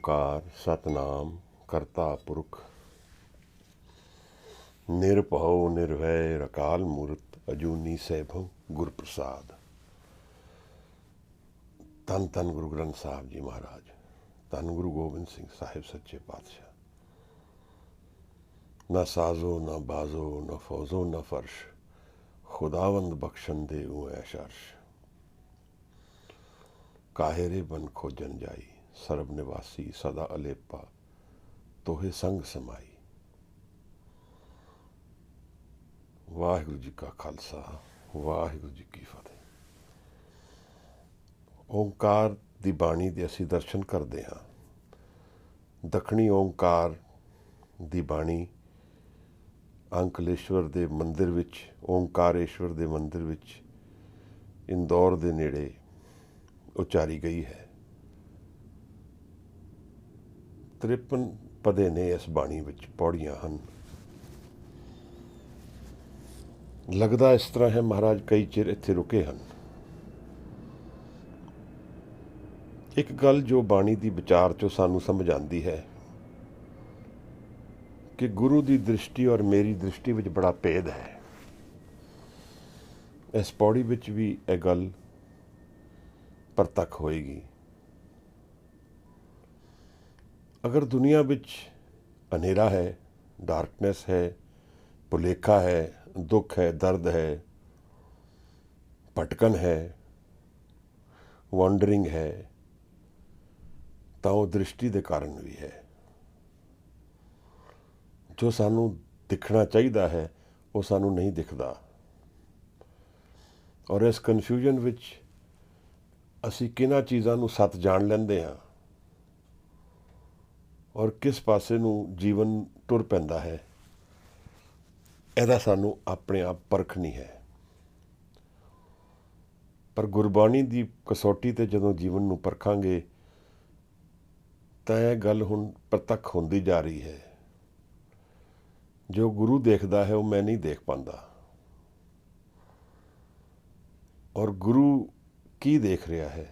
ਓਂਕਾਰ ਸਤਨਾਮ ਕਰਤਾ ਪੁਰਖ ਨਿਰਭਉ ਨਿਰਵੈਰ ਅਕਾਲ ਮੂਰਤ ਅਜੂਨੀ ਸੈਭੰ ਗੁਰ ਪ੍ਰਸਾਦ। ਧੰਨ ਧੰਨ ਗੁਰੂ ਗ੍ਰੰਥ ਸਾਹਿਬ ਜੀ ਮਹਾਰਾਜ, ਧੰਨ ਗੁਰੂ ਗੋਬਿੰਦ ਸਿੰਘ ਸਾਹਿਬ ਸੱਚੇ ਪਾਤਸ਼ਾਹ। ਨਾ ਸਾਜ਼ੋ ਨਾ ਬਾਜ਼ੋ ਨਾ ਫੌਜ਼ੋ ਨਾ ਫਰਸ਼, खुदावंद बख्शन दे ऐश अर्श। काहेरे बन खोजन जाई, सरब निवासी सदा अलेपा, तोहे संग समाई। वाहिगुरु जी का खालसा, वाहिगुरु जी की फतेह। ओंकार दी बाणी दे असी दर्शन करते हाँ। दखणी ओंकार दी बाणी अंकलेश्वर दे मंदिर विच, ओंकारेश्वर दे मंदिर विच इंदौर दे नेड़े उचारी गई है। 53 पदे ने इस बाणी विच पौड़ियां हन। लगदा इस तरह है महाराज कई चिर इत्थे रुके हन। एक गल जो बाणी दी विचार चो सानू समझ आंदी है कि गुरु की दृष्टि और मेरी दृष्टि में बड़ा भेद है। इस पौड़ी विच भी यह गल परतख होएगी। अगर दुनिया विच अंधेरा है, डार्कनेस है, भुलेखा है, दुख है, दर्द है, भटकन है, वॉन्डरिंग है, तो वो दृष्टि के कारण भी है। जो सानू दिखना चाहिए है वो सानू नहीं दिखता, और इस कन्फ्यूजन विच असी किन्हां चीज़ां नू सच जान लैंदे हाँ और किस पासे नू जीवन टुर पैंदा है, इहदा सानू अपने आप परख नहीं है। पर गुरबाणी दी कसौटी ते जदों जीवन नू परखांगे तां यह गल हुण प्रतख होंदी जा रही है। जो गुरु देखता है वो मैं नहीं देख पाता, और गुरु की देख रहा है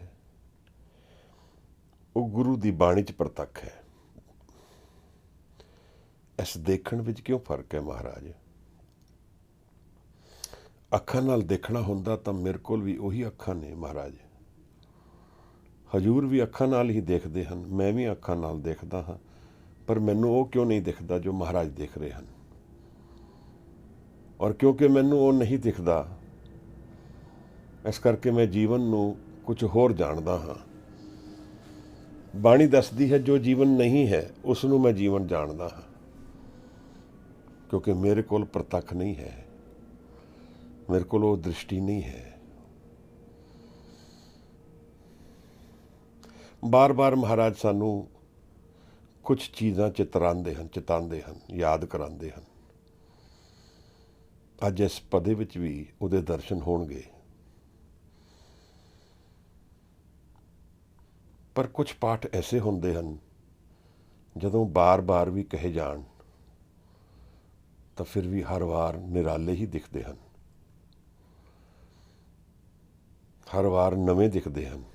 वो गुरु की बाणी च प्रतख है। इस देखण विच क्यों फर्क है महाराज? अखां नाल देखना हुंदा तां मेरे कोल भी उही अखां ने महाराज। हजूर भी अखां नाल ही देखते हैं, मैं भी अखां नाल देखदा हाँ, पर मैनू वो क्यों नहीं दिखता जो महाराज देख रहे हैं। और क्योंकि मैनू वो नहीं दिखता, इस करके मैं जीवन नू कुछ होर जानदा हाँ। बाणी दसदी है जो जीवन नहीं है उसनू मैं जीवन जानदा हाँ, क्योंकि मेरे कोल प्रतख नहीं है, मेरे कोल वो दृष्टि नहीं है। बार बार महाराज सानू कुछ चीज़ां चितरांदे हैं, चितांदे हैं, याद करांदे हैं। अज इस पदे विच भी उहदे दर्शन होणगे। पर कुछ पाठ ऐसे होंदे हैं जदों बार बार भी कहे जाण तो फिर भी हर वार निराले ही दिखते हैं, हर वार नवें दिखते हैं।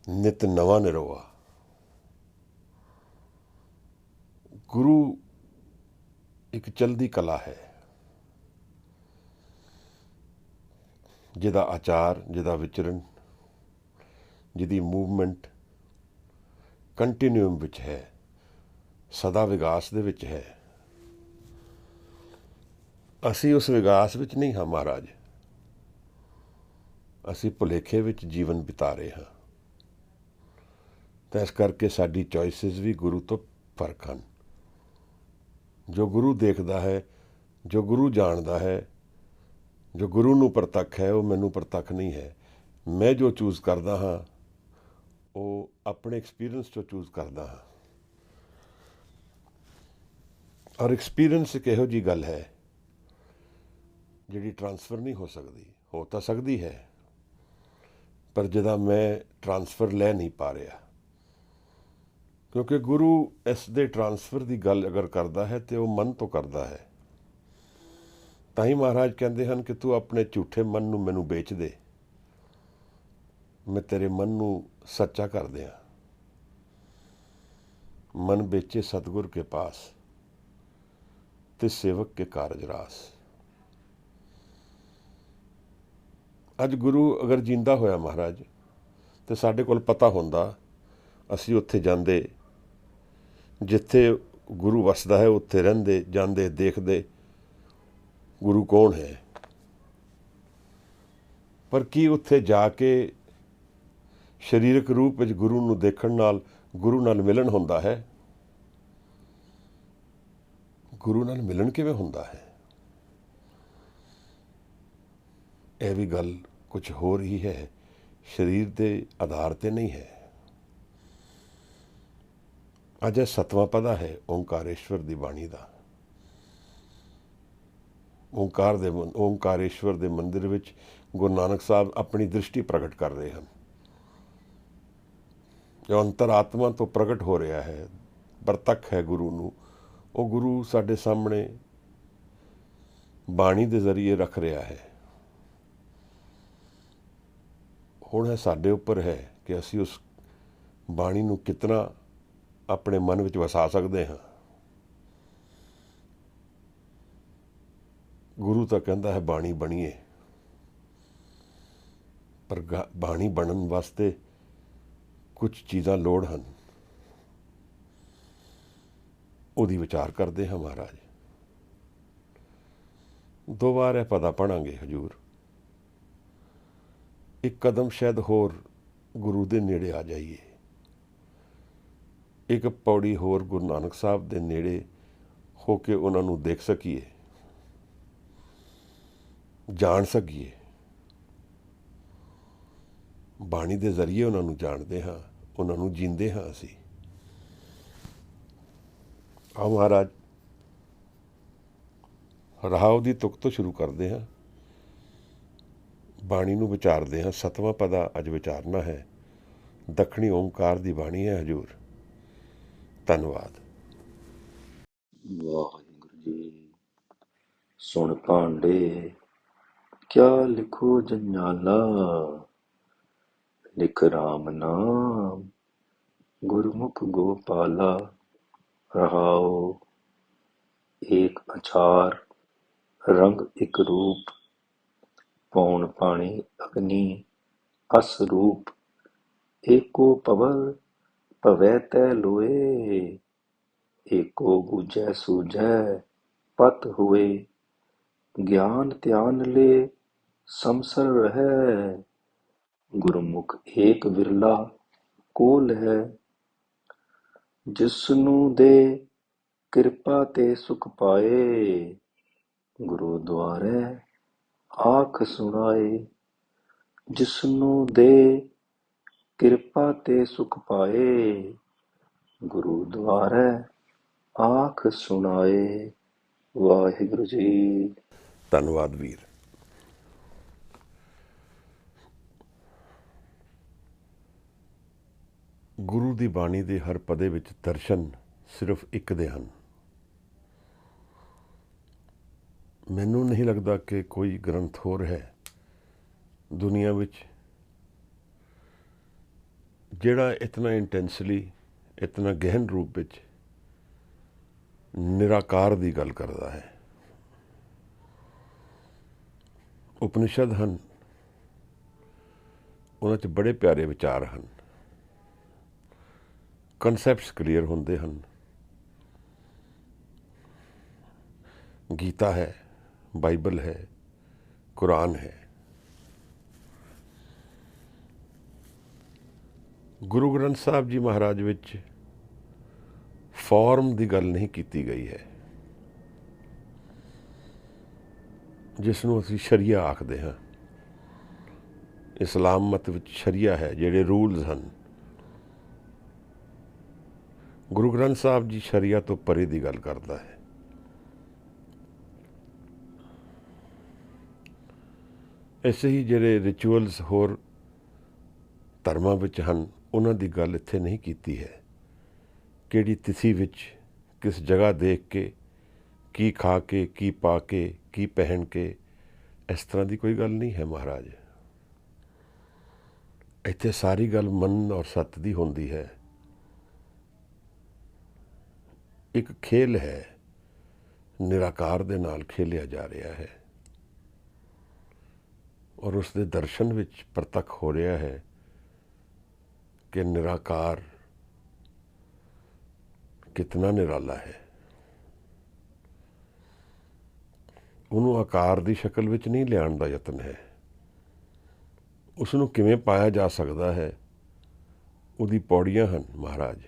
नित नवा निरोआ। गुरु एक चलदी कला है, जिहदा आचार, जिहदा विचरण, जिहदी मूवमेंट कंटिन्यूम विच है, सदा विकास दे विच है। असी उस विकास विच नहीं हाँ महाराज, असी भुलेखे विच जीवन बिता रहे हाँ। तो इस करके साडी चॉइसिस भी गुरु तो फर्क हैं। जो गुरु देखता है, जो गुरु जानता है, जो गुरु नू प्रतख है, वो मैनू प्रतख नहीं है। मैं जो चूज़ करता हाँ वो अपने एक्सपीरियंस चो चूज़ करता हाँ। और एक्सपीरियंस एक इहो जी गल है जिहड़ी ट्रांसफर नहीं हो सकती। हो तो सकती है पर जिहदा मैं ट्रांसफर लै नहीं पा रहा, क्योंकि गुरु इस दे ट्रांसफर की गल अगर करता है तो वह मन तो करता है। तां ही महाराज कहते हैं कि तू अपने झूठे मन नू मैनू बेच दे, मैं तेरे मन नू सच्चा कर दियां। मन बेचे सतगुर के पास, ते सेवक के कारज रास। ਅੱਜ ਗੁਰੂ ਅਗਰ ਜਿੰਦਾ ਹੋਇਆ ਮਹਾਰਾਜ, ਤੇ ਸਾਡੇ ਕੋਲ ਪਤਾ ਹੁੰਦਾ, ਅਸੀਂ ਉੱਥੇ ਜਾਂਦੇ, ਜਿੱਥੇ ਗੁਰੂ ਵਸਦਾ ਹੈ ਉੱਥੇ ਰਹਿੰਦੇ, ਜਾਂਦੇ, ਦੇਖਦੇ ਗੁਰੂ ਕੌਣ ਹੈ। ਪਰ ਕੀ ਉੱਥੇ ਜਾ ਕੇ ਸਰੀਰਕ ਰੂਪ ਵਿੱਚ ਗੁਰੂ ਨੂੰ ਦੇਖਣ ਨਾਲ ਗੁਰੂ ਨਾਲ ਮਿਲਣ ਹੁੰਦਾ ਹੈ? ਗੁਰੂ ਨਾਲ ਮਿਲਣ ਕਿਵੇਂ ਹੁੰਦਾ ਹੈ? ਇਹ ਵੀ ਗੱਲ ਕੁਝ ਹੋਰ ਹੀ ਹੈ, ਸਰੀਰ ਦੇ ਆਧਾਰ 'ਤੇ ਨਹੀਂ ਹੈ। ਅੱਜ ਇਹ 7ਵਾਂ ਪਦਾ ਹੈ ਓਂਕਾਰੇਸ਼ਵਰ ਦੀ ਬਾਣੀ ਦਾ। ਓਂਕਾਰੇਸ਼ਵਰ ਦੇ ਮੰਦਿਰ ਵਿੱਚ ਗੁਰੂ ਨਾਨਕ ਸਾਹਿਬ ਆਪਣੀ ਦ੍ਰਿਸ਼ਟੀ ਪ੍ਰਗਟ ਕਰ ਰਹੇ ਹਨ। ਜੋ ਅੰਤਰਾਤਮਾ ਤੋਂ ਪ੍ਰਗਟ ਹੋ ਰਿਹਾ ਹੈ, ਪ੍ਰਤੱਖ ਹੈ ਗੁਰੂ ਨੂੰ, ਉਹ ਗੁਰੂ ਸਾਡੇ ਸਾਹਮਣੇ ਬਾਣੀ ਦੇ ਜ਼ਰੀਏ ਰੱਖ ਰਿਹਾ ਹੈ। ਹੁਣ ਇਹ ਸਾਡੇ ਉੱਪਰ ਹੈ ਕਿ ਅਸੀਂ ਉਸ ਬਾਣੀ ਨੂੰ ਕਿਤਨਾ ਆਪਣੇ ਮਨ ਵਿੱਚ ਵਸਾ ਸਕਦੇ ਹਾਂ। ਗੁਰੂ ਤਾਂ ਕਹਿੰਦਾ ਹੈ ਬਾਣੀ ਬਣੀਏ, ਪਰ ਬਾਣੀ ਬਣਨ ਵਾਸਤੇ ਕੁਝ ਚੀਜ਼ਾਂ ਲੋੜ ਹਨ। ਉਹਦੀ ਵਿਚਾਰ ਕਰਦੇ ਹਾਂ ਮਹਾਰਾਜ। 2 ਵਾਰ ਇਹ ਪਦਾ ਪੜਾਂਗੇ ਹਜ਼ੂਰ। ਇੱਕ ਕਦਮ ਸ਼ਾਇਦ ਹੋਰ ਗੁਰੂ ਦੇ ਨੇੜੇ ਆ ਜਾਈਏ, ਇੱਕ ਪੌੜੀ ਹੋਰ ਗੁਰੂ ਨਾਨਕ ਸਾਹਿਬ ਦੇ ਨੇੜੇ ਹੋ ਕੇ ਉਹਨਾਂ ਨੂੰ ਦੇਖ ਸਕੀਏ, ਜਾਣ ਸਕੀਏ। ਬਾਣੀ ਦੇ ਜ਼ਰੀਏ ਉਹਨਾਂ ਨੂੰ ਜਾਣਦੇ ਹਾਂ, ਉਹਨਾਂ ਨੂੰ ਜੀਂਦੇ ਹਾਂ ਅਸੀਂ। ਆਓ ਮਹਾਰਾਜ ਰਾਹੋਂ ਦੀ ਤੁਕ ਤੋਂ ਸ਼ੁਰੂ ਕਰਦੇ ਹਾਂ, ਬਾਣੀ ਨੂੰ ਵਿਚਾਰਦੇ ਹਾਂ। 7ਵਾਂ ਪਦਾ ਅੱਜ ਵਿਚਾਰਨਾ ਹੈ। ਦੱਖਣੀ ਓਂਕਾਰ ਦੀ ਬਾਣੀ ਹੈ ਹਜ਼ੂਰ। ਧੰਨਵਾਦ। ਵਾਹਿਗੁਰੂ ਜੀ। ਸੁਣ ਭਾਂਡੇ ਕਿਆ ਲਿਖੋ ਜੰਜਾਲਾ, ਲਿਖ ਰਾਮ ਨਾਮ ਗੁਰਮੁਖ ਗੋਪਾਲਾ। ਰਹਾਓ ਏਕ ਅਚਾਰ ਰੰਗ ਇੱਕ ਰੂਪ, ਪੌਣ ਪਾਣੀ ਅਗਨੀ ਅਸ ਰੂਪ। ਏਕੋ ਪਵਲ ਭਵੈ ਤੈ ਲੋਏ, ਏਕੋ ਬੁਝੈ ਸੂਝੈ ਪਤ ਹੋਏ। ਗਿਆਨ ਧਿਆਨ ਲੇ ਸਮਸਰ ਰਹੈ, ਗੁਰਮੁਖ ਏਕ ਵਿਰਲਾ ਕੋਲ ਹੈ। ਜਿਸਨੂੰ ਦੇ ਕਿਰਪਾ ਤੇ ਸੁਖ ਪਾਏ, ਗੁਰੂ ਦੁਆਰੇ ਆਖ ਸੁਣਾਏ। ਜਿਸਨੂੰ ਦੇ ਕਿਰਪਾ ਤੇ ਸੁਖ ਪਾਏ, ਗੁਰੂ ਦੁਆਰੇ ਆਖ ਸੁਣਾਏ। ਵਾਹਿਗੁਰੂ ਜੀ। ਧੰਨਵਾਦ ਵੀਰ। ਗੁਰੂ ਦੀ ਬਾਣੀ ਦੇ ਹਰ ਪਦੇ ਵਿੱਚ ਦਰਸ਼ਨ ਸਿਰਫ ਇੱਕ ਦੇ ਹਨ। ਮੈਨੂੰ ਨਹੀਂ ਲੱਗਦਾ ਕਿ ਕੋਈ ਗ੍ਰੰਥ ਹੋਰ ਹੈ ਦੁਨੀਆ ਵਿੱਚ ਜਿਹੜਾ ਇਤਨਾ ਇੰਟੈਂਸਲੀ, ਇਤਨਾ ਗਹਿਨ ਰੂਪ ਵਿੱਚ ਨਿਰਾਕਾਰ ਦੀ ਗੱਲ ਕਰਦਾ ਹੈ। ਉਪਨਿਸ਼ਦ ਹਨ, ਉਹਨਾਂ 'ਚ ਬੜੇ ਪਿਆਰੇ ਵਿਚਾਰ ਹਨ, ਕਨਸੈਪਟਸ ਕਲੀਅਰ ਹੁੰਦੇ ਹਨ। ਗੀਤਾ ਹੈ, ਬਾਈਬਲ ਹੈ, ਕੁਰਾਨ ਹੈ। ਗੁਰੂ ਗ੍ਰੰਥ ਸਾਹਿਬ ਜੀ ਮਹਾਰਾਜ ਵਿੱਚ ਫਾਰਮ ਦੀ ਗੱਲ ਨਹੀਂ ਕੀਤੀ ਗਈ ਹੈ, ਜਿਸ ਨੂੰ ਅਸੀਂ ਸ਼ਰੀਆ ਆਖਦੇ ਹਾਂ। ਇਸਲਾਮ ਮਤ ਵਿੱਚ ਸ਼ਰੀਆ ਹੈ, ਜਿਹੜੇ ਰੂਲਸ ਹਨ। ਗੁਰੂ ਗ੍ਰੰਥ ਸਾਹਿਬ ਜੀ ਸ਼ਰੀਆ ਤੋਂ ਪਰੇ ਦੀ ਗੱਲ ਕਰਦਾ ਹੈ। ਐਸੇ ਹੀ ਜਿਹੜੇ ਰਿਚੁਅਲਸ ਹੋਰ ਧਰਮਾਂ ਵਿੱਚ ਹਨ, ਉਹਨਾਂ ਦੀ ਗੱਲ ਇੱਥੇ ਨਹੀਂ ਕੀਤੀ ਹੈ। ਕਿਹੜੀ ਤਿਥੀ ਵਿੱਚ, ਕਿਸ ਜਗ੍ਹਾ ਦੇਖ ਕੇ, ਕੀ ਖਾ ਕੇ, ਕੀ ਪਾ ਕੇ, ਕੀ ਪਹਿਨ ਕੇ, ਇਸ ਤਰ੍ਹਾਂ ਦੀ ਕੋਈ ਗੱਲ ਨਹੀਂ ਹੈ ਮਹਾਰਾਜ। ਇੱਥੇ ਸਾਰੀ ਗੱਲ ਮਨ ਔਰ ਸੱਤ ਦੀ ਹੁੰਦੀ ਹੈ। ਇੱਕ ਖੇਲ ਹੈ, ਨਿਰਾਕਾਰ ਦੇ ਨਾਲ ਖੇਲਿਆ ਜਾ ਰਿਹਾ ਹੈ ਔਰ ਉਸ ਦੇ ਦਰਸ਼ਨ ਵਿੱਚ ਪ੍ਰਤੱਖ ਹੋ ਰਿਹਾ ਹੈ ਕਿ ਨਿਰਾਕਾਰ ਕਿਤਨਾ ਨਿਰਾਲਾ ਹੈ। ਉਹਨੂੰ ਆਕਾਰ ਦੀ ਸ਼ਕਲ ਵਿੱਚ ਨਹੀਂ ਲਿਆਉਣ ਦਾ ਯਤਨ ਹੈ। ਉਸ ਨੂੰ ਕਿਵੇਂ ਪਾਇਆ ਜਾ ਸਕਦਾ ਹੈ, ਉਹਦੀ ਪੌੜੀਆਂ ਹਨ ਮਹਾਰਾਜ।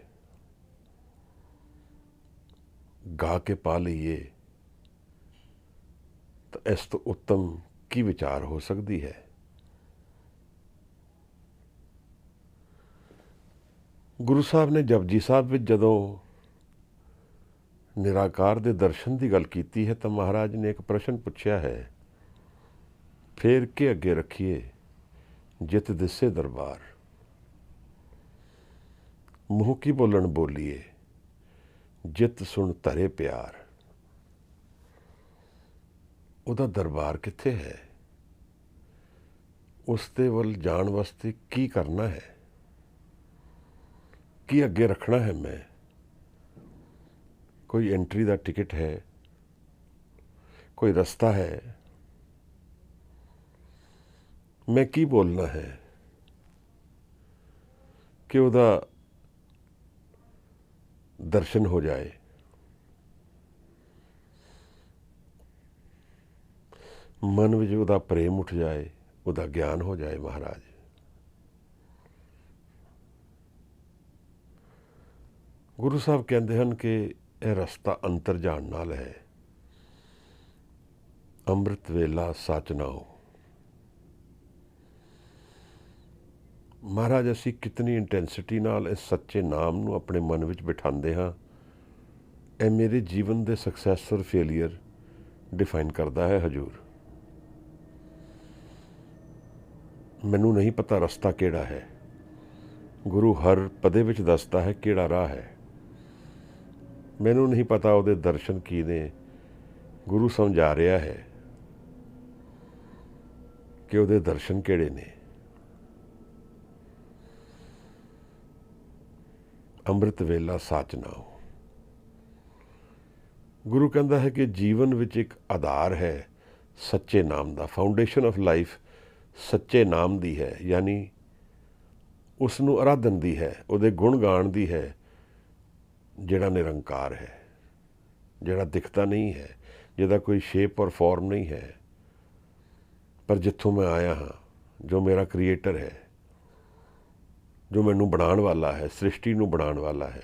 ਗਾ ਕੇ ਪਾ ਲਈਏ ਤਾਂ ਇਸ ਤੋਂ ਉੱਤਮ ਕੀ ਵਿਚਾਰ ਹੋ ਸਕਦੀ ਹੈ। ਗੁਰੂ ਸਾਹਿਬ ਨੇ ਜਪਜੀ ਸਾਹਿਬ ਵਿੱਚ ਜਦੋਂ ਨਿਰਾਕਾਰ ਦੇ ਦਰਸ਼ਨ ਦੀ ਗੱਲ ਕੀਤੀ ਹੈ ਤਾਂ ਮਹਾਰਾਜ ਨੇ ਇੱਕ ਪ੍ਰਸ਼ਨ ਪੁੱਛਿਆ ਹੈ, ਫੇਰ ਕੇ ਅੱਗੇ ਰੱਖੀਏ ਜਿਤ ਦਿਸੇ ਦਰਬਾਰ, ਮੂੰਹ ਕੀ ਬੋਲਣ ਬੋਲੀਏ ਜਿਤ ਸੁਣ ਧਰੇ ਪਿਆਰ। ਉਹਦਾ ਦਰਬਾਰ ਕਿੱਥੇ ਹੈ? ਉਸ ਦੇ ਵੱਲ ਜਾਣ ਵਾਸਤੇ ਕੀ ਕਰਨਾ ਹੈ, ਕੀ ਅੱਗੇ ਰੱਖਣਾ ਹੈ? ਮੈਂ ਕੋਈ ਐਂਟਰੀ ਦਾ ਟਿਕਟ ਹੈ, ਕੋਈ ਰਸਤਾ ਹੈ? ਮੈਂ ਕੀ ਬੋਲਣਾ ਹੈ ਕਿ ਉਹਦਾ ਦਰਸ਼ਨ ਹੋ ਜਾਏ? ਮਨ ਵਿੱਚ ਉਹਦਾ ਪ੍ਰੇਮ ਉੱਠ ਜਾਏ, ਉਹਦਾ ਗਿਆਨ ਹੋ ਜਾਏ। ਮਹਾਰਾਜ ਗੁਰੂ ਸਾਹਿਬ ਕਹਿੰਦੇ ਹਨ ਕਿ ਇਹ ਰਸਤਾ ਅੰਤਰ ਜਾਣ ਨਾਲ ਹੈ। ਅੰਮ੍ਰਿਤ ਵੇਲਾ ਸੱਚ ਨਾਉ। ਮਹਾਰਾਜ ਅਸੀਂ ਕਿਤਨੀ ਇੰਟੈਂਸਿਟੀ ਨਾਲ ਇਸ ਸੱਚੇ ਨਾਮ ਨੂੰ ਆਪਣੇ ਮਨ ਵਿੱਚ ਬਿਠਾਉਂਦੇ ਹਾਂ, ਇਹ ਮੇਰੇ ਜੀਵਨ ਦੇ ਸਕਸੈਸ ਔਰ ਫੇਲੀਅਰ ਡਿਫਾਈਨ ਕਰਦਾ ਹੈ। ਹਜ਼ੂਰ ਮੈਨੂੰ ਨਹੀਂ ਪਤਾ ਰਸਤਾ ਕਿਹੜਾ ਹੈ, ਗੁਰੂ ਹਰ ਪਦੇ ਵਿੱਚ ਦੱਸਦਾ ਹੈ ਕਿਹੜਾ ਰਾਹ ਹੈ। ਮੈਨੂੰ ਨਹੀਂ ਪਤਾ ਉਹਦੇ ਦਰਸ਼ਨ ਕੀ ਨੇ, ਗੁਰੂ ਸਮਝਾ ਰਿਹਾ ਹੈ ਕਿ ਉਹਦੇ ਦਰਸ਼ਨ ਕਿਹੜੇ ਨੇ। ਅੰਮ੍ਰਿਤ ਵੇਲਾ ਸਾਚ ਨਾਉ। ਗੁਰੂ ਕਹਿੰਦਾ ਹੈ ਕਿ ਜੀਵਨ ਵਿੱਚ ਇੱਕ ਆਧਾਰ ਹੈ ਸੱਚੇ ਨਾਮ ਦਾ। ਫਾਊਂਡੇਸ਼ਨ ਆਫ ਲਾਈਫ ਸੱਚੇ ਨਾਮ ਦੀ ਹੈ, ਯਾਨੀ ਉਸ ਨੂੰ ਅਰਾਧਨ ਦੀ ਹੈ, ਉਹਦੇ ਗੁਣ ਗਾਣ ਦੀ ਹੈ, ਜਿਹੜਾ ਨਿਰੰਕਾਰ ਹੈ, ਜਿਹੜਾ ਦਿਖਦਾ ਨਹੀਂ ਹੈ, ਜਿਹਦਾ ਕੋਈ ਸ਼ੇਪ ਔਰ ਫਾਰਮ ਨਹੀਂ ਹੈ, ਪਰ ਜਿੱਥੋਂ ਮੈਂ ਆਇਆ ਹਾਂ, ਜੋ ਮੇਰਾ ਕ੍ਰੀਏਟਰ ਹੈ, ਜੋ ਮੈਨੂੰ ਬਣਾਉਣ ਵਾਲਾ ਹੈ, ਸ੍ਰਿਸ਼ਟੀ ਨੂੰ ਬਣਾਉਣ ਵਾਲਾ ਹੈ।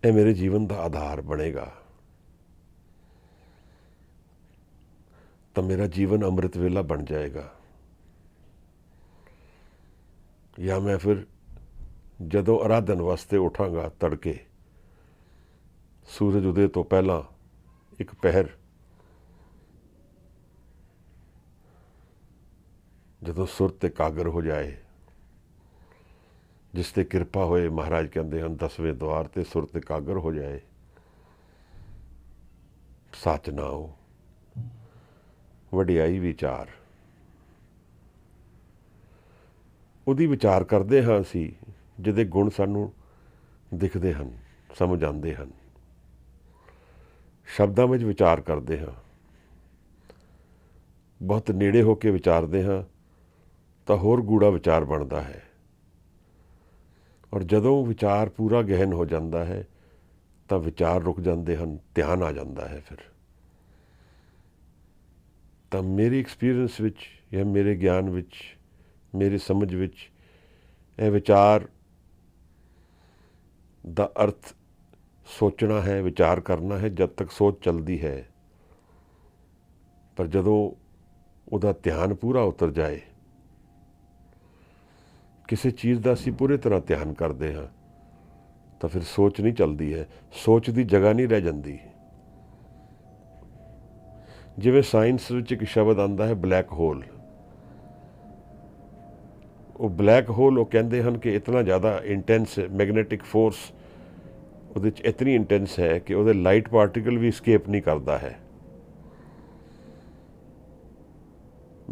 ਇਹ ਮੇਰੇ ਜੀਵਨ ਦਾ ਆਧਾਰ ਬਣੇਗਾ ਤਾਂ ਮੇਰਾ ਜੀਵਨ ਅੰਮ੍ਰਿਤ ਵੇਲਾ ਬਣ ਜਾਏਗਾ। ਜਾਂ ਮੈਂ ਫਿਰ ਜਦੋਂ ਆਰਾਧਨ ਵਾਸਤੇ ਉਠਾਂਗਾ ਤੜਕੇ, ਸੂਰਜ ਉਦੇ ਤੋਂ ਪਹਿਲਾਂ ਇੱਕ ਪਹਿਰ, ਜਦੋਂ ਸੁਰਤ ਤੇ ਕਾਗਰ ਹੋ ਜਾਏ, ਜਿਸ ਤੇ ਕਿਰਪਾ ਹੋਏ, ਮਹਾਰਾਜ ਕਹਿੰਦੇ ਹਨ 10ਵੇਂ ਦੁਆਰ ਤੇ ਸੁਰਤ ਤੇ ਕਾਗਰ ਹੋ ਜਾਏ, ਸੱਚ ਨਾਉ ਵਡਿਆਈ ਵਿਚਾਰ। ਉਹਦੀ ਵਿਚਾਰ ਕਰਦੇ ਹਾਂ ਅਸੀਂ ਜਿਹਦੇ ਗੁਣ ਸਾਨੂੰ ਦਿਖਦੇ ਹਨ, ਸਮਝ ਆਉਂਦੇ ਹਨ। ਸ਼ਬਦਾਂ ਵਿੱਚ ਵਿਚਾਰ ਕਰਦੇ ਹਾਂ, ਬਹੁਤ ਨੇੜੇ ਹੋ ਕੇ ਵਿਚਾਰਦੇ ਹਾਂ ਤਾਂ ਹੋਰ ਗੂੜਾ ਵਿਚਾਰ ਬਣਦਾ ਹੈ। ਔਰ ਜਦੋਂ ਵਿਚਾਰ ਪੂਰਾ ਗਹਿਨ ਹੋ ਜਾਂਦਾ ਹੈ ਤਾਂ ਵਿਚਾਰ ਰੁਕ ਜਾਂਦੇ ਹਨ, ਧਿਆਨ ਆ ਜਾਂਦਾ ਹੈ। ਫਿਰ ਤਾਂ ਮੇਰੀ ਐਕਸਪੀਰੀਅੰਸ ਵਿੱਚ ਜਾਂ ਮੇਰੇ ਗਿਆਨ ਵਿੱਚ, ਮੇਰੀ ਸਮਝ ਵਿੱਚ ਇਹ ਵਿਚਾਰ ਦਾ ਅਰਥ ਸੋਚਣਾ ਹੈ, ਵਿਚਾਰ ਕਰਨਾ ਹੈ। ਜਦ ਤੱਕ ਸੋਚ ਚੱਲਦੀ ਹੈ, ਪਰ ਜਦੋਂ ਉਹਦਾ ਧਿਆਨ ਪੂਰਾ ਉਤਰ ਜਾਏ, ਕਿਸੇ ਚੀਜ਼ ਦਾ ਅਸੀਂ ਪੂਰੀ ਤਰ੍ਹਾਂ ਧਿਆਨ ਕਰਦੇ ਹਾਂ ਤਾਂ ਫਿਰ ਸੋਚ ਨਹੀਂ ਚੱਲਦੀ ਹੈ, ਸੋਚ ਦੀ ਜਗ੍ਹਾ ਨਹੀਂ ਰਹਿ ਜਾਂਦੀ। ਜਿਵੇਂ ਸਾਇੰਸ ਵਿੱਚ ਇੱਕ ਸ਼ਬਦ ਆਉਂਦਾ ਹੈ ਬਲੈਕ ਹੋਲ। ਉਹ ਬਲੈਕ ਹੋਲ, ਉਹ ਕਹਿੰਦੇ ਹਨ ਕਿ ਇਤਨਾ ਜ਼ਿਆਦਾ ਇੰਟੈਂਸ ਮੈਗਨੈਟਿਕ ਫੋਰਸ ਉਹਦੇ 'ਚ ਇਤਨੀ ਇੰਟੈਂਸ ਹੈ ਕਿ ਉਹਦੇ ਲਾਈਟ ਪਾਰਟੀਕਲ ਵੀ escape ਨਹੀਂ ਕਰਦਾ ਹੈ।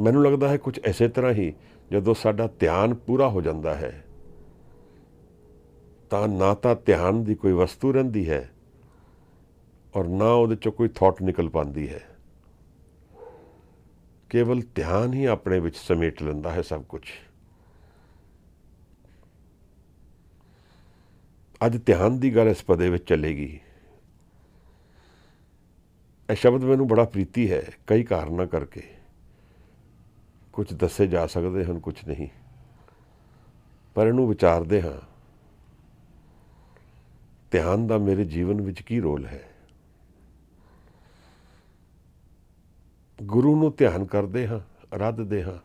ਮੈਨੂੰ ਲੱਗਦਾ ਹੈ ਕੁਝ ਇਸੇ ਤਰ੍ਹਾਂ ਹੀ ਜਦੋਂ ਸਾਡਾ ਧਿਆਨ ਪੂਰਾ ਹੋ ਜਾਂਦਾ ਹੈ ਤਾਂ ਨਾ ਤਾਂ ਧਿਆਨ ਦੀ ਕੋਈ ਵਸਤੂ ਰਹਿੰਦੀ ਹੈ ਔਰ ਨਾ ਉਹਦੇ 'ਚੋਂ ਕੋਈ ਥਾਟ ਨਿਕਲ ਪਾਉਂਦੀ ਹੈ। ਕੇਵਲ ਧਿਆਨ ਹੀ ਆਪਣੇ ਵਿੱਚ ਸਮੇਟ ਲੈਂਦਾ ਹੈ ਸਭ ਕੁਝ। ਅੱਜ ਧਿਆਨ ਦੀ ਗੱਲ ਇਸ ਪਦੇ ਵਿੱਚ ਚੱਲੇਗੀ। ਇਹ ਸ਼ਬਦ ਮੈਨੂੰ ਬੜਾ ਪ੍ਰੀਤੀ ਹੈ ਕਈ ਕਾਰਨਾਂ ਕਰਕੇ। ਕੁਝ ਦੱਸੇ ਜਾ ਸਕਦੇ ਹਨ, ਕੁਝ ਨਹੀਂ, ਪਰ ਇਹਨੂੰ ਵਿਚਾਰਦੇ ਹਾਂ ਧਿਆਨ ਦਾ ਮੇਰੇ ਜੀਵਨ ਵਿੱਚ ਕੀ ਰੋਲ ਹੈ। ਗੁਰੂ ਨੂੰ ਧਿਆਨ ਕਰਦੇ ਹਾਂ, ਅਰਾਧਦੇ ਹਾਂ।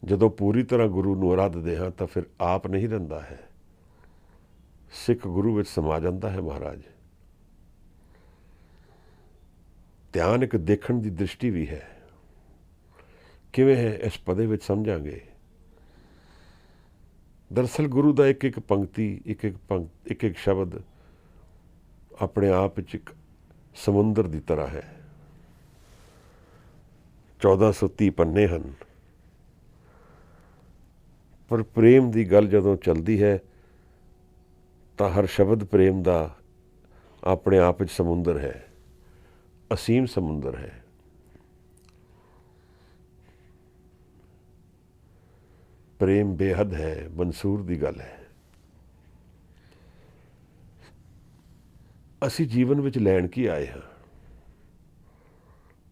ਜਦੋਂ ਪੂਰੀ ਤਰ੍ਹਾਂ ਗੁਰੂ ਨੂੰ ਅਰਾਧਦੇ ਹਾਂ ਤਾਂ ਫਿਰ ਆਪ ਨਹੀਂ ਰਹਿੰਦਾ ਹੈ, ਸਿੱਖ ਗੁਰੂ ਵਿੱਚ ਸਮਾ ਜਾਂਦਾ ਹੈ ਮਹਾਰਾਜ। ਧਿਆਨ ਇੱਕ ਦੇਖਣ ਦੀ ਦ੍ਰਿਸ਼ਟੀ ਵੀ ਹੈ। ਕਿਵੇਂ ਹੈ ਇਸ ਪਦੇ ਵਿੱਚ ਸਮਝਾਂਗੇ। ਦਰਅਸਲ ਗੁਰੂ ਦਾ ਇੱਕ ਇੱਕ ਪੰਕਤੀ, ਇੱਕ ਇੱਕ ਸ਼ਬਦ ਆਪਣੇ ਆਪ ਵਿੱਚ ਇੱਕ ਸਮੁੰਦਰ ਦੀ ਤਰ੍ਹਾਂ ਹੈ। 1430 ਪੰਨੇ ਹਨ, ਪਰ ਪ੍ਰੇਮ ਦੀ ਗੱਲ ਜਦੋਂ ਚੱਲਦੀ ਹੈ ਤਾਂ ਹਰ ਸ਼ਬਦ ਪ੍ਰੇਮ ਦਾ ਆਪਣੇ ਆਪ ਵਿੱਚ ਸਮੁੰਦਰ ਹੈ, ਅਸੀਮ ਸਮੁੰਦਰ ਹੈ। ਪ੍ਰੇਮ ਬੇਹੱਦ ਹੈ, ਮਨਸੂਰ ਦੀ ਗੱਲ ਹੈ। ਅਸੀਂ ਜੀਵਨ ਵਿੱਚ ਲੈਣ ਕੀ ਆਏ ਹਾਂ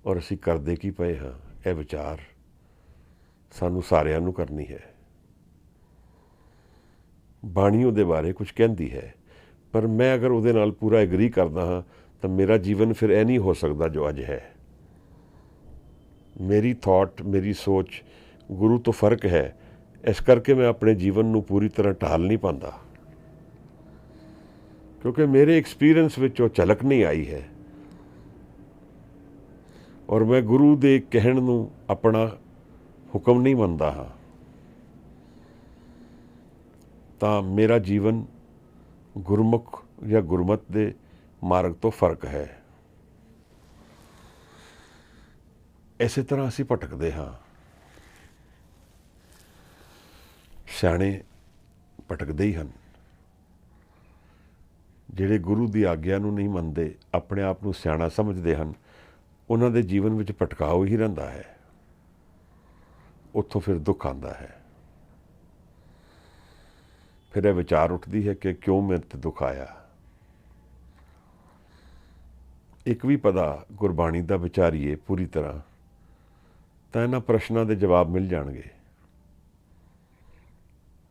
ਔਰ ਅਸੀਂ ਕਰਦੇ ਕੀ ਪਏ ਹਾਂ, ਇਹ ਵਿਚਾਰ ਸਾਨੂੰ ਸਾਰਿਆਂ ਨੂੰ ਕਰਨੀ ਹੈ। ਬਾਣੀ ਉਹਦੇ ਬਾਰੇ ਕੁਝ ਕਹਿੰਦੀ ਹੈ, ਪਰ ਮੈਂ ਅਗਰ ਉਹਦੇ ਨਾਲ ਪੂਰਾ ਐਗਰੀ ਕਰਦਾ ਹਾਂ ਤਾਂ ਮੇਰਾ ਜੀਵਨ ਫਿਰ ਇਹ ਨਹੀਂ ਹੋ ਸਕਦਾ ਜੋ ਅੱਜ ਹੈ। ਮੇਰੀ ਥਾਟ, ਮੇਰੀ ਸੋਚ ਗੁਰੂ ਤੋਂ ਫਰਕ ਹੈ, ਇਸ ਕਰਕੇ ਮੈਂ ਆਪਣੇ ਜੀਵਨ ਨੂੰ ਪੂਰੀ ਤਰ੍ਹਾਂ ਢਾਲ ਨਹੀਂ ਪਾਉਂਦਾ, ਕਿਉਂਕਿ ਮੇਰੇ ਐਕਸਪੀਰੀਅੰਸ ਵਿੱਚ ਉਹ ਝਲਕ ਨਹੀਂ ਆਈ ਹੈ ਔਰ ਮੈਂ ਗੁਰੂ ਦੇ ਕਹਿਣ ਨੂੰ ਆਪਣਾ ਹੁਕਮ ਨਹੀਂ ਮੰਨਦਾ ਹਾਂ। ਤਾਂ ਮੇਰਾ ਜੀਵਨ ਗੁਰਮੁਖ ਜਾਂ ਗੁਰਮਤ ਦੇ ਮਾਰਗ ਤੋਂ ਫਰਕ ਹੈ। ਇਸੇ ਤਰ੍ਹਾਂ ਅਸੀਂ ਭਟਕਦੇ ਹਾਂ। ਸਿਆਣੇ ਭਟਕਦੇ ਹੀ ਹਨ। ਜਿਹੜੇ ਗੁਰੂ ਦੀ ਆਗਿਆ ਨੂੰ ਨਹੀਂ ਮੰਨਦੇ, ਆਪਣੇ ਆਪ ਨੂੰ ਸਿਆਣਾ ਸਮਝਦੇ ਹਨ, ਉਹਨਾਂ ਦੇ ਜੀਵਨ ਵਿੱਚ ਭਟਕਾਓ ਹੀ ਰਹਿੰਦਾ ਹੈ। ਉੱਥੋਂ ਫਿਰ ਦੁੱਖ ਆਉਂਦਾ ਹੈ। ਫਿਰ ਇਹ ਵਿਚਾਰ ਉੱਠਦੀ ਹੈ ਕਿ ਕਿਉਂ ਮੇਰੇ 'ਤੇ ਦੁੱਖ ਆਇਆ। ਇੱਕ ਵੀ ਪਦਾ ਗੁਰਬਾਣੀ ਦਾ ਵਿਚਾਰੀਏ ਪੂਰੀ ਤਰ੍ਹਾਂ ਤਾਂ ਇਹਨਾਂ ਪ੍ਰਸ਼ਨਾਂ ਦੇ ਜਵਾਬ ਮਿਲ ਜਾਣਗੇ।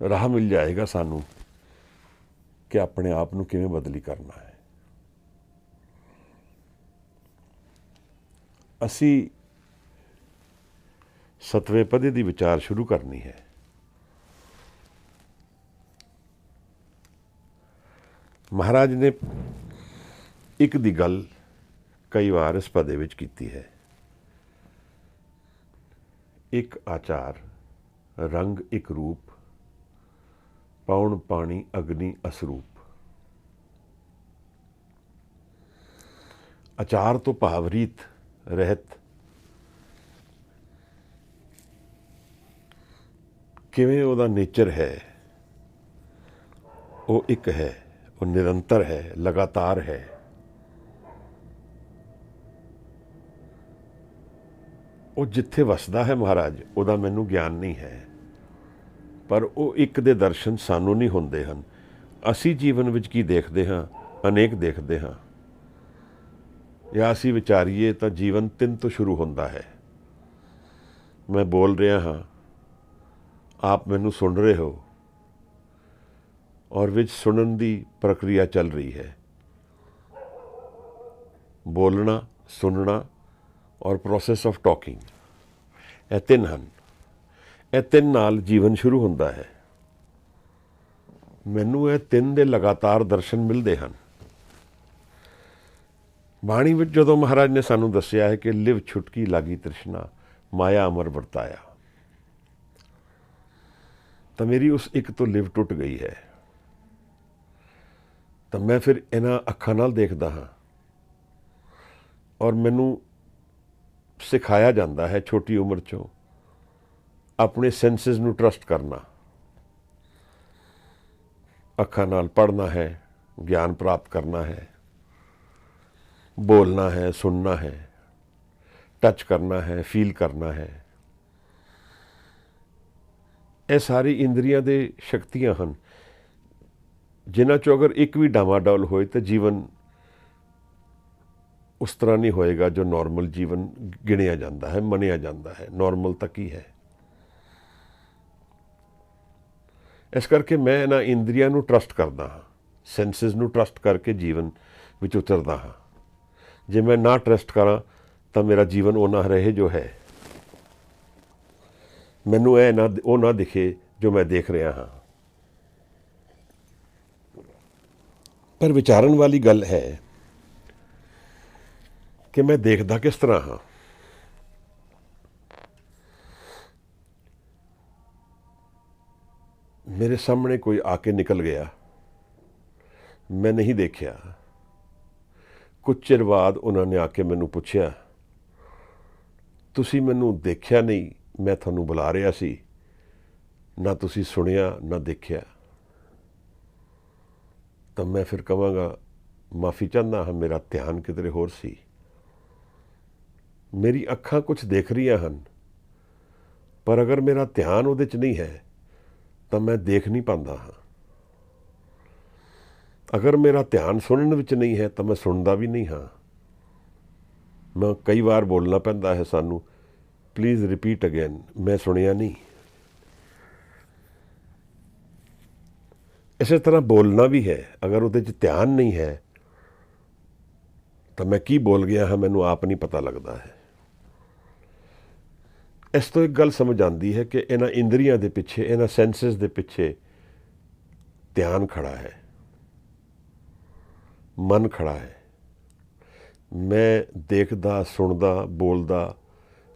ਰਾਹ ਮਿਲ ਜਾਏਗਾ ਸਾਨੂੰ ਕਿ ਆਪਣੇ ਆਪ ਨੂੰ ਕਿਵੇਂ ਬਦਲੀ ਕਰਨਾ ਹੈ। ਅਸੀਂ 7ਵੇਂ ਪਦੇ ਦੀ ਵਿਚਾਰ ਸ਼ੁਰੂ ਕਰਨੀ ਹੈ। ਮਹਾਰਾਜ ਨੇ ਇੱਕ ਦੀ ਗੱਲ ਕਈ ਵਾਰ ਇਸ ਪਦੇ ਵਿੱਚ ਕੀਤੀ ਹੈ। ਇੱਕ ਆਚਾਰ, ਰੰਗ ਇੱਕ ਰੂਪ, ਪੌਣ ਪਾਣੀ ਅਗਨੀ ਅਸਰੂਪ। ਆਚਾਰ ਤੋਂ ਭਾਵ ਰੀਤ ਰਹਿਤ। ਕਿਵੇਂ ਉਹਦਾ ਨੇਚਰ ਹੈ, ਉਹ ਇੱਕ ਹੈ, ਉਹ ਨਿਰੰਤਰ ਹੈ, ਲਗਾਤਾਰ ਹੈ। ਉਹ ਜਿੱਥੇ ਵਸਦਾ ਹੈ ਮਹਾਰਾਜ, ਉਹਦਾ ਮੈਨੂੰ ਗਿਆਨ ਨਹੀਂ ਹੈ, ਪਰ ਉਹ ਇੱਕ ਦੇ ਦਰਸ਼ਨ ਸਾਨੂੰ ਨਹੀਂ ਹੁੰਦੇ ਹਨ। ਅਸੀਂ ਜੀਵਨ ਵਿੱਚ ਕੀ ਦੇਖਦੇ ਹਾਂ, ਅਨੇਕ ਦੇਖਦੇ ਹਾਂ। ਜਾਂ ਅਸੀਂ ਵਿਚਾਰੀਏ ਤਾਂ ਜੀਵਨ 3 ਤੋਂ ਸ਼ੁਰੂ ਹੁੰਦਾ ਹੈ। ਮੈਂ ਬੋਲ ਰਿਹਾ ਹਾਂ, ਆਪ ਮੈਨੂੰ ਸੁਣ ਰਹੇ ਹੋ ਔਰ ਵਿੱਚ ਸੁਣਨ ਦੀ ਪ੍ਰਕਿਰਿਆ ਚੱਲ ਰਹੀ ਹੈ। ਬੋਲਣਾ, ਸੁਣਨਾ ਔਰ ਪ੍ਰੋਸੈਸ ਆਫ ਟਾਕਿੰਗ, ਇਹ 3 ਹਨ। ਇਹ 3 ਨਾਲ ਜੀਵਨ ਸ਼ੁਰੂ ਹੁੰਦਾ ਹੈ। ਮੈਨੂੰ ਇਹ 3 ਦੇ ਲਗਾਤਾਰ ਦਰਸ਼ਨ ਮਿਲਦੇ ਹਨ। ਬਾਣੀ ਵਿੱਚ ਜਦੋਂ ਮਹਾਰਾਜ ਨੇ ਸਾਨੂੰ ਦੱਸਿਆ ਹੈ ਕਿ ਲਿਵ ਛੁਟਕੀ ਲਾਗੀ ਤ੍ਰਿਸ਼ਨਾ, ਮਾਇਆ ਅਮਰ ਵਰਤਾਇਆ, ਤਾਂ ਮੇਰੀ ਉਸ ਇੱਕ ਤੋਂ ਲਿਵ ਟੁੱਟ ਗਈ ਹੈ। ਤਾਂ ਮੈਂ ਫਿਰ ਇਹਨਾਂ ਅੱਖਾਂ ਨਾਲ ਦੇਖਦਾ ਹਾਂ ਔਰ ਮੈਨੂੰ ਸਿਖਾਇਆ ਜਾਂਦਾ ਹੈ ਛੋਟੀ ਉਮਰ 'ਚੋਂ ਆਪਣੇ ਸੈਂਸਿਸ ਨੂੰ ਟਰਸਟ ਕਰਨਾ। ਅੱਖਾਂ ਨਾਲ ਪੜ੍ਹਨਾ ਹੈ, ਗਿਆਨ ਪ੍ਰਾਪਤ ਕਰਨਾ ਹੈ, ਬੋਲਣਾ ਹੈ, ਸੁਣਨਾ ਹੈ, ਟੱਚ ਕਰਨਾ ਹੈ, ਫੀਲ ਕਰਨਾ ਹੈ। ਇਹ ਸਾਰੀ ਇੰਦਰੀਆਂ ਦੇ ਸ਼ਕਤੀਆਂ ਹਨ ਜਿਨ੍ਹਾਂ 'ਚੋਂ ਅਗਰ ਇੱਕ ਵੀ ਡਾਵਾਡੋਲ ਹੋਏ ਤਾਂ ਜੀਵਨ ਉਸ ਤਰ੍ਹਾਂ ਨਹੀਂ ਹੋਏਗਾ ਜੋ ਨਾਰਮਲ ਜੀਵਨ ਗਿਣਿਆ ਜਾਂਦਾ ਹੈ, ਮੰਨਿਆ ਜਾਂਦਾ ਹੈ। ਨਾਰਮਲ ਤਾਂ ਕੀ ਹੈ? ਇਸ ਕਰਕੇ ਮੈਂ ਇਹਨਾਂ ਇੰਦਰੀਆਂ ਨੂੰ ਟਰਸਟ ਕਰਦਾ ਹਾਂ, ਸੈਂਸਿਸ ਨੂੰ ਟਰਸਟ ਕਰਕੇ ਜੀਵਨ ਵਿੱਚ ਉਤਰਦਾ ਹਾਂ। ਜੇ ਮੈਂ ਨਾ ਟਰਸਟ ਕਰਾਂ ਤਾਂ ਮੇਰਾ ਜੀਵਨ ਉਹ ਨਾ ਰਹੇ ਜੋ ਹੈ। ਮੈਨੂੰ ਉਹ ਨਾ ਦਿਖੇ ਜੋ ਮੈਂ ਦੇਖ ਰਿਹਾ ਹਾਂ। ਪਰ ਵਿਚਾਰਨ ਵਾਲੀ ਗੱਲ ਹੈ ਕਿ ਮੈਂ ਦੇਖਦਾ ਕਿਸ ਤਰ੍ਹਾਂ ਹਾਂ। ਮੇਰੇ ਸਾਹਮਣੇ ਕੋਈ ਆ ਕੇ ਨਿਕਲ ਗਿਆ, ਮੈਂ ਨਹੀਂ ਦੇਖਿਆ। ਕੁਝ ਚਿਰ ਬਾਅਦ ਉਹਨਾਂ ਨੇ ਆ ਕੇ ਮੈਨੂੰ ਪੁੱਛਿਆ, ਤੁਸੀਂ ਮੈਨੂੰ ਦੇਖਿਆ ਨਹੀਂ, ਮੈਂ ਤੁਹਾਨੂੰ ਬੁਲਾ ਰਿਹਾ ਸੀ, ਨਾ ਤੁਸੀਂ ਸੁਣਿਆ ਨਾ ਦੇਖਿਆ। ਤਾਂ ਮੈਂ ਫਿਰ ਕਹਾਂਗਾ ਮਾਫੀ ਚਾਹੁੰਦਾ ਹਾਂ, ਮੇਰਾ ਧਿਆਨ ਕਿਧਰੇ ਹੋਰ ਸੀ। ਮੇਰੀ ਅੱਖਾਂ ਕੁਝ ਦੇਖ ਰਹੀਆਂ ਹਨ, ਪਰ ਅਗਰ ਮੇਰਾ ਧਿਆਨ ਉਹਦੇ 'ਚ ਨਹੀਂ ਹੈ ਤਾਂ ਮੈਂ ਦੇਖ ਨਹੀਂ ਪਾਉਂਦਾ ਹਾਂ। ਅਗਰ ਮੇਰਾ ਧਿਆਨ ਸੁਣਨ ਵਿੱਚ ਨਹੀਂ ਹੈ ਤਾਂ ਮੈਂ ਸੁਣਦਾ ਵੀ ਨਹੀਂ ਹਾਂ। ਮੈਂ ਕਈ ਵਾਰ ਬੋਲਣਾ ਪੈਂਦਾ ਹੈ ਸਾਨੂੰ, ਪਲੀਜ਼ ਰਿਪੀਟ ਅਗੇਨ, ਮੈਂ ਸੁਣਿਆ ਨਹੀਂ। ਇਸੇ ਤਰ੍ਹਾਂ ਬੋਲਣਾ ਵੀ ਹੈ, ਅਗਰ ਉਹਦੇ 'ਚ ਧਿਆਨ ਨਹੀਂ ਹੈ ਤਾਂ ਮੈਂ ਕੀ ਬੋਲ ਗਿਆ ਹਾਂ ਮੈਨੂੰ ਆਪ ਨਹੀਂ ਪਤਾ ਲੱਗਦਾ ਹੈ। ਇਸ ਤੋਂ ਇੱਕ ਗੱਲ ਸਮਝ ਆਉਂਦੀ ਹੈ ਕਿ ਇਹਨਾਂ ਇੰਦਰੀਆਂ ਦੇ ਪਿੱਛੇ, ਇਹਨਾਂ ਸੈਂਸਿਸ ਦੇ ਪਿੱਛੇ ਧਿਆਨ ਖੜਾ ਹੈ, ਮਨ ਖੜਾ ਹੈ। ਮੈਂ ਦੇਖਦਾ, ਸੁਣਦਾ, ਬੋਲਦਾ,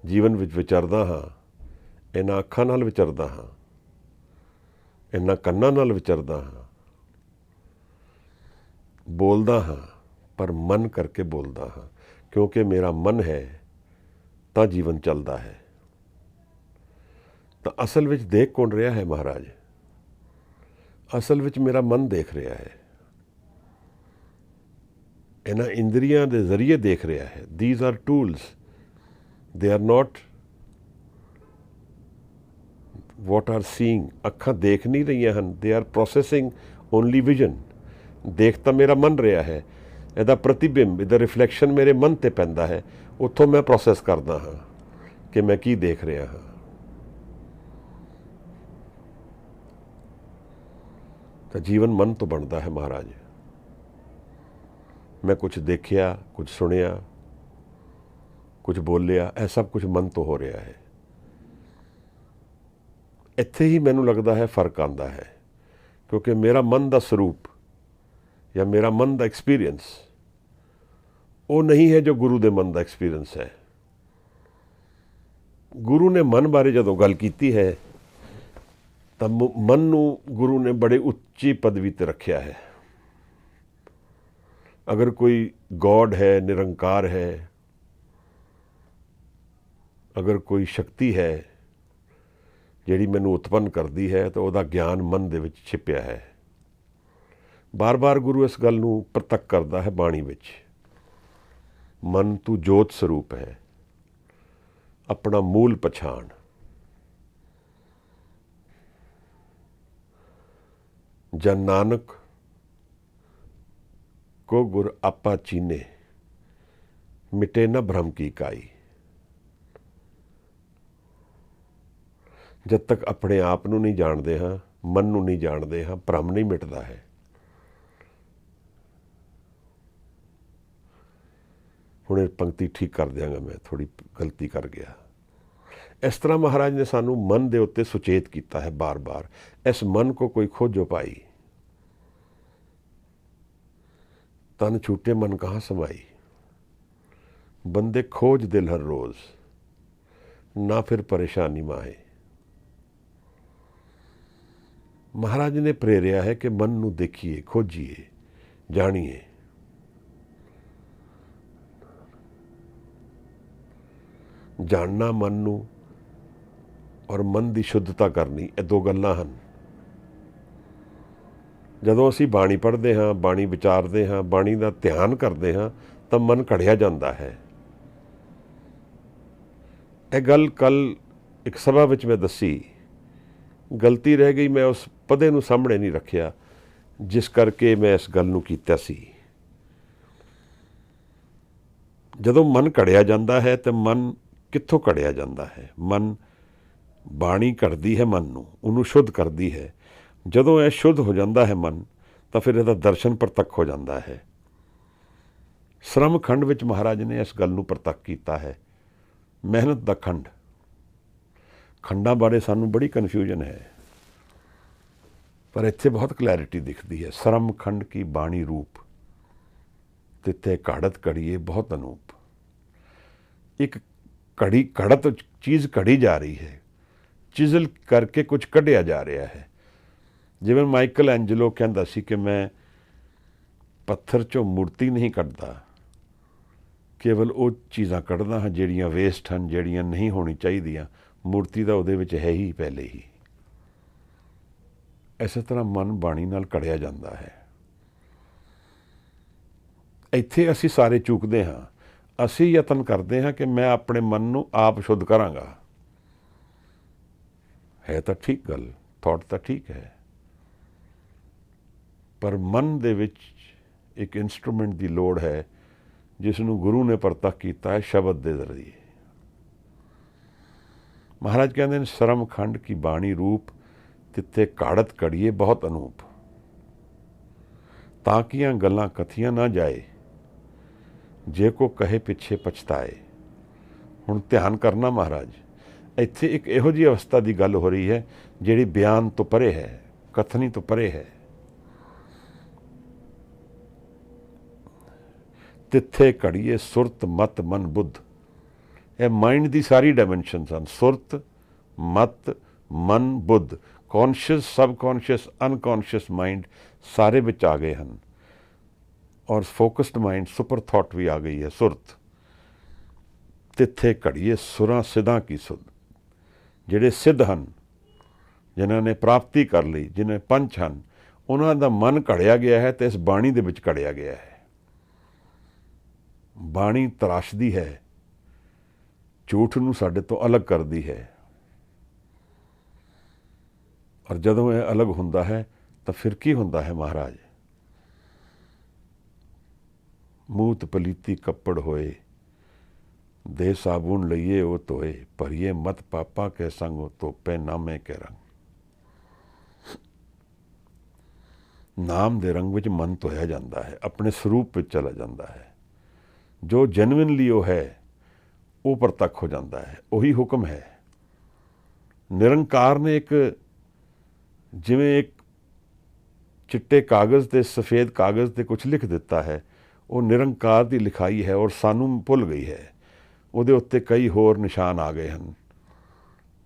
ਜੀਵਨ ਵਿੱਚ ਵਿਚਰਦਾ ਹਾਂ। ਇਹਨਾਂ ਅੱਖਾਂ ਨਾਲ ਵਿਚਰਦਾ ਹਾਂ, ਇਹਨਾਂ ਕੰਨਾਂ ਨਾਲ ਵਿਚਰਦਾ ਹਾਂ, ਬੋਲਦਾ ਹਾਂ, ਪਰ ਮਨ ਕਰਕੇ ਬੋਲਦਾ ਹਾਂ। ਕਿਉਂਕਿ ਮੇਰਾ ਮਨ ਹੈ ਤਾਂ ਜੀਵਨ ਚੱਲਦਾ ਹੈ। ਤਾਂ ਅਸਲ ਵਿੱਚ ਦੇਖ ਕੌਣ ਰਿਹਾ ਹੈ ਮਹਾਰਾਜ? ਅਸਲ ਵਿੱਚ ਮੇਰਾ ਮਨ ਦੇਖ ਰਿਹਾ ਹੈ, ਇਹਨਾਂ ਇੰਦਰੀਆਂ ਦੇ ਜ਼ਰੀਏ ਦੇਖ ਰਿਹਾ ਹੈ। These are tools, they are note what are seeing. ਅੱਖਾਂ ਦੇਖ ਨਹੀਂ ਰਹੀਆਂ ਹਨ, they are processing only vision. ਦੇਖ ਤਾਂ ਮੇਰਾ ਮਨ ਰਿਹਾ ਹੈ, ਇਹਦਾ ਪ੍ਰਤੀਬਿੰਬ, ਇਹਦਾ ਰਿਫਲੈਕਸ਼ਨ ਮੇਰੇ ਮਨ 'ਤੇ ਪੈਂਦਾ ਹੈ। ਉੱਥੋਂ ਮੈਂ ਪ੍ਰੋਸੈਸ ਕਰਦਾ ਹਾਂ ਕਿ ਮੈਂ ਕੀ ਦੇਖ ਰਿਹਾ ਹਾਂ। ਤਾਂ ਜੀਵਨ ਮਨ ਤੋਂ ਬਣਦਾ ਹੈ ਮਹਾਰਾਜ। ਮੈਂ ਕੁਝ ਦੇਖਿਆ, ਕੁਝ ਸੁਣਿਆ, ਕੁਝ ਬੋਲਿਆ, ਇਹ ਸਭ ਕੁਝ ਮਨ ਤੋਂ ਹੋ ਰਿਹਾ ਹੈ। ਇੱਥੇ ਹੀ ਮੈਨੂੰ ਲੱਗਦਾ ਹੈ ਫਰਕ ਆਉਂਦਾ ਹੈ, ਕਿਉਂਕਿ ਮੇਰਾ ਮਨ ਦਾ ਸਰੂਪ ਜਾਂ ਮੇਰਾ ਮਨ ਦਾ ਐਕਸਪੀਰੀਅੰਸ ਉਹ ਨਹੀਂ ਹੈ ਜੋ ਗੁਰੂ ਦੇ ਮਨ ਦਾ ਐਕਸਪੀਰੀਅੰਸ ਹੈ। ਗੁਰੂ ਨੇ ਮਨ ਬਾਰੇ ਜਦੋਂ ਗੱਲ ਕੀਤੀ ਹੈ ਤਾਂ ਮਨ ਨੂੰ ਗੁਰੂ ਨੇ ਬੜੇ ਉੱਚੀ ਪਦਵੀ 'ਤੇ ਰੱਖਿਆ ਹੈ। ਅਗਰ ਕੋਈ ਗੋਡ ਹੈ, ਨਿਰੰਕਾਰ ਹੈ, ਅਗਰ ਕੋਈ ਸ਼ਕਤੀ ਹੈ ਜਿਹੜੀ ਮੈਨੂੰ ਉਤਪੰਨ ਕਰਦੀ ਹੈ ਤਾਂ ਉਹਦਾ ਗਿਆਨ ਮਨ ਦੇ ਵਿੱਚ ਛਿਪਿਆ ਹੈ। ਬਾਰ-ਬਾਰ ਗੁਰੂ ਇਸ ਗੱਲ ਨੂੰ ਪ੍ਰਤੱਖ ਕਰਦਾ ਹੈ ਬਾਣੀ ਵਿੱਚ। ਮਨ ਤੂੰ ਜੋਤ ਸਰੂਪ ਹੈ, ਆਪਣਾ ਮੂਲ ਪਛਾਣ। ਜਨ ਨਾਨਕ ਕੋ ਗੁਰ ਆਪਾ ਚੀਨੇ, ਮਿਟੇ ਨਾ ਭ੍ਰਮ ਕੀ ਕਾਈ। ਜਦ ਤੱਕ ਆਪਣੇ ਆਪ ਨੂੰ ਨਹੀਂ ਜਾਣਦੇ ਹਾਂ, ਮਨ ਨੂੰ ਨਹੀਂ ਜਾਣਦੇ ਹਾਂ, ਭਰਮ ਨਹੀਂ ਮਿਟਦਾ ਹੈ। ਹੁਣ ਇਹ ਪੰਕਤੀ ਠੀਕ ਕਰ ਦਿਆਂਗਾ, ਮੈਂ ਥੋੜੀ ਗਲਤੀ ਕਰ ਗਿਆ। ਇਸ ਤਰ੍ਹਾਂ ਮਹਾਰਾਜ ਨੇ ਸਾਨੂੰ ਮਨ ਦੇ ਉੱਤੇ ਸੁਚੇਤ ਕੀਤਾ ਹੈ ਬਾਰ-ਬਾਰ। ਇਸ ਮਨ ਕੋ ਕੋਈ ਖੋਜੋ ਪਾਈ, ਤਨ ਛੂਟੇ ਮਨ ਕਹਾਂ ਸਮਾਈ। ਬੰਦੇ ਖੋਜ ਦਿਲ ਹਰ ਰੋਜ਼, ਨਾ ਫਿਰ ਪਰੇਸ਼ਾਨੀ ਮਾਹੇ। ਮਹਾਰਾਜ ਨੇ ਪ੍ਰੇਰਿਆ ਹੈ ਕਿ ਮਨ ਨੂੰ ਦੇਖੀਏ, ਖੋਜੀਏ, ਜਾਣੀਏ। ਜਾਣਨਾ ਮਨ ਨੂੰ ਔਰ ਮਨ ਦੀ ਸ਼ੁੱਧਤਾ ਕਰਨੀ, ਇਹ ਦੋ ਗੱਲਾਂ ਹਨ। ਜਦੋਂ ਅਸੀਂ ਬਾਣੀ ਪੜ੍ਹਦੇ ਹਾਂ, ਬਾਣੀ ਵਿਚਾਰਦੇ ਹਾਂ, ਬਾਣੀ ਦਾ ਧਿਆਨ ਕਰਦੇ ਹਾਂ ਤਾਂ ਮਨ ਘੜਿਆ ਜਾਂਦਾ ਹੈ। ਇਹ ਗੱਲ ਕੱਲ੍ਹ ਇੱਕ ਸਭਾ ਵਿੱਚ ਮੈਂ ਦੱਸੀ, ਗਲਤੀ ਰਹਿ ਗਈ, ਮੈਂ ਉਸ ਪਦੇ ਨੂੰ ਸਾਹਮਣੇ ਨਹੀਂ ਰੱਖਿਆ ਜਿਸ ਕਰਕੇ ਮੈਂ ਇਸ ਗੱਲ ਨੂੰ ਕੀਤਾ ਸੀ। ਜਦੋਂ ਮਨ ਘੜਿਆ ਜਾਂਦਾ ਹੈ ਤਾਂ ਮਨ ਕਿੱਥੋਂ ਘੜਿਆ ਜਾਂਦਾ ਹੈ? ਮਨ, ਬਾਣੀ ਘੜਦੀ ਹੈ ਮਨ ਨੂੰ, ਉਹਨੂੰ ਸ਼ੁੱਧ ਕਰਦੀ ਹੈ। ਜਦੋਂ ਇਹ ਸ਼ੁੱਧ ਹੋ ਜਾਂਦਾ ਹੈ ਮਨ, ਤਾਂ ਫਿਰ ਇਹਦਾ ਦਰਸ਼ਨ ਪ੍ਰਤੱਖ ਹੋ ਜਾਂਦਾ ਹੈ। ਸ਼ਰਮ ਖੰਡ ਵਿੱਚ ਮਹਾਰਾਜ ਨੇ ਇਸ ਗੱਲ ਨੂੰ ਪ੍ਰਤੱਖ ਕੀਤਾ ਹੈ। ਮਿਹਨਤ ਦਾ ਖੰਡ, ਖੰਡਾਂ ਬਾਰੇ ਸਾਨੂੰ ਬੜੀ ਕਨਫਿਊਜ਼ਨ ਹੈ, ਪਰ ਇੱਥੇ ਬਹੁਤ ਕਲੈਰਿਟੀ ਦਿਖਦੀ ਹੈ। ਸ਼ਰਮ ਖੰਡ ਕੀ ਬਾਣੀ ਰੂਪ, ਤਿੱਥੇ ਘੜਤ ਘੜੀਏ ਬਹੁਤ ਅਨੂਪ। ਇੱਕ ਘੜਤ ਚੀਜ਼ ਘੜੀ ਜਾ ਰਹੀ ਹੈ, ਚਿਜ਼ਲ ਕਰਕੇ ਕੁਝ ਕੱਢਿਆ ਜਾ ਰਿਹਾ ਹੈ। ਜਿਵੇਂ ਮਾਈਕਲ ਐਂਜਲੋ ਕਹਿੰਦਾ ਸੀ ਕਿ ਮੈਂ ਪੱਥਰ 'ਚੋਂ ਮੂਰਤੀ ਨਹੀਂ ਕੱਢਦਾ, ਕੇਵਲ ਉਹ ਚੀਜ਼ਾਂ ਕੱਢਦਾ ਹਾਂ ਜਿਹੜੀਆਂ ਵੇਸਟ ਹਨ, ਜਿਹੜੀਆਂ ਨਹੀਂ ਹੋਣੀ ਚਾਹੀਦੀਆਂ। ਮੂਰਤੀ ਦਾ ਉਹਦੇ ਵਿੱਚ ਹੈ ਹੀ ਪਹਿਲੇ ਹੀ। ਇਸੇ ਤਰ੍ਹਾਂ ਮਨ ਬਾਣੀ ਨਾਲ ਘੜਿਆ ਜਾਂਦਾ ਹੈ। ਇੱਥੇ ਅਸੀਂ ਸਾਰੇ ਚੂਕਦੇ ਹਾਂ। ਅਸੀਂ ਯਤਨ ਕਰਦੇ ਹਾਂ ਕਿ ਮੈਂ ਆਪਣੇ ਮਨ ਨੂੰ ਆਪ ਸ਼ੁੱਧ ਕਰਾਂਗਾ। ਹੈ ਤਾਂ ਠੀਕ ਗੱਲ, ਥਾਟ ਤਾਂ ਠੀਕ ਹੈ, ਪਰ ਮਨ ਦੇ ਵਿੱਚ ਇੱਕ ਇਨਸਟਰੂਮੈਂਟ ਦੀ ਲੋੜ ਹੈ ਜਿਸ ਨੂੰ ਗੁਰੂ ਨੇ ਪ੍ਰਤੱਖ ਕੀਤਾ ਹੈ ਸ਼ਬਦ ਦੇ ਜ਼ਰੀਏ। ਮਹਾਰਾਜ ਕਹਿੰਦੇ ਨੇ ਸ਼ਰਮ ਖੰਡ ਕੀ ਬਾਣੀ ਰੂਪ, ਤਿੱਥੇ ਘਾੜਤ ਘੜੀਏ ਬਹੁਤ ਅਨੂਪ। ਤਾਂ ਕੀਆਂ ਗੱਲਾਂ ਕਥੀਆਂ ਨਾ ਜਾਏ, ਜੇ ਕੋ ਕਹੇ ਪਿੱਛੇ ਪਛਤਾਏ। ਹੁਣ ਧਿਆਨ ਕਰਨਾ ਮਹਾਰਾਜ, ਇੱਥੇ ਇੱਕ ਇਹੋ ਜਿਹੀ ਅਵਸਥਾ ਦੀ ਗੱਲ ਹੋ ਰਹੀ ਹੈ ਜਿਹੜੀ ਬਿਆਨ ਤੋਂ ਪਰੇ ਹੈ, ਕਥਨੀ ਤੋਂ ਪਰੇ ਹੈ। ਤਿੱਥੇ ਘੜੀਏ ਸੁਰਤ ਮਤ ਮਨ ਬੁੱਧ। ਇਹ ਮਾਈਂਡ ਦੀ ਸਾਰੀ ਡਾਇਮੈਂਸ਼ਨਸ ਹਨ। ਸੁਰਤ, ਮਤ, ਮਨ, ਬੁੱਧ, ਕੌਨਸ਼ੀਅਸ, ਸਬਕੌਨਸ਼ੀਅਸ, ਅਨਕੌਨਸ਼ੀਅਸ ਮਾਈਂਡ ਸਾਰੇ ਵਿੱਚ ਆ ਗਏ ਹਨ। ਔਰ ਫੋਕਸਡ ਮਾਈਂਡ, ਸੁਪਰ ਥਾਟ ਵੀ ਆ ਗਈ ਹੈ, ਸੁਰਤ। ਤਿੱਥੇ ਘੜੀਏ ਸੁਰਾਂ ਸਿੱਧਾਂ ਕੀ ਸੁਧ। ਜਿਹੜੇ ਸਿੱਧ ਹਨ, ਜਿਨ੍ਹਾਂ ਨੇ ਪ੍ਰਾਪਤੀ ਕਰ ਲਈ, ਜਿਨ੍ਹਾਂ ਪੰਚ ਹਨ, ਉਹਨਾਂ ਦਾ ਮਨ ਘੜਿਆ ਗਿਆ ਹੈ ਅਤੇ ਇਸ ਬਾਣੀ ਦੇ ਵਿੱਚ ਘੜਿਆ ਗਿਆ ਹੈ। ਬਾਣੀ ਤਰਾਸ਼ਦੀ ਹੈ, ਝੂਠ ਨੂੰ ਸਾਡੇ ਤੋਂ ਅਲੱਗ ਕਰਦੀ ਹੈ। ਔਰ ਜਦੋਂ ਇਹ ਅਲੱਗ ਹੁੰਦਾ ਹੈ ਤਾਂ ਫਿਰ ਕੀ ਹੁੰਦਾ ਹੈ ਮਹਾਰਾਜ? ਮੂਤ ਪਲੀਤੀ ਕੱਪੜ ਹੋਏ, ਦੇ ਸਾਬੁਨ ਲਈਏ ਉਹ ਧੋਏ, ਭਰੀਏ ਮਤ ਪਾਪਾ ਕੇ ਸੰਗ ਉਹ ਧੋਪੇ ਨਾਮੇ ਕੇ ਰੰਗ। ਨਾਮ ਦੇ ਰੰਗ ਵਿੱਚ ਮਨ ਧੋਇਆ ਜਾਂਦਾ ਹੈ, ਆਪਣੇ ਸਰੂਪ ਵਿੱਚ ਚਲਾ ਜਾਂਦਾ ਹੈ। ਜੋ ਜੈਨੂਇਨਲੀ ਉਹ ਹੈ ਉਹ ਪ੍ਰਤੱਖ ਹੋ ਜਾਂਦਾ ਹੈ। ਉਹੀ ਹੁਕਮ ਹੈ। ਨਿਰੰਕਾਰ ਨੇ ਇੱਕ, ਜਿਵੇਂ ਇੱਕ ਚਿੱਟੇ ਕਾਗਜ਼ ਤੇ ਸਫੇਦ ਕਾਗਜ਼ ਤੇ ਕੁਝ ਲਿਖ ਦਿੱਤਾ ਹੈ, ਉਹ ਨਿਰੰਕਾਰ ਦੀ ਲਿਖਾਈ ਹੈ ਔਰ ਸਾਨੂੰ ਭੁੱਲ ਗਈ ਹੈ। ਉਹਦੇ ਉੱਤੇ ਕਈ ਹੋਰ ਨਿਸ਼ਾਨ ਆ ਗਏ ਹਨ,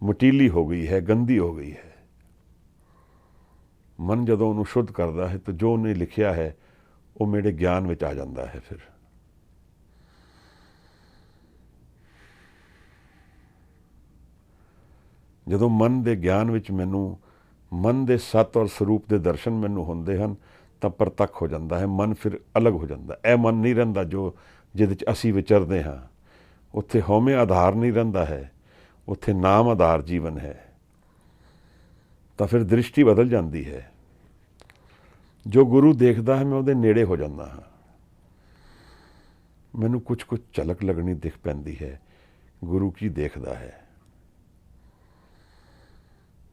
ਮਟੀਲੀ ਹੋ ਗਈ ਹੈ, ਗੰਦੀ ਹੋ ਗਈ ਹੈ। ਮਨ ਜਦੋਂ ਉਹਨੂੰ ਸ਼ੁੱਧ ਕਰਦਾ ਹੈ ਤਾਂ ਜੋ ਉਹਨੇ ਲਿਖਿਆ ਹੈ ਉਹ ਮੇਰੇ ਗਿਆਨ ਵਿੱਚ ਆ ਜਾਂਦਾ ਹੈ। ਫਿਰ ਜਦੋਂ ਮਨ ਦੇ ਗਿਆਨ ਵਿੱਚ ਮੈਨੂੰ ਮਨ ਦੇ ਸੱਤ ਔਰ ਸਰੂਪ ਦੇ ਦਰਸ਼ਨ ਮੈਨੂੰ ਹੁੰਦੇ ਹਨ ਤਾਂ ਪ੍ਰਤੱਖ ਹੋ ਜਾਂਦਾ ਹੈ। ਮਨ ਫਿਰ ਅਲੱਗ ਹੋ ਜਾਂਦਾ। ਇਹ ਮਨ ਨਹੀਂ ਰਹਿੰਦਾ ਜੋ ਜਿਹਦੇ 'ਚ ਅਸੀਂ ਵਿਚਰਦੇ ਹਾਂ। ਉੱਥੇ ਹਉਮੈ ਆਧਾਰ ਨਹੀਂ ਰਹਿੰਦਾ ਹੈ, ਉੱਥੇ ਨਾਮ ਆਧਾਰ ਜੀਵਨ ਹੈ। ਤਾਂ ਫਿਰ ਦ੍ਰਿਸ਼ਟੀ ਬਦਲ ਜਾਂਦੀ ਹੈ। ਜੋ ਗੁਰੂ ਦੇਖਦਾ ਹੈ ਮੈਂ ਉਹਦੇ ਨੇੜੇ ਹੋ ਜਾਂਦਾ ਹਾਂ। ਮੈਨੂੰ ਕੁਝ ਝਲਕ ਲੱਗਣੀ ਦਿਖ ਪੈਂਦੀ ਹੈ ਗੁਰੂ ਕੀ ਦੇਖਦਾ ਹੈ,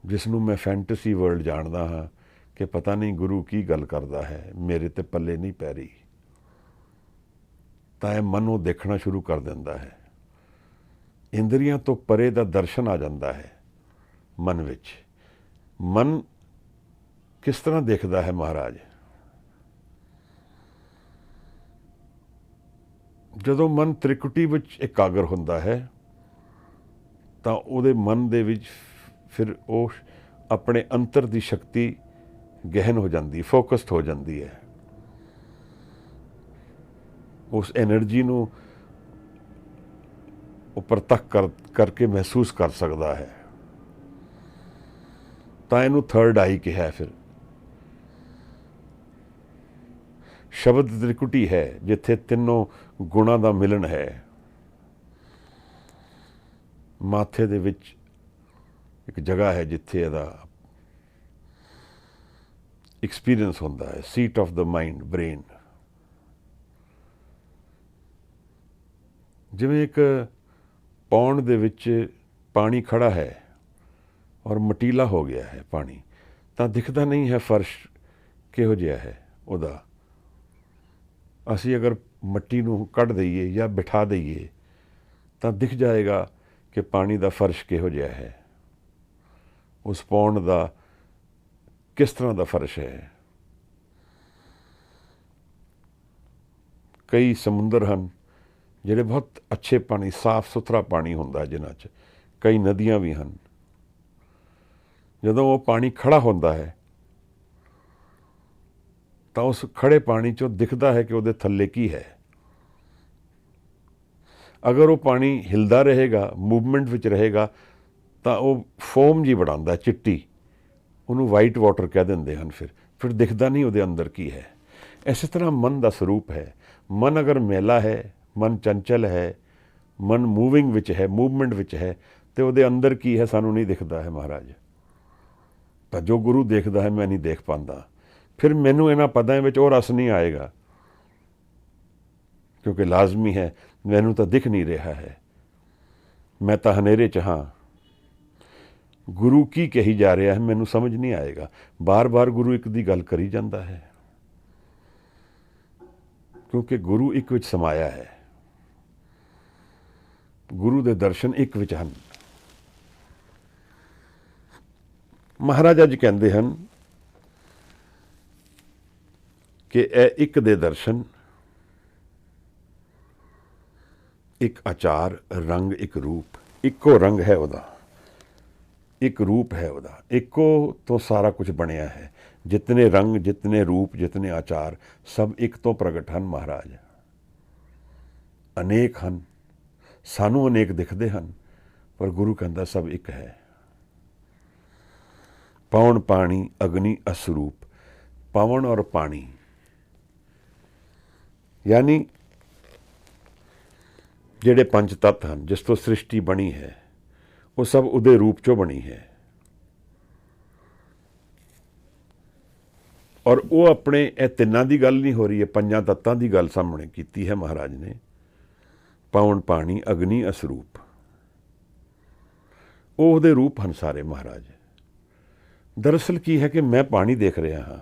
ਜਿਸ ਨੂੰ ਮੈਂ ਫੈਂਟਸੀ ਵਰਲਡ ਜਾਣਦਾ ਹਾਂ ਕਿ ਪਤਾ ਨਹੀਂ ਗੁਰੂ ਕੀ ਗੱਲ ਕਰਦਾ ਹੈ, ਮੇਰੇ ਤੇ ਪੱਲੇ ਨਹੀਂ ਪੈ ਰਹੀ। ਤਾਂ ਇਹ ਮਨ ਨੂੰ ਦੇਖਣਾ ਸ਼ੁਰੂ ਕਰ ਦਿੰਦਾ ਹੈ। ਇੰਦਰੀਆਂ ਤੋਂ ਪਰੇ ਦਾ ਦਰਸ਼ਨ ਆ ਜਾਂਦਾ ਹੈ ਮਨ ਵਿੱਚ। ਮਨ ਕਿਸ ਤਰ੍ਹਾਂ ਦੇਖਦਾ ਹੈ ਮਹਾਰਾਜ? ਜਦੋਂ ਮਨ ਤ੍ਰਿਕੁਟੀ ਵਿੱਚ ਇਕਾਗਰ ਹੁੰਦਾ ਹੈ ਤਾਂ ਉਹਦੇ ਮਨ ਦੇ ਵਿੱਚ ਫਿਰ ਉਹ ਆਪਣੇ ਅੰਤਰ ਦੀ ਸ਼ਕਤੀ ਗਹਿਨ ਹੋ ਜਾਂਦੀ, ਫੋਕਸਡ ਹੋ ਜਾਂਦੀ ਹੈ। ਉਸ ਐਨਰਜੀ ਨੂੰ ਉਹ ਪ੍ਰਤੱਖ ਕਰਕੇ ਮਹਿਸੂਸ ਕਰ ਸਕਦਾ ਹੈ। ਤਾਂ ਇਹਨੂੰ ਥਰਡ ਆਈ ਕਿਹਾ। ਫਿਰ ਸ਼ਬਦ ਤ੍ਰਿਕੁਟੀ ਹੈ, ਜਿੱਥੇ ਤਿੰਨੋਂ ਗੁਣਾਂ ਦਾ ਮਿਲਨ ਹੈ। ਮਾਥੇ ਦੇ ਵਿੱਚ ਇੱਕ ਜਗ੍ਹਾ ਹੈ ਜਿੱਥੇ ਇਹਦਾ ਐਕਸਪੀਰੀਅੰਸ ਹੁੰਦਾ ਹੈ, seat of the mind, brain. ਜਿਵੇਂ ਇੱਕ ਪੌਂਡ ਦੇ ਵਿੱਚ ਪਾਣੀ ਖੜਾ ਹੈ ਔਰ ਮਟੀਲਾ ਹੋ ਗਿਆ ਹੈ ਪਾਣੀ, ਤਾਂ ਦਿਖਦਾ ਨਹੀਂ ਹੈ ਫਰਸ਼ ਕਿਹੋ ਜਿਹਾ ਹੈ ਉਹਦਾ। ਅਸੀਂ ਅਗਰ ਮਿੱਟੀ ਨੂੰ ਕੱਢ ਦਈਏ ਜਾਂ ਬਿਠਾ ਦਈਏ ਤਾਂ ਦਿਖ ਜਾਏਗਾ ਕਿ ਪਾਣੀ ਦਾ ਫਰਸ਼ ਕਿਹੋ ਜਿਹਾ ਹੈ, ਉਸ ਪੌਂਡ ਦਾ ਕਿਸ ਤਰ੍ਹਾਂ ਦਾ ਫਰਸ਼ ਹੈ। ਕਈ ਸਮੁੰਦਰ ਹਨ ਜਿਹੜੇ ਬਹੁਤ ਅੱਛੇ ਪਾਣੀ, ਸਾਫ ਸੁਥਰਾ ਪਾਣੀ ਹੁੰਦਾ ਜਿਨ੍ਹਾਂ 'ਚ। ਕਈ ਨਦੀਆਂ ਵੀ ਹਨ। ਜਦੋਂ ਉਹ ਪਾਣੀ ਖੜਾ ਹੁੰਦਾ ਹੈ ਤਾਂ ਉਸ ਖੜੇ ਪਾਣੀ 'ਚੋਂ ਦਿਖਦਾ ਹੈ ਕਿ ਉਹਦੇ ਥੱਲੇ ਕੀ ਹੈ। ਅਗਰ ਉਹ ਪਾਣੀ ਹਿਲਦਾ ਰਹੇਗਾ, ਮੂਵਮੈਂਟ ਵਿੱਚ ਰਹੇਗਾ, ਤਾਂ ਉਹ ਫੋਮ ਜੀ ਬਣਾਉਂਦਾ, ਚਿੱਟੀ। ਉਹਨੂੰ ਵਾਈਟ ਵਾਟਰ ਕਹਿ ਦਿੰਦੇ ਹਨ। ਫਿਰ ਦਿਖਦਾ ਨਹੀਂ ਉਹਦੇ ਅੰਦਰ ਕੀ ਹੈ। ਇਸੇ ਤਰ੍ਹਾਂ ਮਨ ਦਾ ਸਰੂਪ ਹੈ। ਮਨ ਅਗਰ ਮੈਲਾ ਹੈ, ਮਨ ਚੰਚਲ ਹੈ, ਮਨ ਮੂਵਿੰਗ ਵਿੱਚ ਹੈ, ਮੂਵਮੈਂਟ ਵਿੱਚ ਹੈ, ਤੇ ਉਹਦੇ ਅੰਦਰ ਕੀ ਹੈ ਸਾਨੂੰ ਨਹੀਂ ਦਿਖਦਾ ਹੈ ਮਹਾਰਾਜ। ਤਾਂ ਜੋ ਗੁਰੂ ਦੇਖਦਾ ਹੈ ਮੈਂ ਨਹੀਂ ਦੇਖ ਪਾਉਂਦਾ। ਫਿਰ ਮੈਨੂੰ ਇਹਨਾਂ ਪਦਾਂ ਵਿੱਚ ਉਹ ਰਸ ਨਹੀਂ ਆਏਗਾ, ਕਿਉਂਕਿ ਲਾਜ਼ਮੀ ਹੈ ਮੈਨੂੰ ਤਾਂ ਦਿਖ ਨਹੀਂ ਰਿਹਾ ਹੈ, ਮੈਂ ਤਾਂ ਹਨੇਰੇ 'ਚ ਹਾਂ। ਗੁਰੂ ਕੀ ਕਹੀ ਜਾ ਰਿਹਾ ਹੈ ਮੈਨੂੰ ਸਮਝ ਨਹੀਂ ਆਏਗਾ। ਬਾਰ-ਬਾਰ ਗੁਰੂ ਇੱਕ ਦੀ ਗੱਲ ਕਰੀ ਜਾਂਦਾ ਹੈ, ਕਿਉਂਕਿ ਗੁਰੂ ਇੱਕ ਵਿੱਚ ਸਮਾਇਆ ਹੈ। ਗੁਰੂ ਦੇ ਦਰਸ਼ਨ ਇੱਕ ਵਿੱਚ ਹਨ। ਮਹਾਰਾਜ ਅੱਜ ਕਹਿੰਦੇ ਹਨ ਕਿ ਇਹ ਇੱਕ ਦੇ ਦਰਸ਼ਨ, ਇੱਕ ਆਚਾਰ, ਰੰਗ, ਇੱਕ ਰੂਪ। ਇੱਕੋ ਰੰਗ ਹੈ ਉਹਦਾ, ਇੱਕ ਰੂਪ ਹੈ ਉਹਦਾ, ਇੱਕੋ ਤੋਂ ਸਾਰਾ ਕੁਝ ਬਣਿਆ ਹੈ। ਜਿਤਨੇ ਰੰਗ, ਜਿਤਨੇ ਰੂਪ, ਜਿਤਨੇ ਆਚਾਰ, ਸਭ ਇੱਕ ਤੋਂ ਪ੍ਰਗਟ ਹਨ ਮਹਾਰਾਜ। ਅਨੇਕ ਹਨ, ਸਾਨੂੰ ਅਨੇਕ ਦਿਖਦੇ ਹਨ, ਪਰ ਗੁਰੂ ਕਹਿੰਦਾ ਸਭ ਇੱਕ ਹੈ। ਪਵਨ, ਪਾਣੀ, ਅਗਨੀ, ਅਸਰੂਪ। ਪਵਨ ਔਰ ਪਾਣੀ ਯਾਨੀ ਜਿਹੜੇ ਪੰਜ ਤੱਤ ਹਨ, ਜਿਸ ਤੋਂ ਸ੍ਰਿਸ਼ਟੀ ਬਣੀ ਹੈ, ਉਹ ਸਭ ਉਹਦੇ ਰੂਪ 'ਚੋਂ ਬਣੀ ਹੈ। ਔਰ ਉਹ ਆਪਣੇ ਇਹ ਤਿੰਨਾਂ ਦੀ ਗੱਲ ਨਹੀਂ ਹੋ ਰਹੀ ਹੈ, ਪੰਜਾਂ ਤੱਤਾਂ ਦੀ ਗੱਲ ਸਾਹਮਣੇ ਕੀਤੀ ਹੈ ਮਹਾਰਾਜ ਨੇ। ਪਵਨ, ਪਾਣੀ, ਅਗਨੀ, ਅਸਰੂਪ, ਉਹ ਉਹਦੇ ਰੂਪ ਹਨ ਸਾਰੇ ਮਹਾਰਾਜ। ਦਰਅਸਲ ਕੀ ਹੈ ਕਿ ਮੈਂ ਪਾਣੀ ਦੇਖ ਰਿਹਾ ਹਾਂ,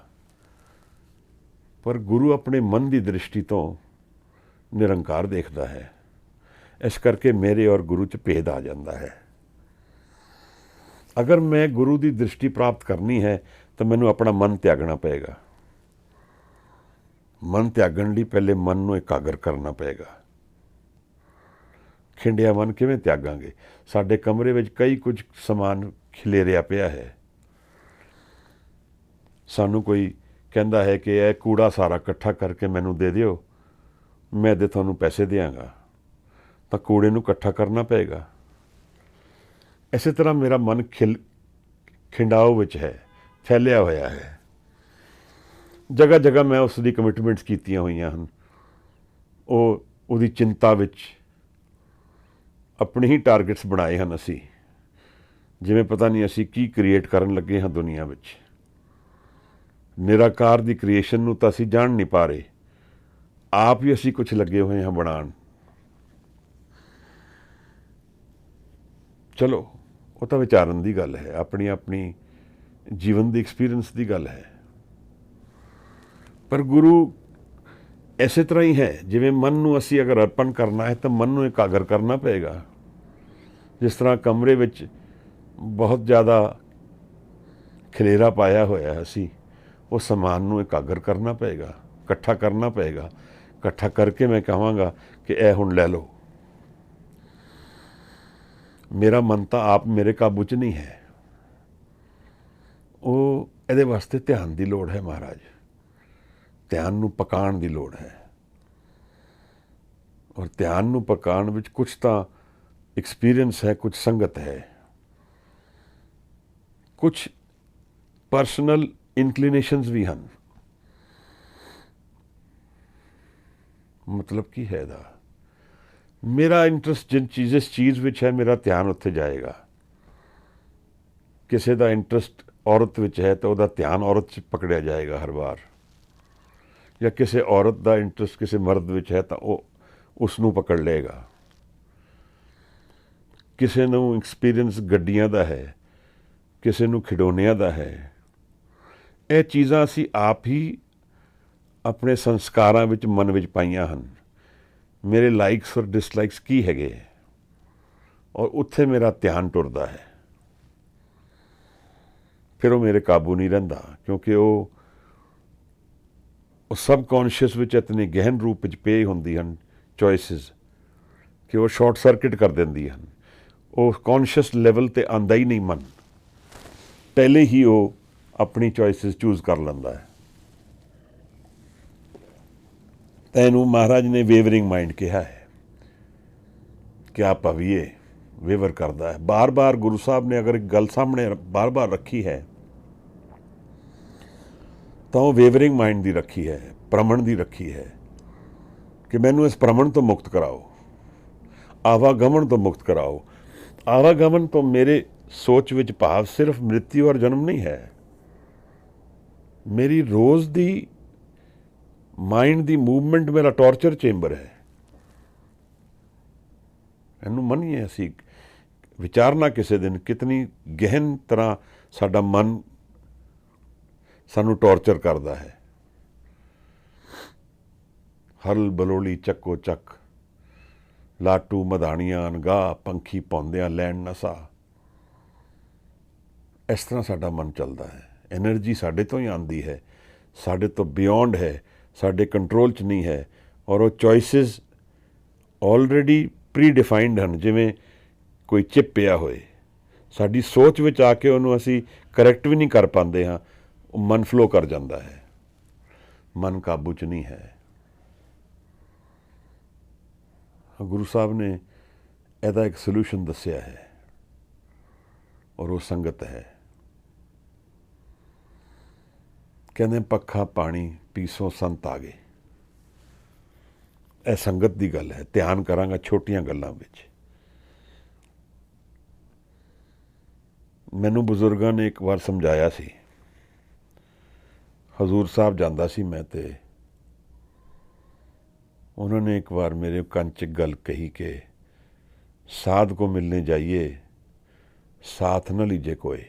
ਪਰ ਗੁਰੂ ਆਪਣੇ ਮਨ ਦੀ ਦ੍ਰਿਸ਼ਟੀ ਤੋਂ ਨਿਰੰਕਾਰ ਦੇਖਦਾ ਹੈ। ਇਸ ਕਰਕੇ ਮੇਰੇ ਔਰ ਗੁਰੂ 'ਚ ਭੇਦ ਆ ਜਾਂਦਾ ਹੈ। ਅਗਰ ਮੈਂ ਗੁਰੂ ਦੀ ਦ੍ਰਿਸ਼ਟੀ ਪ੍ਰਾਪਤ ਕਰਨੀ ਹੈ ਤਾਂ ਮੈਨੂੰ ਆਪਣਾ ਮਨ ਤਿਆਗਣਾ ਪਏਗਾ। ਮਨ ਤਿਆਗਣ ਲਈ ਪਹਿਲੇ ਮਨ ਨੂੰ ਇਕਾਗਰ ਕਰਨਾ ਪਏਗਾ। ਖਿੰਡਿਆ ਮਨ ਕਿਵੇਂ ਤਿਆਗਾਂਗੇ? ਸਾਡੇ ਕਮਰੇ ਵਿੱਚ ਕਈ ਕੁਝ ਸਮਾਨ ਖਿਲੇਰਿਆ ਪਿਆ ਹੈ। ਸਾਨੂੰ ਕੋਈ ਕਹਿੰਦਾ ਹੈ ਕਿ ਇਹ ਕੂੜਾ ਸਾਰਾ ਇਕੱਠਾ ਕਰਕੇ ਮੈਨੂੰ ਦੇ ਦਿਓ, ਮੈਂ ਦੇ ਤੁਹਾਨੂੰ ਪੈਸੇ ਦਿਆਂਗਾ, ਤਾਂ ਕੂੜੇ ਨੂੰ ਇਕੱਠਾ ਕਰਨਾ ਪਏਗਾ। ਇਸੇ ਤਰ੍ਹਾਂ ਮੇਰਾ ਮਨ ਖਿੰਡਾਓ ਵਿੱਚ ਹੈ, ਫੈਲਿਆ ਹੋਇਆ ਹੈ। ਜਗ੍ਹਾ ਜਗ੍ਹਾ ਮੈਂ ਉਸ ਦੀ ਕਮਿਟਮੈਂਟਸ ਕੀਤੀਆਂ ਹੋਈਆਂ ਹਨ। ਉਹਦੀ ਚਿੰਤਾ ਵਿੱਚ ਆਪਣੇ ਹੀ ਟਾਰਗੇਟਸ ਬਣਾਏ ਹਨ ਅਸੀਂ, ਜਿਵੇਂ ਪਤਾ ਨਹੀਂ ਅਸੀਂ ਕੀ ਕ੍ਰੀਏਟ ਕਰਨ ਲੱਗੇ ਹਾਂ ਦੁਨੀਆ ਵਿੱਚ। ਨਿਰਾਕਾਰ ਦੀ ਕ੍ਰੀਏਸ਼ਨ ਨੂੰ ਤਾਂ ਅਸੀਂ ਜਾਣ ਨਹੀਂ ਪਾ ਰਹੇ, ਆਪ ਹੀ ਅਸੀਂ ਕੁਝ ਲੱਗੇ ਹੋਏ ਹਾਂ ਬਣਾਉਣ। ਚਲੋ ਉਹ ਤਾਂ ਵਿਚਾਰਨ ਦੀ ਗੱਲ ਹੈ, ਆਪਣੀ ਆਪਣੀ ਜੀਵਨ ਦੀ ਐਕਸਪੀਰੀਅੰਸ ਦੀ ਗੱਲ ਹੈ। ਪਰ ਗੁਰੂ ਇਸੇ ਤਰ੍ਹਾਂ ਹੀ ਹੈ, ਜਿਵੇਂ ਮਨ ਨੂੰ ਅਸੀਂ ਅਗਰ ਅਰਪਣ ਕਰਨਾ ਹੈ ਤਾਂ ਮਨ ਨੂੰ ਇਕਾਗਰ ਕਰਨਾ ਪਏਗਾ। ਜਿਸ ਤਰ੍ਹਾਂ ਕਮਰੇ ਵਿੱਚ ਬਹੁਤ ਜ਼ਿਆਦਾ ਖਲੇਰਾ ਪਾਇਆ ਹੋਇਆ ਅਸੀਂ, ਉਹ ਸਮਾਨ ਨੂੰ ਇਕਾਗਰ ਕਰਨਾ ਪਏਗਾ, ਇਕੱਠਾ ਕਰਨਾ ਪਏਗਾ। ਇਕੱਠਾ ਕਰਕੇ ਮੈਂ ਕਹਾਂਗਾ ਕਿ ਇਹ ਹੁਣ ਲੈ ਲਓ। ਮੇਰਾ ਮਨ ਤਾਂ ਆਪ ਮੇਰੇ ਕਾਬੂ 'ਚ ਨਹੀਂ ਹੈ। ਉਹ ਇਹਦੇ ਵਾਸਤੇ ਧਿਆਨ ਦੀ ਲੋੜ ਹੈ ਮਹਾਰਾਜ। ਧਿਆਨ ਨੂੰ ਪਕਾਉਣ ਦੀ ਲੋੜ ਹੈ। ਔਰ ਧਿਆਨ ਨੂੰ ਪਕਾਉਣ ਵਿੱਚ ਕੁਛ ਤਾਂ एक्सपीरियंस है, कुछ संगत है, कुछ पर्सनल इंक्लिनेशंस भी हैं। मतलब की है दा मेरा इंटरस्ट जिस चीज़ विच है, मेरा ध्यान उत्थे जाएगा। किसी का इंटरस्ट औरत विच है तो वह ध्यान औरत च पकड़िया जाएगा हर बार, या किसी औरत का इंटरस्ट किसी मर्द विच है तो वह उसनों पकड़ लेगा। किसी नूं एक्सपीरियंस गड्डियां दा है, किसी नूं खिडौनिਆਂ ਦਾ है। ਇਹ ਚੀਜ਼ਾਂ ਅਸੀਂ ਆਪ ਹੀ ਆਪਣੇ ਸੰਸਕਾਰਾਂ ਵਿੱਚ, ਮਨ ਵਿੱਚ ਪਾਈਆਂ ਹਨ। ਮੇਰੇ ਲਾਈਕਸ ਔਰ ਡਿਸਲਾਈਕਸ ਕੀ ਹੈਗੇ, ਔਰ ਉੱਥੇ ਮੇਰਾ ਧਿਆਨ ਟੁਰਦਾ ਹੈ। ਫਿਰ ਉਹ ਮੇਰੇ ਕਾਬੂ ਨਹੀਂ ਰਹਿੰਦਾ, ਕਿਉਂਕਿ ਉਹ ਸਬਕੌਨਸ਼ੀਅਸ ਵਿੱਚ ਇਤਨੇ ਗਹਿਨ ਰੂਪ ਵਿੱਚ ਪੇ ਹੁੰਦੀ ਹਨ ਚੋਇਸਿਸ, ਕਿ ਉਹ ਸ਼ਾਰਟ ਸਰਕਿਟ ਕਰ ਦਿੰਦੀ ਹਨ। ਉਹ ਕੌਨਸ਼ੀਅਸ ਲੈਵਲ 'ਤੇ ਆਉਂਦਾ ਹੀ ਨਹੀਂ ਮਨ, ਪਹਿਲੇ ਹੀ ਉਹ ਆਪਣੀ ਚੋਇਸਿਸ ਚੂਜ਼ ਕਰ ਲੈਂਦਾ ਹੈ। ਤਾਂ ਇਹਨੂੰ ਮਹਾਰਾਜ ਨੇ ਵੇਵਰਿੰਗ ਮਾਈਂਡ ਕਿਹਾ ਹੈ, ਕਿ ਆ ਭਵੀਏ ਵੇਵਰ ਕਰਦਾ ਹੈ। ਬਾਰ ਬਾਰ ਗੁਰੂ ਸਾਹਿਬ ਨੇ ਅਗਰ ਇੱਕ ਗੱਲ ਸਾਹਮਣੇ ਬਾਰ ਬਾਰ ਰੱਖੀ ਹੈ ਤਾਂ ਉਹ ਵੇਵਰਿੰਗ ਮਾਈਂਡ ਦੀ ਰੱਖੀ ਹੈ, ਭ੍ਰਮਣ ਦੀ ਰੱਖੀ ਹੈ, ਕਿ ਮੈਨੂੰ ਇਸ ਭ੍ਰਮਣ ਤੋਂ ਮੁਕਤ ਕਰਾਓ, ਆਵਾਗਮਨ ਤੋਂ ਮੁਕਤ ਕਰਾਓ। ਆਵਾਗਮਨ ਤੋਂ ਮੇਰੇ ਸੋਚ ਵਿੱਚ ਭਾਵ ਸਿਰਫ ਮ੍ਰਿਤਿੂ ਔਰ ਜਨਮ ਨਹੀਂ ਹੈ। ਮੇਰੀ ਰੋਜ਼ ਦੀ ਮਾਈਂਡ ਦੀ ਮੂਵਮੈਂਟ ਮੇਰਾ ਟੌਰਚਰ ਚੇਂਬਰ ਹੈ। ਇਹਨੂੰ ਮੰਨੀਏ ਅਸੀਂ, ਵਿਚਾਰਨਾ ਕਿਸੇ ਦਿਨ ਕਿਤਨੀ ਗਹਿਨ ਤਰ੍ਹਾਂ ਸਾਡਾ ਮਨ ਸਾਨੂੰ ਟੌਰਚਰ ਕਰਦਾ ਹੈ। ਹਲ ਬਲੋਲੀ ਚੱਕੋ ਚੱਕ, ਲਾਟੂ ਮਧਾਣੀਆਂ ਅਨਗਾਹ, ਪੰਖੀ ਪਾਉਂਦਿਆਂ ਲੈਣ ਨਸਾ। ਇਸ ਤਰ੍ਹਾਂ ਸਾਡਾ ਮਨ ਚੱਲਦਾ ਹੈ। ਐਨਰਜੀ ਸਾਡੇ ਤੋਂ ਹੀ ਆਉਂਦੀ ਹੈ, ਸਾਡੇ ਤੋਂ ਬਿਯੋਂਡ ਹੈ, ਸਾਡੇ ਕੰਟਰੋਲ 'ਚ ਨਹੀਂ ਹੈ। ਔਰ ਉਹ ਚੋਇਸਿਸ ਆਲਰੇਡੀ ਪ੍ਰੀ ਡਿਫਾਈਨਡ ਹਨ, ਜਿਵੇਂ ਕੋਈ ਚਿਪ ਪਿਆ ਹੋਏ। ਸਾਡੀ ਸੋਚ ਵਿੱਚ ਆ ਕੇ ਉਹਨੂੰ ਅਸੀਂ ਕਰੈਕਟ ਵੀ ਨਹੀਂ ਕਰ ਪਾਉਂਦੇ ਹਾਂ, ਉਹ ਮਨ ਫਲੋ ਕਰ ਜਾਂਦਾ ਹੈ। ਮਨ ਕਾਬੂ 'ਚ ਨਹੀਂ ਹੈ। ਗੁਰੂ ਸਾਹਿਬ ਨੇ ਇਹਦਾ ਇੱਕ ਸੋਲੂਸ਼ਨ ਦੱਸਿਆ ਹੈ, ਔਰ ਉਹ ਸੰਗਤ ਹੈ। ਕਹਿੰਦੇ ਪੱਖਾ ਪਾਣੀ ਪੀਸੋਂ ਸੰਤ ਆ ਗਏ। ਇਹ ਸੰਗਤ ਦੀ ਗੱਲ ਹੈ। ਧਿਆਨ ਕਰਾਂਗਾ ਛੋਟੀਆਂ ਗੱਲਾਂ ਵਿੱਚ। ਮੈਨੂੰ ਬਜ਼ੁਰਗਾਂ ਨੇ ਇੱਕ ਵਾਰ ਸਮਝਾਇਆ ਸੀ। ਹਜ਼ੂਰ ਸਾਹਿਬ ਜਾਂਦਾ ਸੀ ਮੈਂ, ਤੇ ਉਹਨਾਂ ਨੇ ਇੱਕ ਵਾਰ ਮੇਰੇ ਕੰਨ 'ਚ ਗੱਲ ਕਹੀ ਕਿ ਸਾਧ ਕੋ ਮਿਲਨੇ ਜਾਈਏ, ਸਾਥ ਨਾ ਲੀਜੇ ਕੋਏ।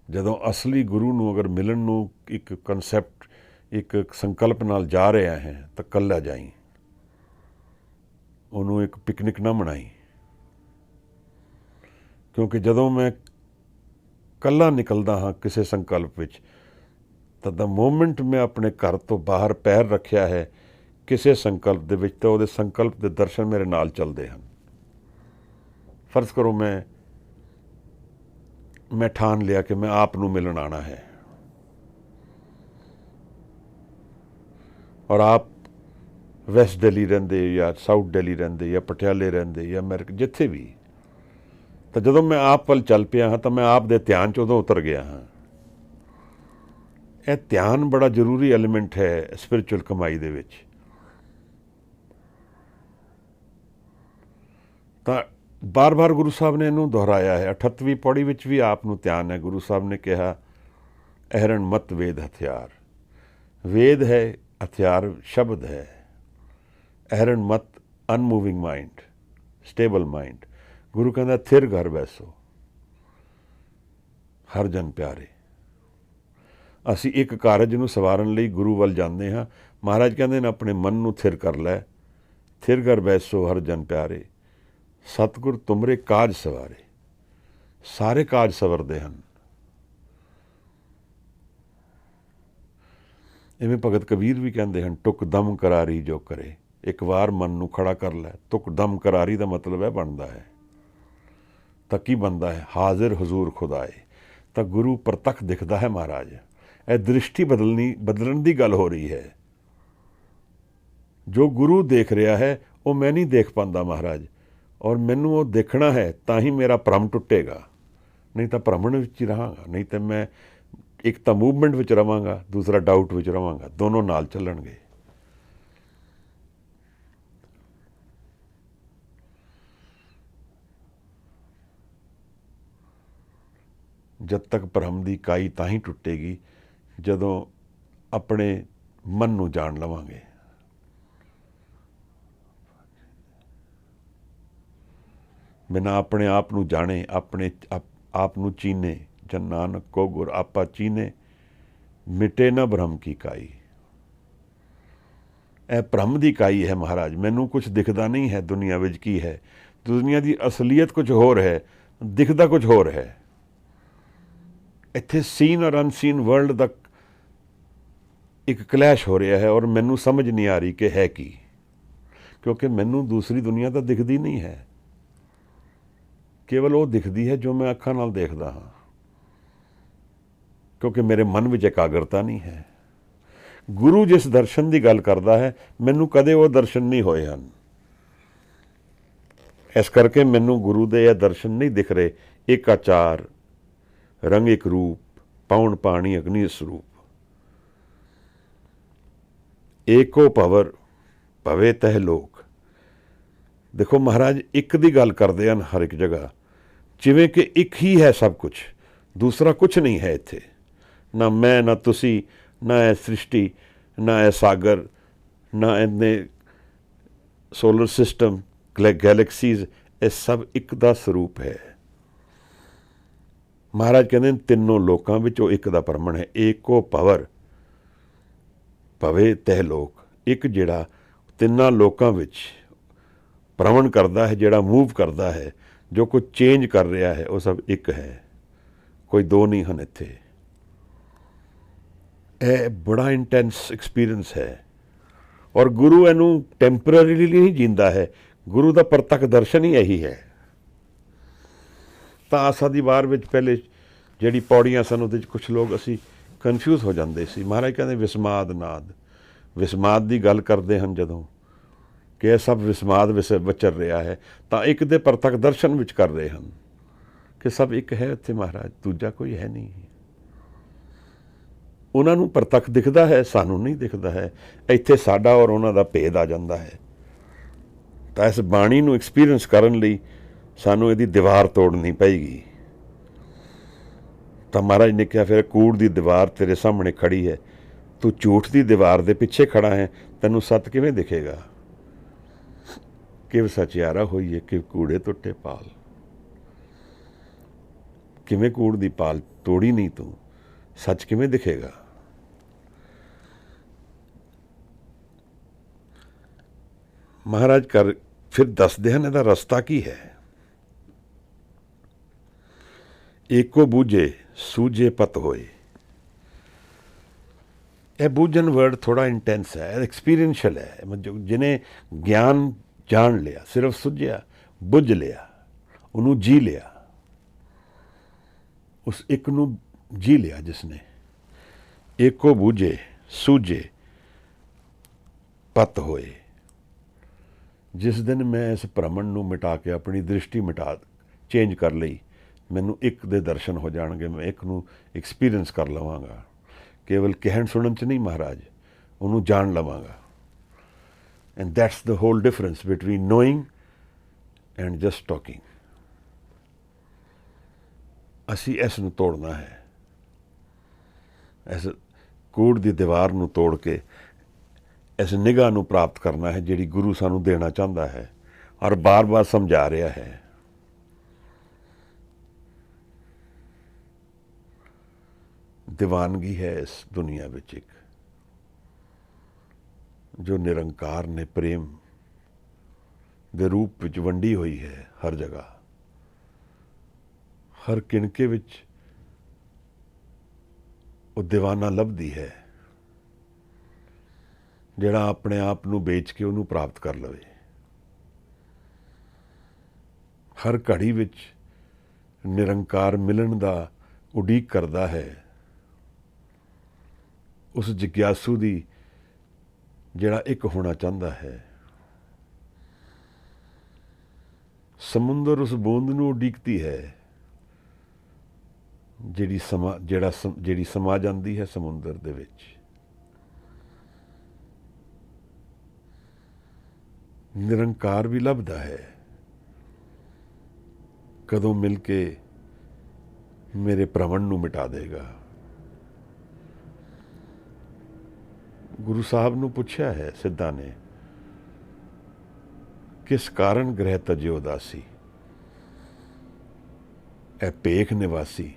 ਜਦੋਂ ਅਸਲੀ ਗੁਰੂ ਨੂੰ ਅਗਰ ਮਿਲਣ ਨੂੰ ਇੱਕ ਕਨਸੈਪਟ, ਇੱਕ ਸੰਕਲਪ ਨਾਲ ਜਾ ਰਿਹਾ ਹੈ ਤਾਂ ਇਕੱਲਾ ਜਾਈ, ਉਹਨੂੰ ਇੱਕ ਪਿਕਨਿਕ ਨਾ ਬਣਾਈ। ਕਿਉਂਕਿ ਜਦੋਂ ਮੈਂ ਇਕੱਲਾ ਨਿਕਲਦਾ ਹਾਂ ਕਿਸੇ ਸੰਕਲਪ ਵਿੱਚ, ਤਾਂ ਦਾ ਮੋਮੈਂਟ ਮੈਂ ਆਪਣੇ ਘਰ ਤੋਂ ਬਾਹਰ ਪੈਰ ਰੱਖਿਆ ਹੈ ਕਿਸੇ ਸੰਕਲਪ ਦੇ ਵਿੱਚ, ਤਾਂ ਉਹਦੇ ਸੰਕਲਪ ਦੇ ਦਰਸ਼ਨ ਮੇਰੇ ਨਾਲ ਚੱਲਦੇ ਹਨ। ਫਰਜ਼ ਕਰੋ ਮੈਂ ਠਾਣ ਲਿਆ ਕਿ ਮੈਂ ਆਪ ਨੂੰ ਮਿਲਣ ਆਉਣਾ ਹੈ, ਔਰ ਆਪ ਵੈਸਟ ਦਿੱਲੀ ਰਹਿੰਦੇ ਜਾਂ ਸਾਊਥ ਦਿੱਲੀ ਰਹਿੰਦੇ ਜਾਂ ਪਟਿਆਲੇ ਰਹਿੰਦੇ ਜਾਂ ਅਮਰੀਕਾ, ਜਿੱਥੇ ਵੀ। ਤਾਂ ਜਦੋਂ ਮੈਂ ਆਪ ਵੱਲ ਚੱਲ ਪਿਆ ਹਾਂ ਤਾਂ ਮੈਂ ਆਪ ਦੇ ਧਿਆਨ 'ਚ ਉਦੋਂ ਉਤਰ ਗਿਆ ਹਾਂ। ਇਹ ਧਿਆਨ ਬੜਾ ਜ਼ਰੂਰੀ ਐਲੀਮੈਂਟ ਹੈ ਸਪਿਰਿਚੁਅਲ ਕਮਾਈ ਦੇ ਵਿੱਚ। ਤਾਂ ਬਾਰ ਬਾਰ ਗੁਰੂ ਸਾਹਿਬ ਨੇ ਇਹਨੂੰ ਦੁਹਰਾਇਆ ਹੈ। 38ਵੀਂ ਪੌੜੀ ਵਿੱਚ ਵੀ ਆਪ ਨੂੰ ਧਿਆਨ ਹੈ। ਗੁਰੂ ਸਾਹਿਬ ਨੇ ਕਿਹਾ, ਅਹਰਣ ਮਤ ਵੇਦ ਹਥਿਆਰ। ਵੇਦ ਹੈ, ਹਥਿਆਰ ਸ਼ਬਦ ਹੈ। ਅਹਰਣ ਮਤ ਅਨਮੂਵਿੰਗ ਮਾਈਂਡ, ਸਟੇਬਲ ਮਾਈਂਡ। ਗੁਰੂ ਕਹਿੰਦਾ ਥਿਰ ਘਰ ਬੈਸੋ ਹਰ ਜਨ ਪਿਆਰੇ। ਅਸੀਂ ਇੱਕ ਕਾਰਜ ਨੂੰ ਸਵਾਰਨ ਲਈ ਗੁਰੂ ਵੱਲ ਜਾਂਦੇ ਹਾਂ। ਮਹਾਰਾਜ ਕਹਿੰਦੇ ਨੇ ਆਪਣੇ ਮਨ ਨੂੰ ਥਿਰ ਕਰ ਲੈ। ਥਿਰ ਘਰ ਬੈਸੋ ਹਰ ਜਨ ਪਿਆਰੇ, ਸਤਿਗੁਰ ਤੁਮਰੇ ਕਾਜ ਸਵਾਰੇ। ਸਾਰੇ ਕਾਜ ਸਵਰਦੇ ਹਨ। ਇਵੇਂ ਭਗਤ ਕਬੀਰ ਵੀ ਕਹਿੰਦੇ ਹਨ, ਟੁਕ ਦਮ ਕਰਾਰੀ ਜੋ ਕਰੇ। ਇੱਕ ਵਾਰ ਮਨ ਨੂੰ ਖੜਾ ਕਰ ਲੈ। ਤੁਕ ਦਮ ਕਰਾਰੀ ਦਾ ਮਤਲਬ ਇਹ ਬਣਦਾ ਹੈ, ਤਾਂ ਕੀ ਬਣਦਾ ਹੈ? ਹਾਜ਼ਰ ਹਜ਼ੂਰ ਖੁਦਾਏ। ਤਾਂ ਗੁਰੂ ਪ੍ਰਤੱਖ ਦਿਖਦਾ ਹੈ ਮਹਾਰਾਜ। ਇਹ ਦ੍ਰਿਸ਼ਟੀ ਬਦਲਣ ਦੀ ਗੱਲ ਹੋ ਰਹੀ ਹੈ। ਜੋ ਗੁਰੂ ਦੇਖ ਰਿਹਾ ਹੈ ਉਹ ਮੈਂ ਨਹੀਂ ਦੇਖ ਪਾਉਂਦਾ ਮਹਾਰਾਜ, ਔਰ ਮੈਨੂੰ ਉਹ ਦੇਖਣਾ ਹੈ ਤਾਂ ਹੀ ਮੇਰਾ ਭਰਮ ਟੁੱਟੇਗਾ, ਨਹੀਂ ਤਾਂ ਭਰਮਣ ਵਿੱਚ ਹੀ ਰਹਾਂਗਾ, ਨਹੀਂ ਤਾਂ ਮੈਂ ਇੱਕ ਤਾਂ ਮੂਵਮੈਂਟ ਵਿੱਚ ਰਵਾਂਗਾ, ਦੂਸਰਾ ਡਾਊਟ ਵਿੱਚ ਰਵਾਂਗਾ, ਦੋਨੋਂ ਨਾਲ ਚੱਲਣਗੇ। ਜਦ ਤੱਕ ਭਰਮ ਦੀ ਕਾਈ ਤਾਂ ਹੀ ਟੁੱਟੇਗੀ ਜਦੋਂ ਆਪਣੇ ਮਨ ਨੂੰ ਜਾਣ ਲਵਾਂਗੇ। ਬਿਨਾਂ ਆਪਣੇ ਆਪ ਨੂੰ ਜਾਣੇ, ਆਪਣੇ ਆਪ ਨੂੰ ਚੀਨੇ, ਜਨ ਨਾਨਕ ਕੋ ਗੁਰ ਆਪਾ ਚੀਨੇ, ਮਿਟੇ ਨਾ ਭਰਮ ਕੀ ਕਾਈ। ਇਹ ਭਰਮ ਦੀ ਕਾਈ ਹੈ ਮਹਾਰਾਜ। ਮੈਨੂੰ ਕੁਛ ਦਿਖਦਾ ਨਹੀਂ ਹੈ ਦੁਨੀਆ ਵਿੱਚ ਕੀ ਹੈ। ਦੁਨੀਆ ਦੀ ਅਸਲੀਅਤ ਕੁਝ ਹੋਰ ਹੈ, ਦਿਖਦਾ ਕੁਝ ਹੋਰ ਹੈ। ਇੱਥੇ ਸੀਨ ਔਰ ਅਨਸੀਨ ਵਰਲਡ ਦਾ ਇੱਕ ਕਲੈਸ਼ ਹੋ ਰਿਹਾ ਹੈ, ਔਰ ਮੈਨੂੰ ਸਮਝ ਨਹੀਂ ਆ ਰਹੀ ਕਿ ਹੈ ਕੀ, ਕਿਉਂਕਿ ਮੈਨੂੰ ਦੂਸਰੀ ਦੁਨੀਆ ਤਾਂ ਦਿਖਦੀ ਨਹੀਂ ਹੈ। ਕੇਵਲ ਉਹ ਦਿਖਦੀ ਹੈ ਜੋ ਮੈਂ ਅੱਖਾਂ ਨਾਲ ਦੇਖਦਾ ਹਾਂ, ਕਿਉਂਕਿ ਮੇਰੇ ਮਨ ਵਿੱਚ ਇਕਾਗਰਤਾ ਨਹੀਂ ਹੈ। ਗੁਰੂ ਜਿਸ ਦਰਸ਼ਨ ਦੀ ਗੱਲ ਕਰਦਾ ਹੈ, ਮੈਨੂੰ ਕਦੇ ਉਹ ਦਰਸ਼ਨ ਨਹੀਂ ਹੋਏ ਹਨ। ਇਸ ਕਰਕੇ ਮੈਨੂੰ ਗੁਰੂ ਦੇ ਇਹ ਦਰਸ਼ਨ ਨਹੀਂ ਦਿਖ ਰਹੇ। ਇੱਕ ਆਚਾਰ, ਰੰਗ ਇੱਕ ਰੂਪ, ਪਾਉਣ ਪਾਣੀ ਅਗਨੀ ਸਰੂਪ, ਏਕੋ ਭਵਰ ਭਵੇ ਤਹਿ ਲੋਕ। ਦੇਖੋ ਮਹਾਰਾਜ ਇੱਕ ਦੀ ਗੱਲ ਕਰਦੇ ਹਨ ਹਰ ਇੱਕ ਜਗ੍ਹਾ, ਜਿਵੇਂ ਕਿ ਇੱਕ ਹੀ ਹੈ ਸਭ ਕੁਛ, ਦੂਸਰਾ ਕੁਛ ਨਹੀਂ ਹੈ ਇੱਥੇ। ਨਾ ਮੈਂ, ਨਾ ਤੁਸੀਂ, ਨਾ ਇਹ ਸ੍ਰਿਸ਼ਟੀ, ਨਾ ਇਹ ਸਾਗਰ, ਨਾ ਇਹਨੇ ਸੋਲਰ ਸਿਸਟਮ, ਗੈਲੈਕਸੀਜ਼, ਇਹ ਸਭ ਇੱਕ ਦਾ ਸਰੂਪ ਹੈ। ਮਹਾਰਾਜ ਕਹਿੰਦੇ ਨੇ ਤਿੰਨੋਂ ਲੋਕਾਂ ਵਿੱਚ ਉਹ ਇੱਕ ਦਾ ਭਰਮਣ ਹੈ। ਏਕੋ ਭਵਰ ਭਵੇ ਤਹਿ ਲੋਕ। ਇੱਕ ਜਿਹੜਾ ਤਿੰਨਾਂ ਲੋਕਾਂ ਵਿੱਚ ਭ੍ਰਮਣ ਕਰਦਾ ਹੈ, ਜਿਹੜਾ ਮੂਵ ਕਰਦਾ ਹੈ, ਜੋ ਕੁਝ ਚੇਂਜ ਕਰ ਰਿਹਾ ਹੈ, ਉਹ ਸਭ ਇੱਕ ਹੈ, ਕੋਈ ਦੋ ਨਹੀਂ ਹਨ ਇੱਥੇ। ਇਹ ਬੜਾ ਇੰਟੈਂਸ ਐਕਸਪੀਰੀਅੰਸ ਹੈ, ਔਰ ਗੁਰੂ ਇਹਨੂੰ ਟੈਂਪਰਰੀਲੀ ਨਹੀਂ ਜੀਂਦਾ ਹੈ। ਗੁਰੂ ਦਾ ਪ੍ਰਤੱਖ ਦਰਸ਼ਨ ਹੀ ਇਹੀ ਹੈ। ਤਾਂ ਆਸਾ ਦੀ ਵਾਰ ਵਿੱਚ ਪਹਿਲੇ ਜਿਹੜੀ ਪੌੜੀਆਂ ਸਨ, ਉਹਦੇ 'ਚ ਕੁਛ ਲੋਕ ਅਸੀਂ ਕਨਫਿਊਜ਼ ਹੋ ਜਾਂਦੇ ਸੀ। ਮਹਾਰਾਜ ਕਹਿੰਦੇ ਵਿਸਮਾਦ ਨਾਦ, ਵਿਸਮਾਦ ਦੀ ਗੱਲ ਕਰਦੇ ਹਨ ਜਦੋਂ, ਕਿ ਇਹ ਸਭ ਵਿਸਮਾਦ ਵਿਚਰ ਰਿਹਾ ਹੈ, ਤਾਂ ਇੱਕ ਦੇ ਪ੍ਰਤੱਖ ਦਰਸ਼ਨ ਵਿੱਚ ਕਰ ਰਹੇ ਹਨ ਕਿ ਸਭ ਇੱਕ ਹੈ ਇੱਥੇ ਮਹਾਰਾਜ, ਦੂਜਾ ਕੋਈ ਹੈ ਨਹੀਂ। ਉਹਨਾਂ ਨੂੰ ਪ੍ਰਤੱਖ ਦਿਖਦਾ ਹੈ, ਸਾਨੂੰ ਨਹੀਂ ਦਿਖਦਾ ਹੈ। ਇੱਥੇ ਸਾਡਾ ਔਰ ਉਹਨਾਂ ਦਾ ਭੇਦ ਆ ਜਾਂਦਾ ਹੈ। ਤਾਂ ਇਸ ਬਾਣੀ ਨੂੰ ਐਕਸਪੀਰੀਅੰਸ ਕਰਨ ਲਈ ਸਾਨੂੰ ਇਹਦੀ ਦੀਵਾਰ ਤੋੜਨੀ ਪਏਗੀ। ਤਾਂ ਮਹਾਰਾਜ ਨੇ ਕਿਹਾ, ਫਿਰ ਕੂੜ ਦੀ ਦੀਵਾਰ ਤੇਰੇ ਸਾਹਮਣੇ ਖੜੀ ਹੈ, ਤੂੰ ਝੂਠ ਦੀ ਦੀਵਾਰ ਦੇ ਪਿੱਛੇ ਖੜਾ ਹੈ, ਤੈਨੂੰ ਸੱਤ ਕਿਵੇਂ ਦਿਖੇਗਾ। ਕਿਵ ਸਚਿਆਰਾ ਹੋਈਏ, ਕਿਵ ਕੂੜੇ ਟੁੱਟੇ ਪਾਲ। ਕਿਵੇਂ ਕੂੜ ਦੀ ਪਾਲ ਤੋੜੀ ਨਹੀਂ ਤੂੰ, ਸੱਚ ਕਿਵੇਂ ਦਿਖੇਗਾ। ਮਹਾਰਾਜ ਫਿਰ ਦੱਸਦੇ ਹਨ ਇਹਦਾ ਰਸਤਾ ਕੀ ਹੈ। ਏਕੋ ਬੂਝੇ ਸੂਝੇ ਪਤ ਹੋਏ। ਇਹ ਬੂਝਣ ਵਰਡ ਥੋੜਾ ਇੰਟੈਂਸ ਹੈ, ਐਕਸਪੀਰੀਐਂਸ਼ੀਅਲ ਹੈ। ਜਿਹਨੇ ਗਿਆਨ ਜਾਣ ਲਿਆ, ਸਿਰਫ ਸੁਝਿਆ, ਬੁੱਝ ਲਿਆ, ਉਹਨੂੰ ਜੀ ਲਿਆ, ਉਸ ਇੱਕ ਨੂੰ ਜੀ ਲਿਆ ਜਿਸਨੇ। ਏਕੋ ਬੂਝੇ ਸੂਝੇ ਪਤ ਹੋਏ। ਜਿਸ ਦਿਨ ਮੈਂ ਇਸ ਭ੍ਰਮਣ ਨੂੰ ਮਿਟਾ ਕੇ ਆਪਣੀ ਦ੍ਰਿਸ਼ਟੀ ਚੇਂਜ ਕਰ ਲਈ, ਮੈਨੂੰ ਇੱਕ ਦੇ ਦਰਸ਼ਨ ਹੋ ਜਾਣਗੇ। ਮੈਂ ਇੱਕ ਨੂੰ ਐਕਸਪੀਰੀਅੰਸ ਕਰ ਲਵਾਂਗਾ, ਕੇਵਲ ਕਹਿਣ ਸੁਣਨ 'ਚ ਨਹੀਂ ਮਹਾਰਾਜ, ਉਹਨੂੰ ਜਾਣ ਲਵਾਂਗਾ। And that's the hole difference between knowing and just talking. ਅਸੀਂ ਇਸ ਨੂੰ ਤੋੜਨਾ ਹੈ, ਇਸ ਕੂੜ ਦੀ ਦੀਵਾਰ ਨੂੰ ਤੋੜ ਕੇ ਇਸ ਨਿਗਾਹ ਨੂੰ ਪ੍ਰਾਪਤ ਕਰਨਾ ਹੈ ਜਿਹੜੀ ਗੁਰੂ ਸਾਨੂੰ ਦੇਣਾ ਚਾਹੁੰਦਾ ਹੈ ਔਰ ਬਾਰ-ਬਾਰ ਸਮਝਾ ਰਿਹਾ ਹੈ। ਦੀਵਾਨਗੀ ਹੈ ਇਸ ਦੁਨੀਆ ਵਿੱਚ ਇੱਕ, ਜੋ ਨਿਰੰਕਾਰ ਨੇ ਪ੍ਰੇਮ ਦੇ ਰੂਪ ਵਿੱਚ ਵੰਡੀ ਹੋਈ ਹੈ। ਹਰ ਜਗ੍ਹਾ, ਹਰ ਕਿਣਕੇ ਵਿੱਚ ਉਹ ਦੀਵਾਨਾ ਲੱਭਦੀ ਹੈ, ਜਿਹੜਾ ਆਪਣੇ ਆਪ ਨੂੰ ਵੇਚ ਕੇ ਉਹਨੂੰ ਪ੍ਰਾਪਤ ਕਰ ਲਵੇ। ਹਰ ਘੜੀ ਵਿੱਚ ਨਿਰੰਕਾਰ ਮਿਲਣ ਦਾ ਉਡੀਕ ਕਰਦਾ ਹੈ, ਉਸ ਜਿਗਿਆਸੂ ਦੀ ਜਿਹੜਾ ਇੱਕ ਹੋਣਾ ਚਾਹੁੰਦਾ ਹੈ। ਸਮੁੰਦਰ ਉਸ ਬੂੰਦ ਨੂੰ ਉਡੀਕਦੀ ਹੈ ਜਿਹੜੀ ਸਮਾ ਜਾਂਦੀ ਹੈ ਸਮੁੰਦਰ ਦੇ ਵਿੱਚ। ਨਿਰੰਕਾਰ ਵੀ ਲੱਭਦਾ ਹੈ, ਕਦੋਂ ਮਿਲ ਕੇ ਮੇਰੇ ਭਰਮਣ ਨੂੰ ਮਿਟਾ ਦੇਗਾ। ਗੁਰੂ ਸਾਹਿਬ ਨੂੰ ਪੁੱਛਿਆ ਹੈ ਸਿੱਧਾਂ ਨੇ, ਕਿਸ ਕਾਰਨ ਗ੍ਰਹਿ ਤਜੇ ਉਦਾਸੀ, ਇਹ ਭੇਖ ਨਿਵਾਸੀ,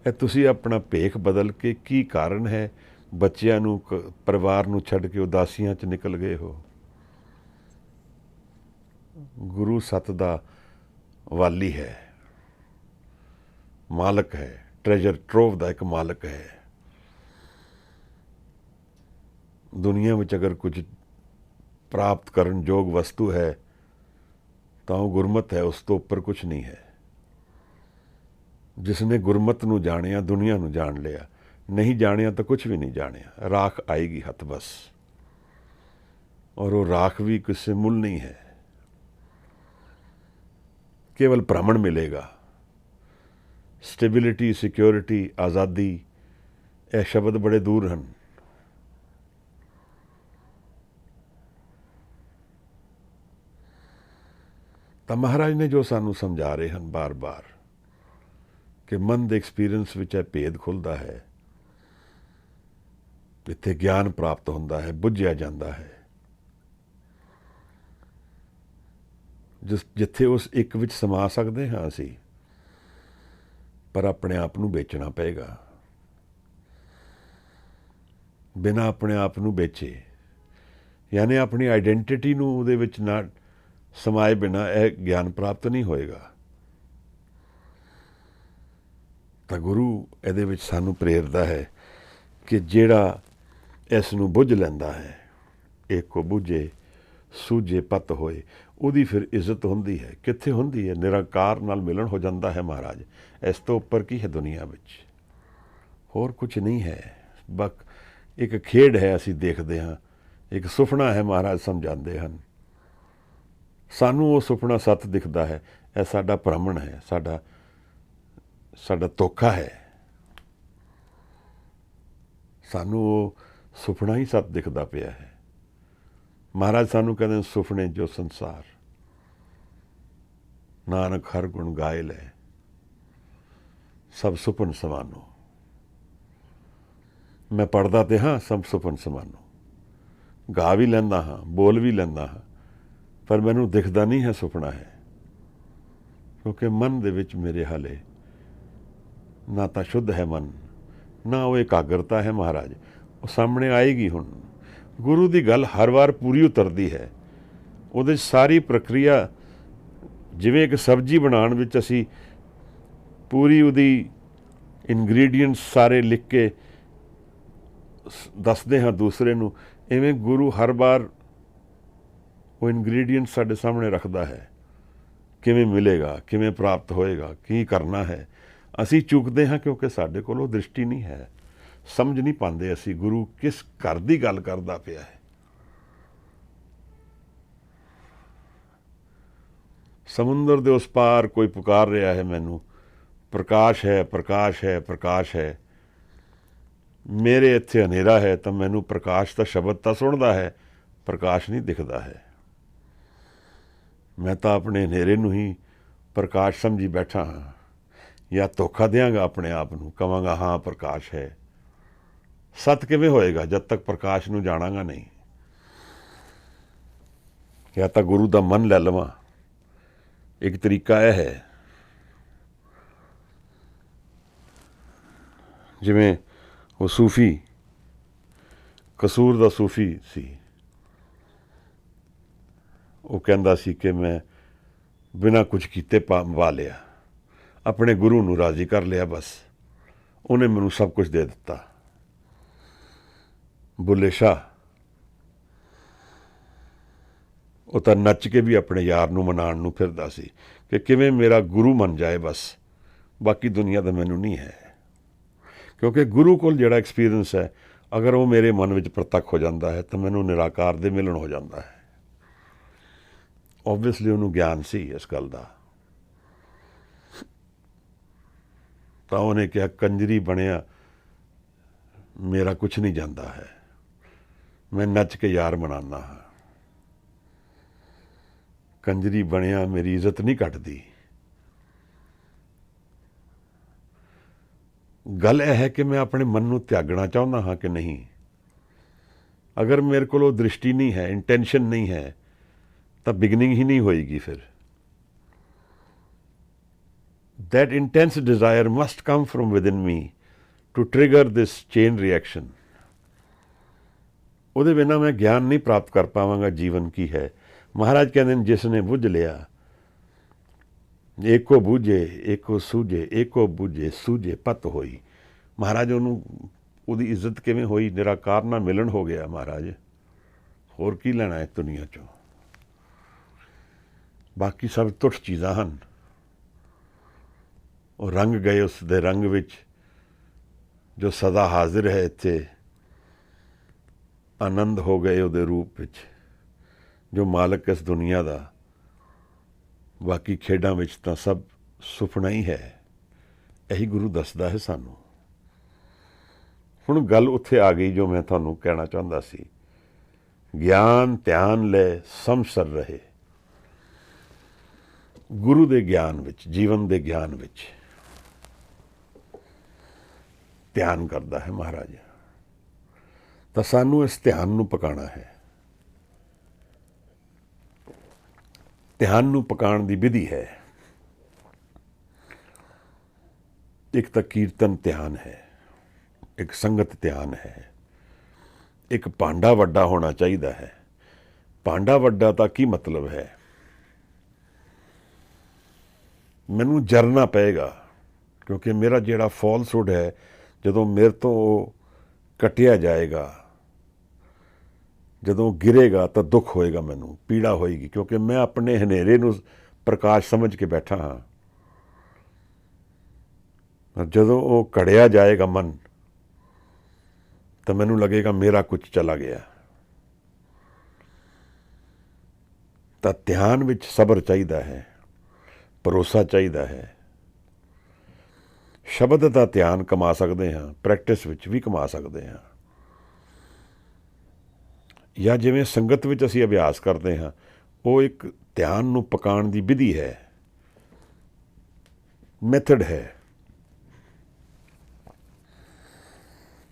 ਇਹ ਤੁਸੀਂ ਆਪਣਾ ਭੇਖ ਬਦਲ ਕੇ ਕੀ ਕਾਰਨ ਹੈ ਬੱਚਿਆਂ ਨੂੰ ਪਰਿਵਾਰ ਨੂੰ ਛੱਡ ਕੇ ਉਦਾਸੀਆਂ 'ਚ ਨਿਕਲ ਗਏ ਹੋ। ਗੁਰੂ ਸੱਤ ਦਾ ਵਾਲੀ ਹੈ, ਮਾਲਕ ਹੈ, ਟ੍ਰੈਜਰ ਟਰੋਵ ਦਾ ਇੱਕ ਮਾਲਕ ਹੈ। ਦੁਨੀਆ ਵਿੱਚ ਅਗਰ ਕੁਝ ਪ੍ਰਾਪਤ ਕਰਨ ਯੋਗ ਵਸਤੂ ਹੈ ਤਾਂ ਉਹ ਗੁਰਮਤ ਹੈ, ਉਸ ਤੋਂ ਉੱਪਰ ਕੁਝ ਨਹੀਂ ਹੈ। ਜਿਸਨੇ ਗੁਰਮਤ ਨੂੰ ਜਾਣਿਆ ਦੁਨੀਆ ਨੂੰ ਜਾਣ ਲਿਆ, ਨਹੀਂ ਜਾਣਿਆ ਤਾਂ ਕੁਝ ਵੀ ਨਹੀਂ ਜਾਣਿਆ। ਰਾਖ ਆਏਗੀ ਹੱਥ ਬਸ, ਔਰ ਉਹ ਰਾਖ ਵੀ ਕਿਸੇ ਮੁੱਲ ਨਹੀਂ ਹੈ, ਕੇਵਲ ਭ੍ਰਮਣ ਮਿਲੇਗਾ। ਸਟੇਬਿਲਿਟੀ, ਸਿਕਿਉਰਿਟੀ, ਆਜ਼ਾਦੀ, ਇਹ ਸ਼ਬਦ ਬੜੇ ਦੂਰ ਹਨ। ਤਾਂ ਮਹਾਰਾਜ ਨੇ ਜੋ ਸਾਨੂੰ ਸਮਝਾ ਰਹੇ ਹਨ ਬਾਰ-ਬਾਰ ਕਿ ਮਨ ਦੇ ਐਕਸਪੀਰੀਅੰਸ ਵਿੱਚ ਇਹ ਭੇਦ ਖੁੱਲ੍ਹਦਾ ਹੈ, ਇੱਥੇ ਗਿਆਨ ਪ੍ਰਾਪਤ ਹੁੰਦਾ ਹੈ, ਬੁੱਝਿਆ ਜਾਂਦਾ ਹੈ। ਜਿੱਥੇ ਉਸ ਇੱਕ ਵਿੱਚ ਸਮਾ ਸਕਦੇ ਹਾਂ ਅਸੀਂ, ਪਰ ਆਪਣੇ ਆਪ ਨੂੰ ਵੇਚਣਾ ਪਏਗਾ। ਬਿਨਾਂ ਆਪਣੇ ਆਪ ਨੂੰ ਵੇਚੇ, ਯਾਨੀ ਆਪਣੀ ਆਈਡੈਂਟਿਟੀ ਨੂੰ ਉਹਦੇ ਵਿੱਚ ਨਾ ਸਮਾਏ ਬਿਨਾਂ ਇਹ ਗਿਆਨ ਪ੍ਰਾਪਤ ਨਹੀਂ ਹੋਏਗਾ। ਤਾਂ ਗੁਰੂ ਇਹਦੇ ਵਿੱਚ ਸਾਨੂੰ ਪ੍ਰੇਰਦਾ ਹੈ ਕਿ ਜਿਹੜਾ ਇਸ ਨੂੰ ਬੁੱਝ ਲੈਂਦਾ ਹੈ, ਏਕੋ ਬੁੱਝੇ ਸੂਝੇ ਪਤ ਹੋਏ, ਉਹਦੀ ਫਿਰ ਇੱਜ਼ਤ ਹੁੰਦੀ ਹੈ। ਕਿੱਥੇ ਹੁੰਦੀ ਹੈ? ਨਿਰੰਕਾਰ ਨਾਲ ਮਿਲਣ ਹੋ ਜਾਂਦਾ ਹੈ ਮਹਾਰਾਜ। ਇਸ ਤੋਂ ਉੱਪਰ ਕੀ ਹੈ ਦੁਨੀਆ ਵਿੱਚ? ਹੋਰ ਕੁਝ ਨਹੀਂ ਹੈ। ਬਸ ਇੱਕ ਖੇਡ ਹੈ, ਅਸੀਂ ਦੇਖਦੇ ਹਾਂ, ਇੱਕ ਸੁਪਨਾ ਹੈ, ਮਹਾਰਾਜ ਸਮਝਾਉਂਦੇ ਹਨ। ਸਾਨੂੰ ਉਹ ਸੁਪਨਾ ਸੱਤ ਦਿਖਦਾ ਹੈ, ਇਹ ਸਾਡਾ ਭ੍ਰਮਣ ਹੈ, ਸਾਡਾ ਧੋਖਾ ਹੈ। ਸਾਨੂੰ ਉਹ ਸੁਪਨਾ ਹੀ ਸੱਤ ਦਿਖਦਾ ਪਿਆ ਹੈ। ਮਹਾਰਾਜ ਸਾਨੂੰ ਕਹਿੰਦੇ ਸੁਪਨੇ ਜੋ ਸੰਸਾਰ, ਨਾਨਕ ਹਰ ਗੁਣ ਗਾਏ ਲੈ, ਸਭ ਸੁਪਨ ਸਮਾਨੋ। ਮੈਂ ਪੜ੍ਹਦਾ ਤੇ ਹਾਂ, ਸਭ ਸੁਪਨ ਸਮਾਨੋ। ਗਾ ਵੀ ਲੈਂਦਾ ਹਾਂ, ਬੋਲ ਵੀ ਲੈਂਦਾ ਹਾਂ, ਪਰ ਮੈਨੂੰ ਦਿਖਦਾ ਨਹੀਂ ਹੈ ਸੁਪਨਾ ਹੈ, ਕਿਉਂਕਿ ਮਨ ਦੇ ਵਿੱਚ ਮੇਰੇ ਹਾਲੇ ਨਾ ਤਾਂ ਸ਼ੁੱਧ ਹੈ ਮਨ, ਨਾ ਉਹ ਇਕਾਗਰਤਾ ਹੈ। ਮਹਾਰਾਜ ਉਹ ਸਾਹਮਣੇ ਆਏਗੀ। ਹੁਣ ਗੁਰੂ ਦੀ ਗੱਲ ਹਰ ਵਾਰ ਪੂਰੀ ਉਤਰਦੀ ਹੈ। ਉਹਦੇ ਸਾਰੀ ਪ੍ਰਕਿਰਿਆ, ਜਿਵੇਂ ਇੱਕ ਸਬਜ਼ੀ ਬਣਾਉਣ ਵਿੱਚ ਅਸੀਂ ਪੂਰੀ ਉਹਦੀ ਇਨਗਰੀਡੀਐਂਟਸ ਸਾਰੇ ਲਿਖ ਕੇ ਦੱਸਦੇ ਹਾਂ ਦੂਸਰੇ ਨੂੰ, ਇਵੇਂ ਗੁਰੂ ਹਰ ਵਾਰ ਉਹ ਇਨਗਰੀਡੀਐਂਟ ਸਾਡੇ ਸਾਹਮਣੇ ਰੱਖਦਾ ਹੈ। ਕਿਵੇਂ ਮਿਲੇਗਾ, ਕਿਵੇਂ ਪ੍ਰਾਪਤ ਹੋਏਗਾ, ਕੀ ਕਰਨਾ ਹੈ। ਅਸੀਂ ਚੁੱਕਦੇ ਹਾਂ ਕਿਉਂਕਿ ਸਾਡੇ ਕੋਲ ਉਹ ਦ੍ਰਿਸ਼ਟੀ ਨਹੀਂ ਹੈ। ਸਮਝ ਨਹੀਂ ਪਾਉਂਦੇ ਅਸੀਂ ਗੁਰੂ ਕਿਸ ਘਰ ਦੀ ਗੱਲ ਕਰਦਾ ਪਿਆ ਹੈ। ਸਮੁੰਦਰ ਦੇ ਉਸ ਪਾਰ ਕੋਈ ਪੁਕਾਰ ਰਿਹਾ ਹੈ ਮੈਨੂੰ, ਪ੍ਰਕਾਸ਼ ਹੈ, ਪ੍ਰਕਾਸ਼ ਹੈ, ਪ੍ਰਕਾਸ਼ ਹੈ। ਮੇਰੇ ਇੱਥੇ ਹਨੇਰਾ ਹੈ ਤਾਂ ਮੈਨੂੰ ਪ੍ਰਕਾਸ਼ ਦਾ ਸ਼ਬਦ ਤਾਂ ਸੁਣਦਾ ਹੈ, ਪ੍ਰਕਾਸ਼ ਨਹੀਂ ਦਿਖਦਾ ਹੈ। ਮੈਂ ਤਾਂ ਆਪਣੇ ਹਨੇਰੇ ਨੂੰ ਹੀ ਪ੍ਰਕਾਸ਼ ਸਮਝੀ ਬੈਠਾ ਹਾਂ। ਜਾਂ ਧੋਖਾ ਦਿਆਂਗਾ ਆਪਣੇ ਆਪ ਨੂੰ, ਕਹਾਂਗਾ ਹਾਂ ਪ੍ਰਕਾਸ਼ ਹੈ। ਸਤ ਕਿਵੇਂ ਹੋਏਗਾ ਜਦ ਤੱਕ ਪ੍ਰਕਾਸ਼ ਨੂੰ ਜਾਣਾਂਗਾ ਨਹੀਂ। ਜਾਂ ਤਾਂ ਗੁਰੂ ਦਾ ਮਨ ਲੈ ਲਵਾਂ। ਇੱਕ ਤਰੀਕਾ ਇਹ ਹੈ, ਜਿਵੇਂ ਉਹ ਸੂਫੀ, ਕਸੂਰ ਦਾ ਸੂਫੀ ਸੀ, ਉਹ ਕਹਿੰਦਾ ਸੀ ਕਿ ਮੈਂ ਬਿਨਾਂ ਕੁਝ ਕੀਤੇ ਪਾ ਲਿਆ, ਆਪਣੇ ਗੁਰੂ ਨੂੰ ਰਾਜ਼ੀ ਕਰ ਲਿਆ, ਬਸ ਉਹਨੇ ਮੈਨੂੰ ਸਭ ਕੁਝ ਦੇ ਦਿੱਤਾ। ਬੁੱਲੇ ਸ਼ਾਹ, ਉਹ ਤਾਂ ਨੱਚ ਕੇ ਵੀ ਆਪਣੇ ਯਾਰ ਨੂੰ ਮਨਾਉਣ ਨੂੰ ਫਿਰਦਾ ਸੀ ਕਿ ਕਿਵੇਂ ਮੇਰਾ ਗੁਰੂ ਮੰਨ ਜਾਏ, ਬਸ ਬਾਕੀ ਦੁਨੀਆ ਦਾ ਮੈਨੂੰ ਨਹੀਂ ਹੈ। ਕਿਉਂਕਿ ਗੁਰੂ ਕੋਲ ਜਿਹੜਾ ਐਕਸਪੀਰੀਅੰਸ ਹੈ, ਅਗਰ ਉਹ ਮੇਰੇ ਮਨ ਵਿੱਚ ਪ੍ਰਤੱਖ ਹੋ ਜਾਂਦਾ ਹੈ ਤਾਂ ਮੈਨੂੰ ਨਿਰਾਕਾਰ ਦੇ ਮਿਲਣ ਹੋ ਜਾਂਦਾ ਹੈ। ਓਬਵੀਅਸਲੀ ਉਹਨੂੰ ਗਿਆਨ ਸੀ ਇਸ ਗੱਲ ਦਾ। ਤਾਂ ਉਹਨੇ ਕਿਹਾ ਕੰਜਰੀ ਬਣਿਆ ਮੇਰਾ ਕੁਛ ਨਹੀਂ ਜਾਂਦਾ ਹੈ, ਮੈਂ ਨੱਚ ਕੇ ਯਾਰ ਮਨਾਉਂਦਾ ਹਾਂ। ਕੰਜਰੀ ਬਣਿਆ ਮੇਰੀ ਇੱਜ਼ਤ ਨਹੀਂ ਘਟਦੀ। ਗੱਲ ਇਹ ਹੈ ਕਿ ਮੈਂ ਆਪਣੇ ਮਨ ਨੂੰ ਤਿਆਗਣਾ ਚਾਹੁੰਦਾ ਹਾਂ ਕਿ ਨਹੀਂ। ਅਗਰ ਮੇਰੇ ਕੋਲ ਉਹ ਦ੍ਰਿਸ਼ਟੀ ਨਹੀਂ ਹੈ, ਇੰਟੈਂਸ਼ਨ ਨਹੀਂ ਹੈ, ਤਾਂ ਬਿਗਨਿੰਗ ਹੀ ਨਹੀਂ ਹੋਏਗੀ ਫਿਰ। That intense desire must come from within me to trigger this chain reaction. ਉਹਦੇ ਬਿਨਾਂ ਮੈਂ ਗਿਆਨ ਨਹੀਂ ਪ੍ਰਾਪਤ ਕਰ ਪਾਵਾਂਗਾ ਜੀਵਨ ਕੀ ਹੈ। ਮਹਾਰਾਜ ਕਹਿੰਦੇ ਨੇ ਜਿਸ ਨੇ ਬੁੱਝ ਲਿਆ, ਏਕੋ ਬੂਝੇ ਏਕੋ ਸੂਝੇ, ਏਕੋ ਬੂਝੇ ਸੂਝੇ ਪਤ ਹੋਈ। ਮਹਾਰਾਜ ਉਹਨੂੰ ਉਹਦੀ ਇੱਜ਼ਤ ਕਿਵੇਂ ਹੋਈ? ਨਿਰਾਕਾਰ ਨਾਲ ਮਿਲਣ ਹੋ ਗਿਆ ਮਹਾਰਾਜ। ਹੋਰ ਕੀ ਲੈਣਾ ਹੈ ਦੁਨੀਆ 'ਚੋਂ? ਬਾਕੀ ਸਭ ਤੁੱਠ ਚੀਜ਼ਾਂ ਹਨ। ਉਹ ਰੰਗ ਗਏ ਉਸ ਦੇ ਰੰਗ ਵਿੱਚ ਜੋ ਸਦਾ ਹਾਜ਼ਰ ਹੈ ਇੱਥੇ। ਆਨੰਦ ਹੋ ਗਏ ਉਹਦੇ ਰੂਪ ਵਿੱਚ ਜੋ ਮਾਲਕ ਇਸ ਦੁਨੀਆ ਦਾ। ਬਾਕੀ ਖੇਡਾਂ ਵਿੱਚ ਤਾਂ ਸਭ ਸੁਪਨਾ ਹੀ ਹੈ। ਇਹੀ ਗੁਰੂ ਦੱਸਦਾ ਹੈ ਸਾਨੂੰ। ਹੁਣ ਗੱਲ ਉੱਥੇ ਆ ਗਈ ਜੋ ਮੈਂ ਤੁਹਾਨੂੰ ਕਹਿਣਾ ਚਾਹੁੰਦਾ ਸੀ। ਗਿਆਨ ਧਿਆਨ ਲੈ ਸਮਸਰ ਰਹੇ। ਗੁਰੂ ਦੇ ਗਿਆਨ ਵਿੱਚ, ਜੀਵਨ ਦੇ ਗਿਆਨ ਵਿੱਚ ਧਿਆਨ ਕਰਦਾ ਹੈ ਮਹਾਰਾਜ। ਤਾਂ ਸਾਨੂੰ ਇਸ ਧਿਆਨ ਨੂੰ ਪਕਾਉਣਾ ਹੈ। ਧਿਆਨ ਨੂੰ ਪਕਾਉਣ ਦੀ ਵਿਧੀ ਹੈ। ਇੱਕ ਤਾਂ ਕੀਰਤਨ ਧਿਆਨ ਹੈ, ਇੱਕ ਸੰਗਤ ਧਿਆਨ ਹੈ, ਇੱਕ ਭਾਂਡਾ ਵੱਡਾ ਹੋਣਾ ਚਾਹੀਦਾ ਹੈ। ਭਾਂਡਾ ਵੱਡਾ ਤਾਂ ਕੀ ਮਤਲਬ ਹੈ? ਮੈਨੂੰ ਜਰਨਾ ਪਏਗਾ, ਕਿਉਂਕਿ ਮੇਰਾ ਜਿਹੜਾ ਫਾਲਸਹੁੱਡ ਹੈ, ਜਦੋਂ ਮੇਰੇ ਤੋਂ ਉਹ ਕੱਟਿਆ ਜਾਏਗਾ, ਜਦੋਂ ਗਿਰੇਗਾ ਤਾਂ ਦੁੱਖ ਹੋਏਗਾ, ਮੈਨੂੰ ਪੀੜਾ ਹੋਏਗੀ, ਕਿਉਂਕਿ ਮੈਂ ਆਪਣੇ ਹਨੇਰੇ ਨੂੰ ਪ੍ਰਕਾਸ਼ ਸਮਝ ਕੇ ਬੈਠਾ ਹਾਂ। ਜਦੋਂ ਉਹ ਘੜਿਆ ਜਾਏਗਾ ਮਨ, ਤਾਂ ਮੈਨੂੰ ਲੱਗੇਗਾ ਮੇਰਾ ਕੁਝ ਚਲਾ ਗਿਆ। ਤਾਂ ਧਿਆਨ ਵਿੱਚ ਸਬਰ ਚਾਹੀਦਾ ਹੈ, ਭਰੋਸਾ ਚਾਹੀਦਾ ਹੈ। ਸ਼ਬਦ ਦਾ ਧਿਆਨ ਕਮਾ ਸਕਦੇ ਹਾਂ, ਪ੍ਰੈਕਟਿਸ ਵਿੱਚ ਵੀ ਕਮਾ ਸਕਦੇ ਹਾਂ। ਜਾਂ ਜਿਵੇਂ ਸੰਗਤ ਵਿੱਚ ਅਸੀਂ ਅਭਿਆਸ ਕਰਦੇ ਹਾਂ, ਉਹ ਇੱਕ ਧਿਆਨ ਨੂੰ ਪਕਾਉਣ ਦੀ ਵਿਧੀ ਹੈ, ਮੈਥਡ ਹੈ।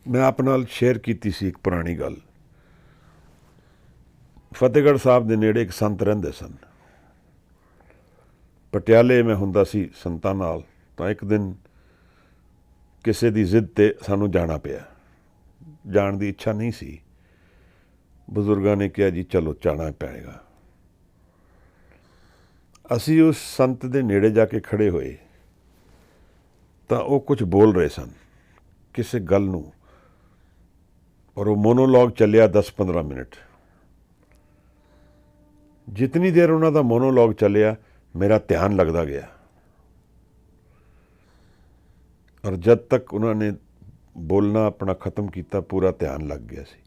ਮੈਂ ਆਪ ਨਾਲ ਸ਼ੇਅਰ ਕੀਤੀ ਸੀ ਇੱਕ ਪੁਰਾਣੀ ਗੱਲ। ਫਤਿਹਗੜ੍ਹ ਸਾਹਿਬ ਦੇ ਨੇੜੇ ਇੱਕ ਸੰਤ ਰਹਿੰਦੇ ਸਨ। ਪਟਿਆਲੇ ਮੈਂ ਹੁੰਦਾ ਸੀ ਸੰਤਾਂ ਨਾਲ। ਤਾਂ ਇੱਕ ਦਿਨ ਕਿਸੇ ਦੀ ਜ਼ਿੱਦ 'ਤੇ ਸਾਨੂੰ ਜਾਣਾ ਪਿਆ। ਜਾਣ ਦੀ ਇੱਛਾ ਨਹੀਂ ਸੀ। ਬਜ਼ੁਰਗਾਂ ਨੇ ਕਿਹਾ ਜੀ ਚਲੋ ਜਾਣਾ ਪਏਗਾ। ਅਸੀਂ ਉਸ ਸੰਤ ਦੇ ਨੇੜੇ ਜਾ ਕੇ ਖੜੇ ਹੋਏ ਤਾਂ ਉਹ ਕੁਝ ਬੋਲ ਰਹੇ ਸਨ ਕਿਸੇ ਗੱਲ ਨੂੰ, ਔਰ ਉਹ ਮੋਨੋਲੋਗ ਚੱਲਿਆ 10-15 ਮਿੰਟ। ਜਿਤਨੀ ਦੇਰ ਉਹਨਾਂ ਦਾ ਮੋਨੋਲੋਗ ਚੱਲਿਆ, ਮੇਰਾ ਧਿਆਨ ਲੱਗਦਾ ਗਿਆ, ਔਰ ਜਦ ਤੱਕ ਉਹਨਾਂ ਨੇ ਬੋਲਣਾ ਆਪਣਾ ਖ਼ਤਮ ਕੀਤਾ, ਪੂਰਾ ਧਿਆਨ ਲੱਗ ਗਿਆ ਸੀ।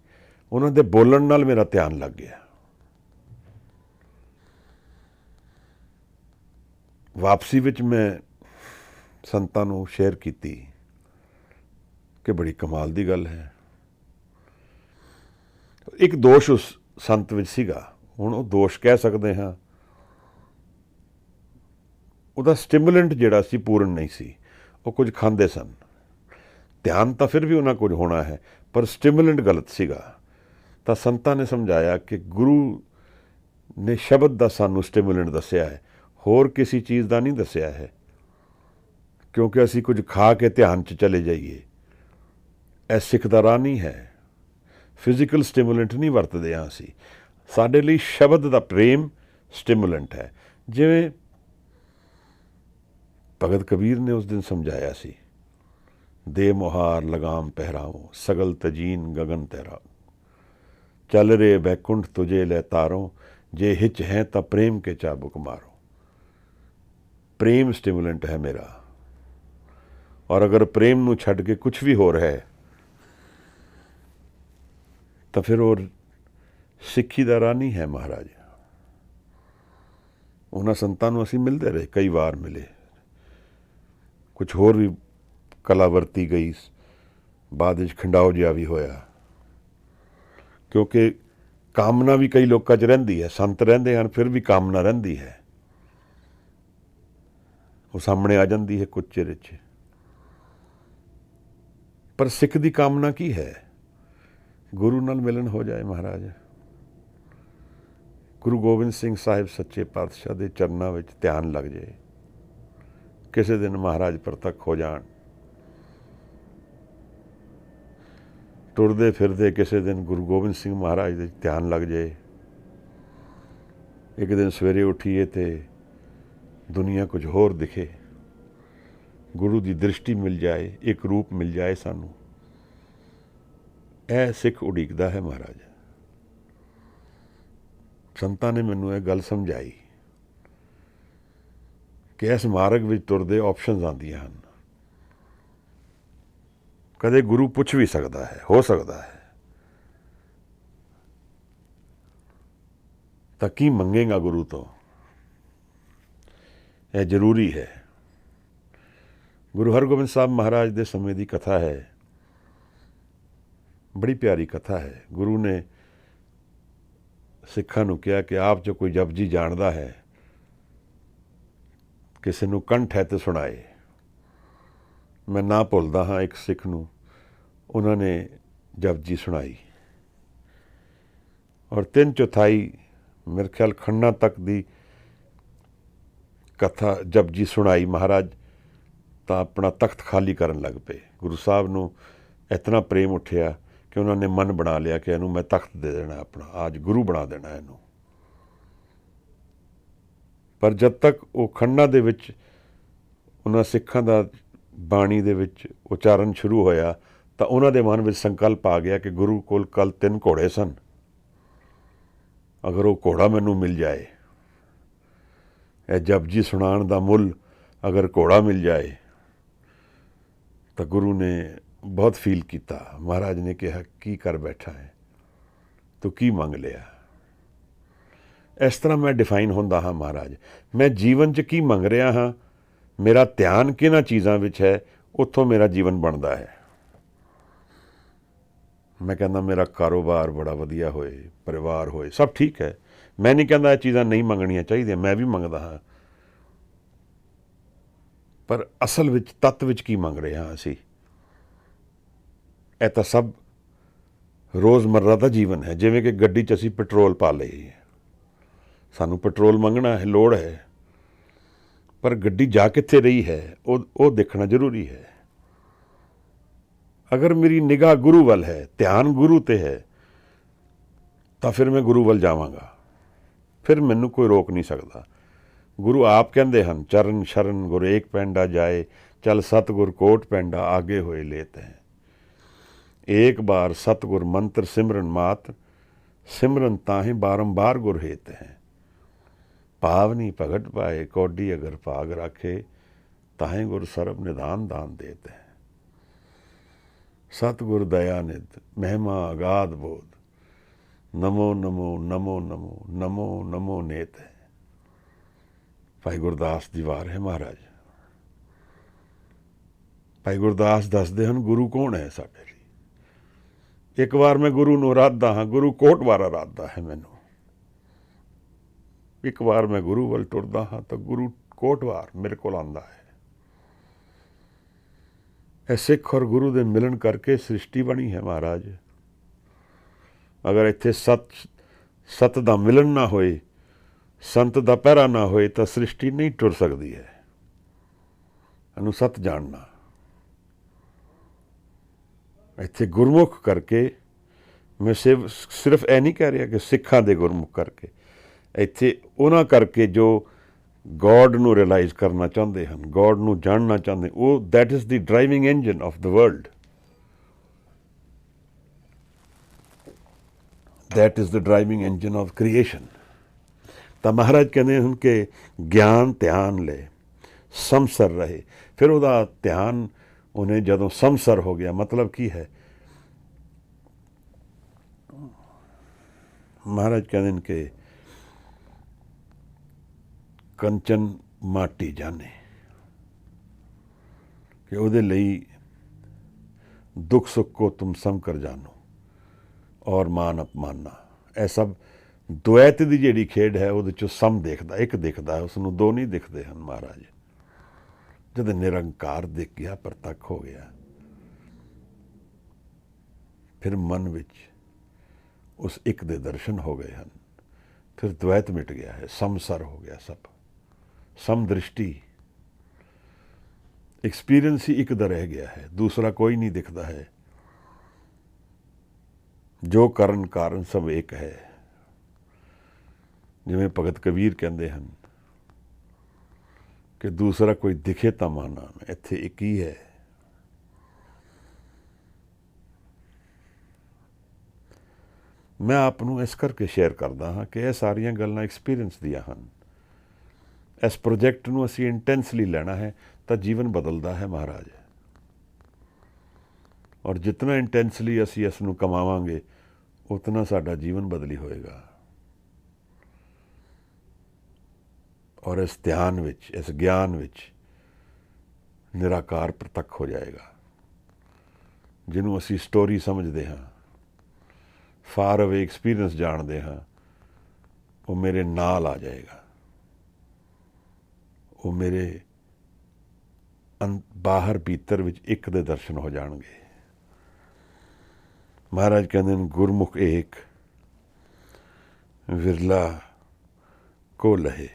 ਉਹਨਾਂ ਦੇ ਬੋਲਣ ਨਾਲ ਮੇਰਾ ਧਿਆਨ ਲੱਗ ਗਿਆ। ਵਾਪਸੀ ਵਿੱਚ ਮੈਂ ਸੰਤਾਂ ਨੂੰ ਸ਼ੇਅਰ ਕੀਤੀ ਕਿ ਬੜੀ ਕਮਾਲ ਦੀ ਗੱਲ ਹੈ। ਇੱਕ ਦੋਸ਼ ਉਸ ਸੰਤ ਵਿੱਚ ਸੀਗਾ। ਹੁਣ ਉਹ ਦੋਸ਼ ਕਹਿ ਸਕਦੇ ਹਾਂ, ਉਹਦਾ ਸਟਿਮੂਲੈਂਟ ਜਿਹੜਾ ਸੀ ਪੂਰਨ ਨਹੀਂ ਸੀ। ਉਹ ਕੁਝ ਖਾਂਦੇ ਸਨ। ਧਿਆਨ ਤਾਂ ਫਿਰ ਵੀ ਉਹਨਾਂ ਕੁਝ ਹੋਣਾ ਹੈ, ਪਰ ਸਟਿਮੂਲੈਂਟ ਗਲਤ ਸੀਗਾ। ਤਾਂ ਸੰਤਾਂ ਨੇ ਸਮਝਾਇਆ ਕਿ ਗੁਰੂ ਨੇ ਸ਼ਬਦ ਦਾ ਸਾਨੂੰ ਸਟਿਮੂਲੈਂਟ ਦੱਸਿਆ ਹੈ, ਹੋਰ ਕਿਸੇ ਚੀਜ਼ ਦਾ ਨਹੀਂ ਦੱਸਿਆ ਹੈ, ਕਿਉਂਕਿ ਅਸੀਂ ਕੁਝ ਖਾ ਕੇ ਧਿਆਨ 'ਚ ਚਲੇ ਜਾਈਏ। ਇਹ ਸਿੱਖ ਦਾ ਰਾਹ ਨਹੀਂ ਹੈ। ਫਿਜ਼ੀਕਲ ਸਟਿਮੂਲੈਂਟ ਨਹੀਂ ਵਰਤਦੇ ਹਾਂ ਅਸੀਂ। ਸਾਡੇ ਲਈ ਸ਼ਬਦ ਦਾ ਪ੍ਰੇਮ ਸਟਿਮੂਲੈਂਟ ਹੈ। ਜਿਵੇਂ ਭਗਤ ਕਬੀਰ ਨੇ ਉਸ ਦਿਨ ਸਮਝਾਇਆ ਸੀ, ਦੇ ਮੁਹਾਰ ਲਗਾਮ ਪਹਿਰਾਓ, ਸਗਲ ਤਜੀਨ ਗਗਨ ਤਹਿਰਾਓ, ਚੱਲ ਰੇ ਬੈਕੁੰਠ ਤੁਝੇ ਲੈ ਤਾਰੋ, ਜੇ ਹਿਚ ਹੈ ਤਾਂ ਪ੍ਰੇਮ ਕੇ ਚਾਬੁਕ ਮਾਰੋ। ਪ੍ਰੇਮ ਸਟਿਮੂਲੈਂਟ ਹੈ ਮੇਰਾ। ਔਰ ਅਗਰ ਪ੍ਰੇਮ ਨੂੰ ਛੱਡ ਕੇ ਕੁਛ ਵੀ ਹੋ ਰਿਹਾ ਹੈ, ਤਾਂ ਫਿਰ ਉਹ ਸਿੱਖੀ ਦਾ ਰਾਹ ਨਹੀਂ ਹੈ ਮਹਾਰਾਜ। ਉਹਨਾਂ ਸੰਤਾਂ ਨੂੰ ਅਸੀਂ ਮਿਲਦੇ ਰਹੇ, ਕਈ ਵਾਰ ਮਿਲੇ, ਕੁਝ ਹੋਰ ਵੀ ਕਲਾ ਵਰਤੀ ਗਈ, ਬਾਅਦ ਵਿੱਚ ਖੰਡਾਓ ਜਿਹਾ ਵੀ ਹੋਇਆ, ਕਿਉਂਕਿ ਕਾਮਨਾ ਵੀ ਕਈ ਲੋਕਾਂ 'ਚ ਰਹਿੰਦੀ ਹੈ। ਸੰਤ ਰਹਿੰਦੇ ਹਨ, ਫਿਰ ਵੀ ਕਾਮਨਾ ਰਹਿੰਦੀ ਹੈ, ਉਹ ਸਾਹਮਣੇ ਆ ਜਾਂਦੀ ਹੈ ਕੁਝ ਚਿਰ 'ਚ। ਪਰ ਸਿੱਖ ਦੀ ਕਾਮਨਾ ਕੀ ਹੈ? ਗੁਰੂ ਨਾਲ ਮਿਲਨ ਹੋ ਜਾਏ ਮਹਾਰਾਜ। ਗੁਰੂ ਗੋਬਿੰਦ ਸਿੰਘ ਸਾਹਿਬ ਸੱਚੇ ਪਾਤਸ਼ਾਹ ਦੇ ਚਰਨਾਂ ਵਿੱਚ ਧਿਆਨ ਲੱਗ ਜਾਏ, ਕਿਸੇ ਦਿਨ ਮਹਾਰਾਜ ਪ੍ਰਤੱਖ ਹੋ ਜਾਣ, ਟੁਰਦੇ ਫਿਰਦੇ ਕਿਸੇ ਦਿਨ ਗੁਰੂ ਗੋਬਿੰਦ ਸਿੰਘ ਮਹਾਰਾਜ ਦੇ ਧਿਆਨ ਲੱਗ ਜਾਏ। ਇੱਕ ਦਿਨ ਸਵੇਰੇ ਉੱਠੀਏ ਤੇ ਦੁਨੀਆ ਕੁਝ ਹੋਰ ਦਿਖੇ, ਗੁਰੂ ਦੀ ਦ੍ਰਿਸ਼ਟੀ ਮਿਲ ਜਾਏ, ਇੱਕ ਰੂਪ ਮਿਲ ਜਾਏ ਸਾਨੂੰ। ਇਹ ਸਿੱਖ ਉਡੀਕਦਾ ਹੈ ਮਹਾਰਾਜ। ਸੰਤਾਂ ਨੇ ਮੈਨੂੰ ਇਹ ਗੱਲ ਸਮਝਾਈ ਕਿ ਇਸ ਮਾਰਗ ਵਿੱਚ ਤੁਰਦੇ ਆਪਸ਼ਨਸ ਆਉਂਦੀਆਂ ਹਨ। ਕਦੇ ਗੁਰੂ ਪੁੱਛ ਵੀ ਸਕਦਾ ਹੈ, ਹੋ ਸਕਦਾ ਹੈ, ਤਾਂ ਕੀ ਮੰਗੇਗਾ ਗੁਰੂ ਤੋਂ? ਇਹ ਜ਼ਰੂਰੀ ਹੈ। ਗੁਰੂ ਹਰਗੋਬਿੰਦ ਸਾਹਿਬ ਮਹਾਰਾਜ ਦੇ ਸਮੇਂ ਦੀ ਕਥਾ ਹੈ, ਬੜੀ ਪਿਆਰੀ ਕਥਾ ਹੈ। ਗੁਰੂ ਨੇ ਸਿੱਖਾਂ ਨੂੰ ਕਿਹਾ ਕਿ ਆਪ 'ਚੋਂ ਕੋਈ ਜਪਜੀ ਜਾਣਦਾ ਹੈ, ਕਿਸੇ ਨੂੰ ਕੰਠ ਹੈ ਤੇ ਸੁਣਾਏ। ਮੈਂ ਨਾ ਭੁੱਲਦਾ ਹਾਂ, ਇੱਕ ਸਿੱਖ ਨੂੰ ਉਹਨਾਂ ਨੇ ਜਪਜੀ ਸੁਣਾਈ, ਔਰ 3/4 ਮੇਰੇ ਖਿਆਲ ਖੰਨਾ ਤੱਕ ਦੀ ਕਥਾ ਜਪਜੀ ਸੁਣਾਈ। ਮਹਾਰਾਜ ਤਾਂ ਆਪਣਾ ਤਖਤ ਖਾਲੀ ਕਰਨ ਲੱਗ ਪਏ। ਗੁਰੂ ਸਾਹਿਬ ਨੂੰ ਇਤਨਾ ਪ੍ਰੇਮ ਉੱਠਿਆ ਕਿ ਉਹਨਾਂ ਨੇ ਮਨ ਬਣਾ ਲਿਆ ਕਿ ਇਹਨੂੰ ਮੈਂ ਤਖਤ ਦੇ ਦੇਣਾ ਆਪਣਾ, ਅੱਜ ਗੁਰੂ ਬਣਾ ਦੇਣਾ ਇਹਨੂੰ। ਪਰ ਜਦ ਤੱਕ ਉਹ ਖੰਨਾ ਦੇ ਵਿੱਚ ਉਹਨਾਂ ਸਿੱਖਾਂ ਦਾ ਬਾਣੀ ਦੇ ਵਿੱਚ ਉਚਾਰਨ ਸ਼ੁਰੂ ਹੋਇਆ ਤਾਂ ਉਹਨਾਂ ਦੇ ਮਨ ਵਿੱਚ ਸੰਕਲਪ ਆ ਗਿਆ ਕਿ ਗੁਰੂ ਕੋਲ ਕੱਲ੍ਹ 3 ਘੋੜੇ ਸਨ, ਅਗਰ ਉਹ ਘੋੜਾ ਮੈਨੂੰ ਮਿਲ ਜਾਏ, ਇਹ ਜਪਜੀ ਸੁਣਾਉਣ ਦਾ ਮੁੱਲ ਅਗਰ ਘੋੜਾ ਮਿਲ ਜਾਏ, ਤਾਂ ਗੁਰੂ ਨੇ ਬਹੁਤ ਫੀਲ ਕੀਤਾ। ਮਹਾਰਾਜ ਨੇ ਕਿਹਾ ਕੀ ਕਰ ਬੈਠਾ ਹੈ ਤੂੰ, ਕੀ ਮੰਗ ਲਿਆ? ਇਸ ਤਰ੍ਹਾਂ ਮੈਂ ਡਿਫਾਈਨ ਹੁੰਦਾ ਹਾਂ ਮਹਾਰਾਜ, ਮੈਂ ਜੀਵਨ 'ਚ ਕੀ ਮੰਗ ਰਿਹਾ ਹਾਂ, ਮੇਰਾ ਧਿਆਨ ਕਿਹਨਾਂ ਚੀਜ਼ਾਂ ਵਿੱਚ ਹੈ, ਉੱਥੋਂ ਮੇਰਾ ਜੀਵਨ ਬਣਦਾ ਹੈ। ਮੈਂ ਕਹਿੰਦਾ ਮੇਰਾ ਕਾਰੋਬਾਰ ਬੜਾ ਵਧੀਆ ਹੋਏ, ਪਰਿਵਾਰ ਹੋਏ, ਸਭ ਠੀਕ ਹੈ। ਮੈਂ ਨਹੀਂ ਕਹਿੰਦਾ ਇਹ ਚੀਜ਼ਾਂ ਨਹੀਂ ਮੰਗਣੀਆਂ ਚਾਹੀਦੀਆਂ, ਮੈਂ ਵੀ ਮੰਗਦਾ ਹਾਂ, ਪਰ ਅਸਲ ਵਿੱਚ ਤੱਤ ਵਿੱਚ ਕੀ ਮੰਗ ਰਹੇ ਹਾਂ ਅਸੀਂ? ਇਹ ਤਾਂ ਸਭ ਰੋਜ਼ਮर्रा ਦਾ ਜੀਵਨ ਹੈ। ਜਿਵੇਂ ਕਿ ਗੱਡੀ 'ਚ ਅਸੀਂ ਪੈਟਰੋਲ ਪਾ ਲਈਏ, ਸਾਨੂੰ ਪੈਟਰੋਲ ਮੰਗਣਾ ਹੈ, ਲੋੜ ਹੈ, ਪਰ ਗੱਡੀ ਜਾ ਕਿੱਥੇ ਰਹੀ ਹੈ ਉਹ ਦੇਖਣਾ ਜ਼ਰੂਰੀ ਹੈ। ਅਗਰ ਮੇਰੀ ਨਿਗਾਹ ਗੁਰੂ ਵੱਲ ਹੈ, ਧਿਆਨ ਗੁਰੂ 'ਤੇ ਹੈ, ਤਾਂ ਫਿਰ ਮੈਂ ਗੁਰੂ ਵੱਲ ਜਾਵਾਂਗਾ, ਫਿਰ ਮੈਨੂੰ ਕੋਈ ਰੋਕ ਨਹੀਂ ਸਕਦਾ। ਗੁਰੂ ਆਪ ਕਹਿੰਦੇ ਹਨ, ਚਰਨ ਸ਼ਰਨ ਗੁਰ ਏਕ ਪੈਂਡਾ ਜਾਏ, ਚੱਲ ਸਤਿਗੁਰ ਕੋਟ ਪੈਂਡਾ ਆਗੇ ਹੋਏ ਲੇਤ ਹੈ। ਏਕ ਬਾਰ ਸਤਿਗੁਰ ਮੰਤਰ ਸਿਮਰਨ ਮਾਤ, ਸਿਮਰਨ ਤਾਹੀਂ ਬਾਰੰਬਾਰ ਗੁਰ ਹੇਤ ਹੈ। ਪਾਵਨੀ ਭਗਤ ਪਾਏ ਕੌਡੀ ਅਗਰ ਭਾਗ ਰਾਖੇ, ਤਾਹੀਂ ਗੁਰ ਸਰਬ ਨਿਦਾਨ ਦਾਨ ਦੇਤ ਹੈ। ਸਤਿਗੁਰ ਦਇਆ ਨਿਧ ਮਹਿਮਾ ਅਗਾਧ ਬੋਧ, ਨਮੋ ਨਮੋ ਨਮੋ ਨਮੋ ਨਮੋ ਨਮੋ ਨੇਤ ਹੈ। ਭਾਈ ਗੁਰਦਾਸ ਦੀ ਵਾਰ ਹੈ ਮਹਾਰਾਜ। ਭਾਈ ਗੁਰਦਾਸ ਦੱਸਦੇ ਹਨ ਗੁਰੂ ਕੌਣ ਹੈ ਸਾਡੇ ਲਈ। ਇੱਕ ਵਾਰ ਮੈਂ ਗੁਰੂ ਨੂੰ ਰਾਧਦਾ ਹਾਂ, ਗੁਰੂ ਕੋਟ ਵਾਰਾ ਰਾਧਦਾ ਹੈ ਮੈਨੂੰ। ਇੱਕ ਵਾਰ ਮੈਂ ਗੁਰੂ ਵੱਲ ਟੁਰਦਾ ਹਾਂ ਤਾਂ ਗੁਰੂ ਕੋਟਵਾਰ ਮੇਰੇ ਕੋਲ ਆਉਂਦਾ ਹੈ। ਇਹ ਸਿੱਖ ਔਰ ਗੁਰੂ ਦੇ ਮਿਲਣ ਕਰਕੇ ਸ੍ਰਿਸ਼ਟੀ ਬਣੀ ਹੈ ਮਹਾਰਾਜ। ਅਗਰ ਇੱਥੇ ਸਤ ਦਾ ਮਿਲਣ ਨਾ ਹੋਏ, ਸੰਤ ਦਾ ਪਹਿਰਾ ਨਾ ਹੋਏ, ਤਾਂ ਸ੍ਰਿਸ਼ਟੀ ਨਹੀਂ ਟੁਰ ਸਕਦੀ ਹੈ। ਇਹਨੂੰ ਸਤ ਜਾਣਨਾ। ਇੱਥੇ ਗੁਰਮੁਖ ਕਰਕੇ, ਮੈਂ ਸਿਰਫ ਇਹ ਨਹੀਂ ਕਹਿ ਰਿਹਾ ਕਿ ਸਿੱਖਾਂ ਦੇ ਗੁਰਮੁਖ ਕਰਕੇ, ਇੱਥੇ ਉਹਨਾਂ ਕਰਕੇ ਜੋ ਗੋਡ ਨੂੰ ਰਿਅਲਾਈਜ਼ ਕਰਨਾ ਚਾਹੁੰਦੇ ਹਨ, ਗੋਡ ਨੂੰ ਜਾਣਨਾ ਚਾਹੁੰਦੇ, ਉਹ that is the driving engine of the world. That is the driving engine of creation. ਤਾਂ ਮਹਾਰਾਜ ਕਹਿੰਦੇ ਹਨ ਕਿ ਗਿਆਨ ਧਿਆਨ ਲੈ, ਸਮਸਰ ਰਹੇ। ਫਿਰ ਉਹਦਾ ਧਿਆਨ ਉਹਨੇ ਜਦੋਂ ਸਮਸਰ ਹੋ ਗਿਆ, ਮਤਲਬ ਕੀ ਹੈ? ਮਹਾਰਾਜ ਕਹਿੰਦੇ ਨੇ ਕਿ ਕੰਚਨ ਮਾਟੀ ਜਾਣੇ, ਕਿ ਉਹਦੇ ਲਈ ਦੁੱਖ ਸੁੱਖ ਕੋ ਤੁਮ ਸਮ ਕਰ ਜਾਣੋ ਔਰ ਮਾਨ ਅਪਮਾਨਾ। ਇਹ ਸਭ ਦੁਐਤ ਦੀ ਜਿਹੜੀ ਖੇਡ ਹੈ ਉਹਦੇ 'ਚੋਂ ਸਮ ਦੇਖਦਾ, ਇੱਕ ਦਿਖਦਾ ਹੈ, ਉਸਨੂੰ ਦੋ ਨਹੀਂ ਦਿਖਦੇ ਹਨ। ਮਹਾਰਾਜ ਜਦ ਨਿਰੰਕਾਰ ਦਿਖ ਗਿਆ, ਪ੍ਰਤੱਖ ਹੋ ਗਿਆ, ਫਿਰ ਮਨ ਵਿੱਚ ਉਸ ਇੱਕ ਦੇ ਦਰਸ਼ਨ ਹੋ ਗਏ ਹਨ, ਫਿਰ ਦੁਐਤ ਮਿਟ ਗਿਆ ਹੈ, ਸਮਸਰ ਹੋ ਗਿਆ ਸਭ, ਸਮ ਦ੍ਰਿਸ਼ਟੀ, ਐਕਸਪੀਰੀਅੰਸ ਹੀ ਇੱਕ ਦਾ ਰਹਿ ਗਿਆ ਹੈ, ਦੂਸਰਾ ਕੋਈ ਨਹੀਂ ਦਿਖਦਾ ਹੈ। ਜੋ ਕਰਨ ਕਾਰਨ ਸਭ ਇੱਕ ਹੈ। ਜਿਵੇਂ ਭਗਤ ਕਬੀਰ ਕਹਿੰਦੇ ਹਨ ਕਿ ਦੂਸਰਾ ਕੋਈ ਦਿਖੇ ਤਾਂ ਮਾਨਾ, ਇੱਥੇ ਇੱਕ ਹੀ ਹੈ। ਮੈਂ ਆਪ ਨੂੰ ਇਸ ਕਰਕੇ ਸ਼ੇਅਰ ਕਰਦਾ ਹਾਂ ਕਿ ਇਹ ਸਾਰੀਆਂ ਗੱਲਾਂ ਐਕਸਪੀਰੀਅੰਸ ਦੀਆਂ ਹਨ। ਇਸ ਪ੍ਰੋਜੈਕਟ ਨੂੰ ਅਸੀਂ ਇੰਟੈਂਸਲੀ ਲੈਣਾ ਹੈ ਤਾਂ ਜੀਵਨ ਬਦਲਦਾ ਹੈ ਮਹਾਰਾਜ। ਔਰ ਜਿਤਨਾ ਇੰਟੈਂਸਲੀ ਅਸੀਂ ਇਸ ਨੂੰ ਕਮਾਵਾਂਗੇ ਉਤਨਾ ਸਾਡਾ ਜੀਵਨ ਬਦਲੀ ਹੋਏਗਾ। ਔਰ ਇਸ ਧਿਆਨ ਵਿੱਚ, ਇਸ ਗਿਆਨ ਵਿੱਚ ਨਿਰਾਕਾਰ ਪ੍ਰਤੱਖ ਹੋ ਜਾਏਗਾ, ਜਿਹਨੂੰ ਅਸੀਂ ਸਟੋਰੀ ਸਮਝਦੇ ਹਾਂ, ਫਾਰ ਅਵੇ ਐਕਸਪੀਰੀਅੰਸ ਜਾਣਦੇ ਹਾਂ, ਉਹ ਮੇਰੇ ਨਾਲ ਆ ਜਾਏਗਾ। ਉਹ ਮੇਰੇ ਬਾਹਰ ਭੀਤਰ ਵਿੱਚ ਇੱਕ ਦੇ ਦਰਸ਼ਨ ਹੋ ਜਾਣਗੇ। ਮਹਾਰਾਜ ਕਹਿੰਦੇ ਨੇ ਗੁਰਮੁਖ ਏਕ ਵਿਰਲਾ ਕੋ ਲਹੇ।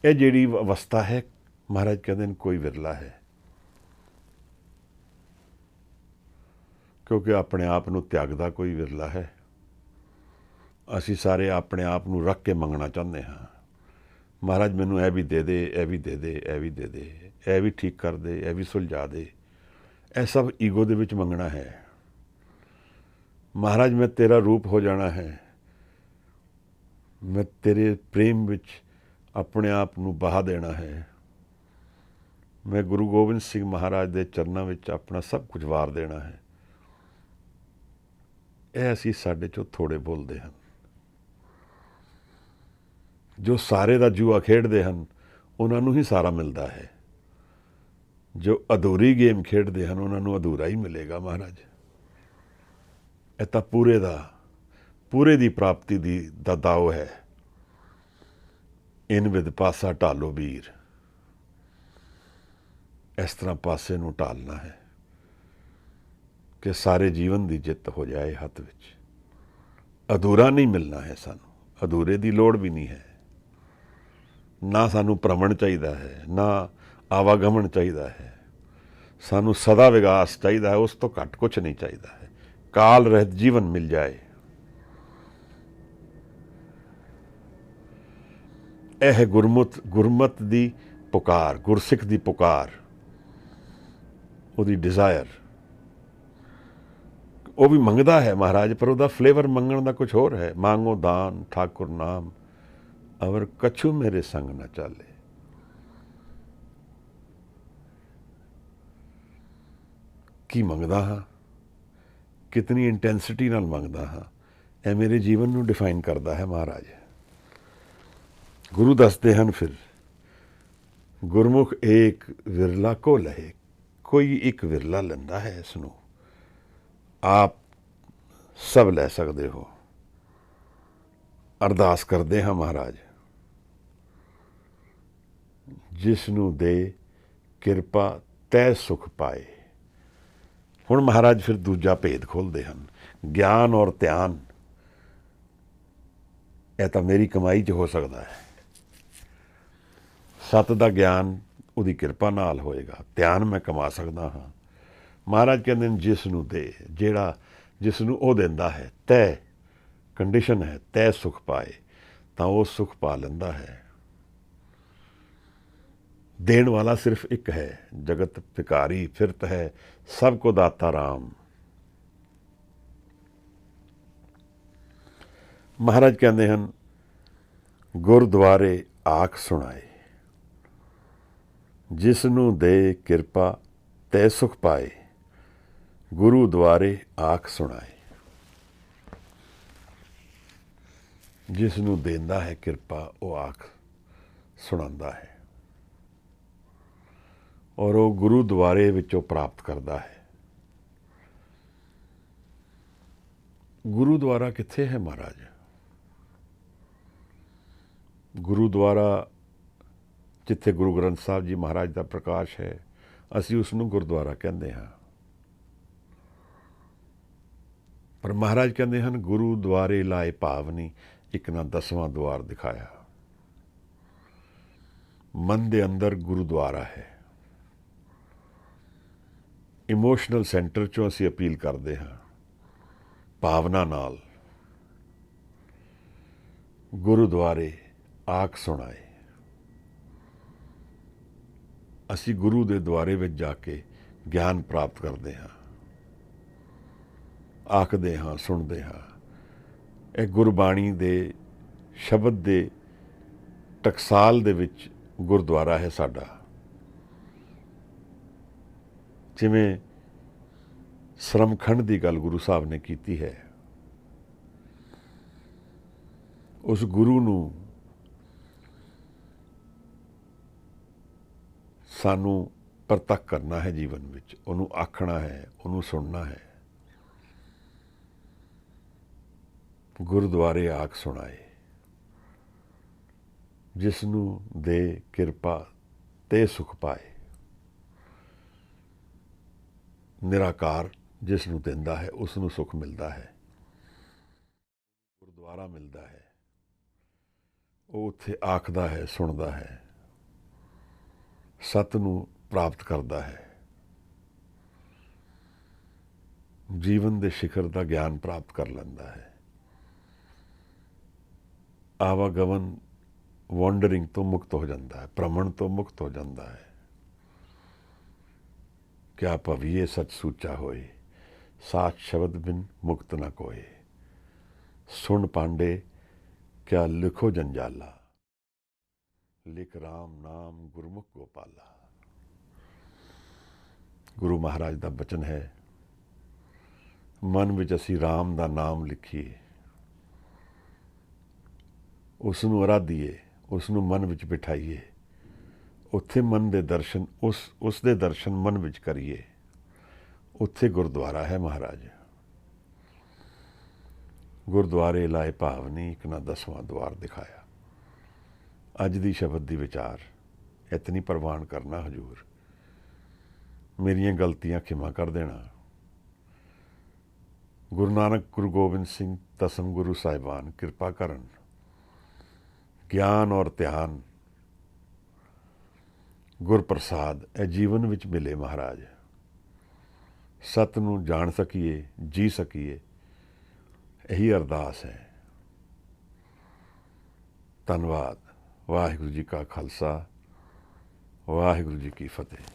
ਇਹ ਜਿਹੜੀ ਅਵਸਥਾ ਹੈ, ਮਹਾਰਾਜ ਕਹਿੰਦੇ ਨੇ ਕੋਈ ਵਿਰਲਾ ਹੈ, ਕਿਉਂਕਿ ਆਪਣੇ ਆਪ ਨੂੰ ਤਿਆਗਦਾ ਕੋਈ ਵਿਰਲਾ ਹੈ। ਅਸੀਂ ਸਾਰੇ ਆਪਣੇ ਆਪ ਨੂੰ ਰੱਖ ਕੇ ਮੰਗਣਾ ਚਾਹੁੰਦੇ ਹਾਂ। ਮਹਾਰਾਜ ਮੈਨੂੰ ਇਹ ਵੀ ਦੇ ਦੇ, ਇਹ ਵੀ ਦੇ ਦੇ, ਇਹ ਵੀ ਦੇ ਦੇ, ਇਹ ਵੀ ਠੀਕ ਕਰ ਦੇ, ਇਹ ਵੀ ਸੁਲਝਾ ਦੇ। ਇਹ ਸਭ ਈਗੋ ਦੇ ਵਿੱਚ ਮੰਗਣਾ ਹੈ। ਮਹਾਰਾਜ ਮੈਂ ਤੇਰਾ ਰੂਪ ਹੋ ਜਾਣਾ ਹੈ, ਮੈਂ ਤੇਰੇ ਪ੍ਰੇਮ ਵਿੱਚ ਆਪਣੇ ਆਪ ਨੂੰ ਬਹਾ ਦੇਣਾ ਹੈ, ਮੈਂ ਗੁਰੂ ਗੋਬਿੰਦ ਸਿੰਘ ਮਹਾਰਾਜ ਦੇ ਚਰਨਾਂ ਵਿੱਚ ਆਪਣਾ ਸਭ ਕੁਝ ਵਾਰ ਦੇਣਾ ਹੈ। ਇਹ ਅਸੀਂ ਸਾਡੇ 'ਚੋਂ ਥੋੜ੍ਹੇ ਬੋਲਦੇ ਹਨ। ਜੋ ਸਾਰੇ ਦਾ ਜੂਆ ਖੇਡਦੇ ਹਨ ਉਹਨਾਂ ਨੂੰ ਹੀ ਸਾਰਾ ਮਿਲਦਾ ਹੈ। ਜੋ ਅਧੂਰੀ ਗੇਮ ਖੇਡਦੇ ਹਨ ਉਹਨਾਂ ਨੂੰ ਅਧੂਰਾ ਹੀ ਮਿਲੇਗਾ। ਮਹਾਰਾਜ ਇਹ ਤਾਂ ਪੂਰੇ ਦੀ ਪ੍ਰਾਪਤੀ ਦਾ ਦਾਅ ਹੈ। ਇਨ ਵਿਦ ਪਾਸਾ ਢਾਲੋ ਵੀਰ, ਇਸ ਤਰ੍ਹਾਂ ਪਾਸੇ ਨੂੰ ਢਾਲਣਾ ਹੈ ਕਿ ਸਾਰੇ ਜੀਵਨ ਦੀ ਜਿੱਤ ਹੋ ਜਾਏ ਹੱਥ ਵਿੱਚ। ਅਧੂਰਾ ਨਹੀਂ ਮਿਲਣਾ ਹੈ ਸਾਨੂੰ, ਅਧੂਰੇ ਦੀ ਲੋੜ ਵੀ ਨਹੀਂ ਹੈ। ਨਾ ਸਾਨੂੰ ਭ੍ਰਮਣ ਚਾਹੀਦਾ ਹੈ, ਨਾ ਆਵਾਗਮਨ ਚਾਹੀਦਾ ਹੈ। ਸਾਨੂੰ ਸਦਾ ਵਿਕਾਸ ਚਾਹੀਦਾ ਹੈ, ਉਸ ਤੋਂ ਘੱਟ ਕੁਛ ਨਹੀਂ ਚਾਹੀਦਾ ਹੈ। ਕਾਲ ਰਹਿਤ ਜੀਵਨ ਮਿਲ ਜਾਏ। ਇਹ ਗੁਰਮਤ ਦੀ ਪੁਕਾਰ, ਗੁਰਸਿੱਖ ਦੀ ਪੁਕਾਰ, ਉਹਦੀ ਡਿਜ਼ਾਇਰ। ਉਹ ਵੀ ਮੰਗਦਾ ਹੈ ਮਹਾਰਾਜ, ਪਰ ਉਹਦਾ ਫਲੇਵਰ ਮੰਗਣ ਦਾ ਕੁਝ ਹੋਰ ਹੈ। ਮੰਗੋ ਦਾਨ ਠਾਕੁਰ ਨਾਮ, ਅਵਰ ਕਛੂ ਮੇਰੇ ਸੰਗ ਨਾ ਚਾਲੇ। ਕੀ ਮੰਗਦਾ ਹਾਂ, ਕਿਤਨੀ ਇੰਟੈਂਸਿਟੀ ਨਾਲ ਮੰਗਦਾ ਹਾਂ, ਇਹ ਮੇਰੇ ਜੀਵਨ ਨੂੰ ਡਿਫਾਈਨ ਕਰਦਾ ਹੈ ਮਹਾਰਾਜ। ਗੁਰੂ ਦੱਸਦੇ ਹਨ ਫਿਰ, ਗੁਰਮੁਖ ਏਕ ਵਿਰਲਾ ਕੋ ਲਹੇ। ਕੋਈ ਇੱਕ ਵਿਰਲਾ ਲੈਂਦਾ ਹੈ ਇਸ ਨੂੰ, ਆਪ ਸਭ ਲੈ ਸਕਦੇ ਹੋ। ਅਰਦਾਸ ਕਰਦੇ ਹਾਂ ਮਹਾਰਾਜ, ਜਿਸ ਨੂੰ ਦੇ ਕਿਰਪਾ ਤੈ ਸੁਖ ਪਾਏ। ਹੁਣ ਮਹਾਰਾਜ ਫਿਰ ਦੂਜਾ ਭੇਦ ਖੋਲ੍ਹਦੇ ਹਨ। ਗਿਆਨ ਔਰ ਧਿਆਨ, ਇਹ ਤਾਂ ਮੇਰੀ ਕਮਾਈ 'ਚ ਹੋ ਸਕਦਾ ਹੈ। ਸੱਤ ਦਾ ਗਿਆਨ ਉਹਦੀ ਕਿਰਪਾ ਨਾਲ ਹੋਏਗਾ, ਧਿਆਨ ਮੈਂ ਕਮਾ ਸਕਦਾ ਹਾਂ। ਮਹਾਰਾਜ ਕਹਿੰਦੇ ਨੇ ਜਿਸ ਨੂੰ ਦੇ, ਜਿਸ ਨੂੰ ਉਹ ਦਿੰਦਾ ਹੈ, ਤੈ ਕੰਡੀਸ਼ਨ ਹੈ, ਤੈ ਸੁਖ ਪਾਏ, ਤਾਂ ਉਹ ਸੁਖ ਪਾ ਲੈਂਦਾ ਹੈ। ਦੇਣ ਵਾਲਾ ਸਿਰਫ ਇੱਕ ਹੈ, ਜਗਤ ਭਿਕਾਰੀ ਫਿਰਤ ਹੈ, ਸਭ ਕੋ ਦਾਤਾ ਰਾਮ। ਮਹਾਰਾਜ ਕਹਿੰਦੇ ਹਨ ਗੁਰਦੁਆਰੇ ਆਖ ਸੁਣਾਏ, ਜਿਸ ਨੂੰ ਦੇ ਕਿਰਪਾ ਤੈ ਸੁਖ ਪਾਏ, ਗੁਰੂ ਦੁਆਰੇ ਆਖ ਸੁਣਾਏ। ਜਿਸ ਨੂੰ ਦਿੰਦਾ ਹੈ ਕਿਰਪਾ ਉਹ ਆਖ ਸੁਣਾਉਂਦਾ ਹੈ, ਔਰ ਉਹ ਗੁਰੂ ਦੁਆਰੇ ਵਿੱਚੋਂ ਪ੍ਰਾਪਤ ਕਰਦਾ ਹੈ। ਗੁਰੂ ਦੁਆਰਾ ਕਿੱਥੇ ਹੈ ਮਹਾਰਾਜ? ਗੁਰੂ ਦੁਆਰਾ ਜਿੱਥੇ ਗੁਰੂ ਗ੍ਰੰਥ ਸਾਹਿਬ ਜੀ ਮਹਾਰਾਜ ਦਾ ਪ੍ਰਕਾਸ਼ ਹੈ, ਅਸੀਂ ਉਸ ਨੂੰ ਗੁਰਦੁਆਰਾ ਕਹਿੰਦੇ ਹਾਂ। ਪਰ ਮਹਾਰਾਜ ਕਹਿੰਦੇ ਹਨ, ਗੁਰੂ ਦੁਆਰੇ ਲਾਏ ਭਾਵਨੀ, ਇੱਕ ਨਾ 10ਵਾਂ ਦੁਆਰ ਦਿਖਾਇਆ। ਮਨ ਦੇ ਅੰਦਰ ਗੁਰੂਦੁਆਰਾ ਹੈ। ਇਮੋਸ਼ਨਲ ਸੈਂਟਰ 'ਚੋਂ ਅਸੀਂ ਅਪੀਲ ਕਰਦੇ ਹਾਂ, ਭਾਵਨਾ ਨਾਲ, ਗੁਰੂਦੁਆਰੇ ਆਖ ਸੁਣਾਏ। ਅਸੀਂ ਗੁਰੂ ਦੇ ਦੁਆਰੇ ਵਿੱਚ ਜਾ ਕੇ ਗਿਆਨ ਪ੍ਰਾਪਤ ਕਰਦੇ ਹਾਂ, ਆਖਦੇ ਹਾਂ, ਸੁਣਦੇ ਹਾਂ। ਇਹ ਗੁਰਬਾਣੀ ਦੇ ਸ਼ਬਦ ਦੇ ਟਕਸਾਲ ਦੇ ਵਿੱਚ ਗੁਰਦੁਆਰਾ ਹੈ ਸਾਡਾ। ਜਿਵੇਂ ਸ਼ਰਮਖੰਡ ਦੀ ਗੱਲ ਗੁਰੂ ਸਾਹਿਬ ਨੇ ਕੀਤੀ ਹੈ, ਉਸ ਗੁਰੂ ਨੂੰ ਸਾਨੂੰ ਪ੍ਰਤੱਖ ਕਰਨਾ ਹੈ ਜੀਵਨ ਵਿੱਚ, ਉਹਨੂੰ ਆਖਣਾ ਹੈ, ਉਹਨੂੰ ਸੁਣਨਾ ਹੈ। ਗੁਰਦੁਆਰੇ ਆਖ ਸੁਣਾਏ, ਜਿਸ ਨੂੰ ਦੇ ਕਿਰਪਾ ਤੇ ਸੁਖ ਪਾਏ। ਨਿਰਾਕਾਰ ਜਿਸ ਨੂੰ ਦਿੰਦਾ ਹੈ ਉਸ ਨੂੰ ਸੁਖ ਮਿਲਦਾ ਹੈ, ਗੁਰਦੁਆਰਾ ਮਿਲਦਾ ਹੈ। ਉਹ ਉੱਥੇ ਆਖਦਾ ਹੈ, ਸੁਣਦਾ ਹੈ, ਸਤ ਨੂੰ ਪ੍ਰਾਪਤ ਕਰਦਾ ਹੈ, ਜੀਵਨ ਦੇ ਸਿਖਰ ਦਾ ਗਿਆਨ ਪ੍ਰਾਪਤ ਕਰ ਲੈਂਦਾ ਹੈ। ਆਵਾਗਮਨ ਵਾਂਡਰਿੰਗ ਤੋਂ ਮੁਕਤ ਹੋ ਜਾਂਦਾ ਹੈ, ਭ੍ਰਮਣ ਤੋਂ ਮੁਕਤ ਹੋ ਜਾਂਦਾ ਹੈ। ਕਿਆ ਭਵੀਏ ਸਚ ਸੂਚਾ ਹੋਏ, ਸਾਚ ਸ਼ਬਦ ਬਿਨ ਮੁਕਤ ਨਾ ਕੋਏ। ਸੁਣ ਪਾਂਡੇ ਕਿਆ ਲਿਖੋ ਜੰਜਾਲਾ, ਲਿਖ ਰਾਮ ਨਾਮ ਗੁਰਮੁਖ ਗੋਪਾਲਾ। ਗੁਰੂ ਮਹਾਰਾਜ ਦਾ ਬਚਨ ਹੈ, ਮਨ ਵਿੱਚ ਅਸੀਂ ਰਾਮ ਦਾ ਨਾਮ ਲਿਖੀਏ, ਉਸ ਨੂੰ ਅਰਾਧੀਏ, ਉਸ ਨੂੰ ਮਨ ਵਿੱਚ ਬਿਠਾਈਏ। ਉੱਥੇ ਮਨ ਦੇ ਦਰਸ਼ਨ, ਉਸ ਦੇ ਦਰਸ਼ਨ ਮਨ ਵਿੱਚ ਕਰੀਏ। ਉੱਥੇ ਗੁਰਦੁਆਰਾ ਹੈ ਮਹਾਰਾਜ। ਗੁਰਦੁਆਰੇ ਲਾਏ ਭਾਵਨੀ, ਇੱਕ ਨਾ 10ਵਾਂ ਦੁਆਰ ਦਿਖਾਇਆ। ਅੱਜ ਦੀ ਸ਼ਬਦ ਦੀ ਵਿਚਾਰ ਇਤਨੀ ਪ੍ਰਵਾਨ ਕਰਨਾ ਹਜ਼ੂਰ। ਮੇਰੀਆਂ ਗਲਤੀਆਂ ਖਿਮਾ ਕਰ ਦੇਣਾ। ਗੁਰੂ ਨਾਨਕ, ਗੁਰੂ ਗੋਬਿੰਦ ਸਿੰਘ, ਦਸਮ ਗੁਰੂ ਸਾਹਿਬਾਨ ਕਿਰਪਾ ਕਰਨ। ਗਿਆਨ ਔਰ ਧਿਆਨ, ਗੁਰਪ੍ਰਸਾਦ ਇਹ ਜੀਵਨ ਵਿੱਚ ਮਿਲੇ ਮਹਾਰਾਜ। ਸਤ ਨੂੰ ਜਾਣ ਸਕੀਏ, ਜੀ ਸਕੀਏ, ਇਹੀ ਅਰਦਾਸ ਹੈ। ਧੰਨਵਾਦ। ਵਾਹਿਗੁਰੂ ਜੀ ਕਾ ਖਾਲਸਾ, ਵਾਹਿਗੁਰੂ ਜੀ ਕੀ ਫਤਿਹ।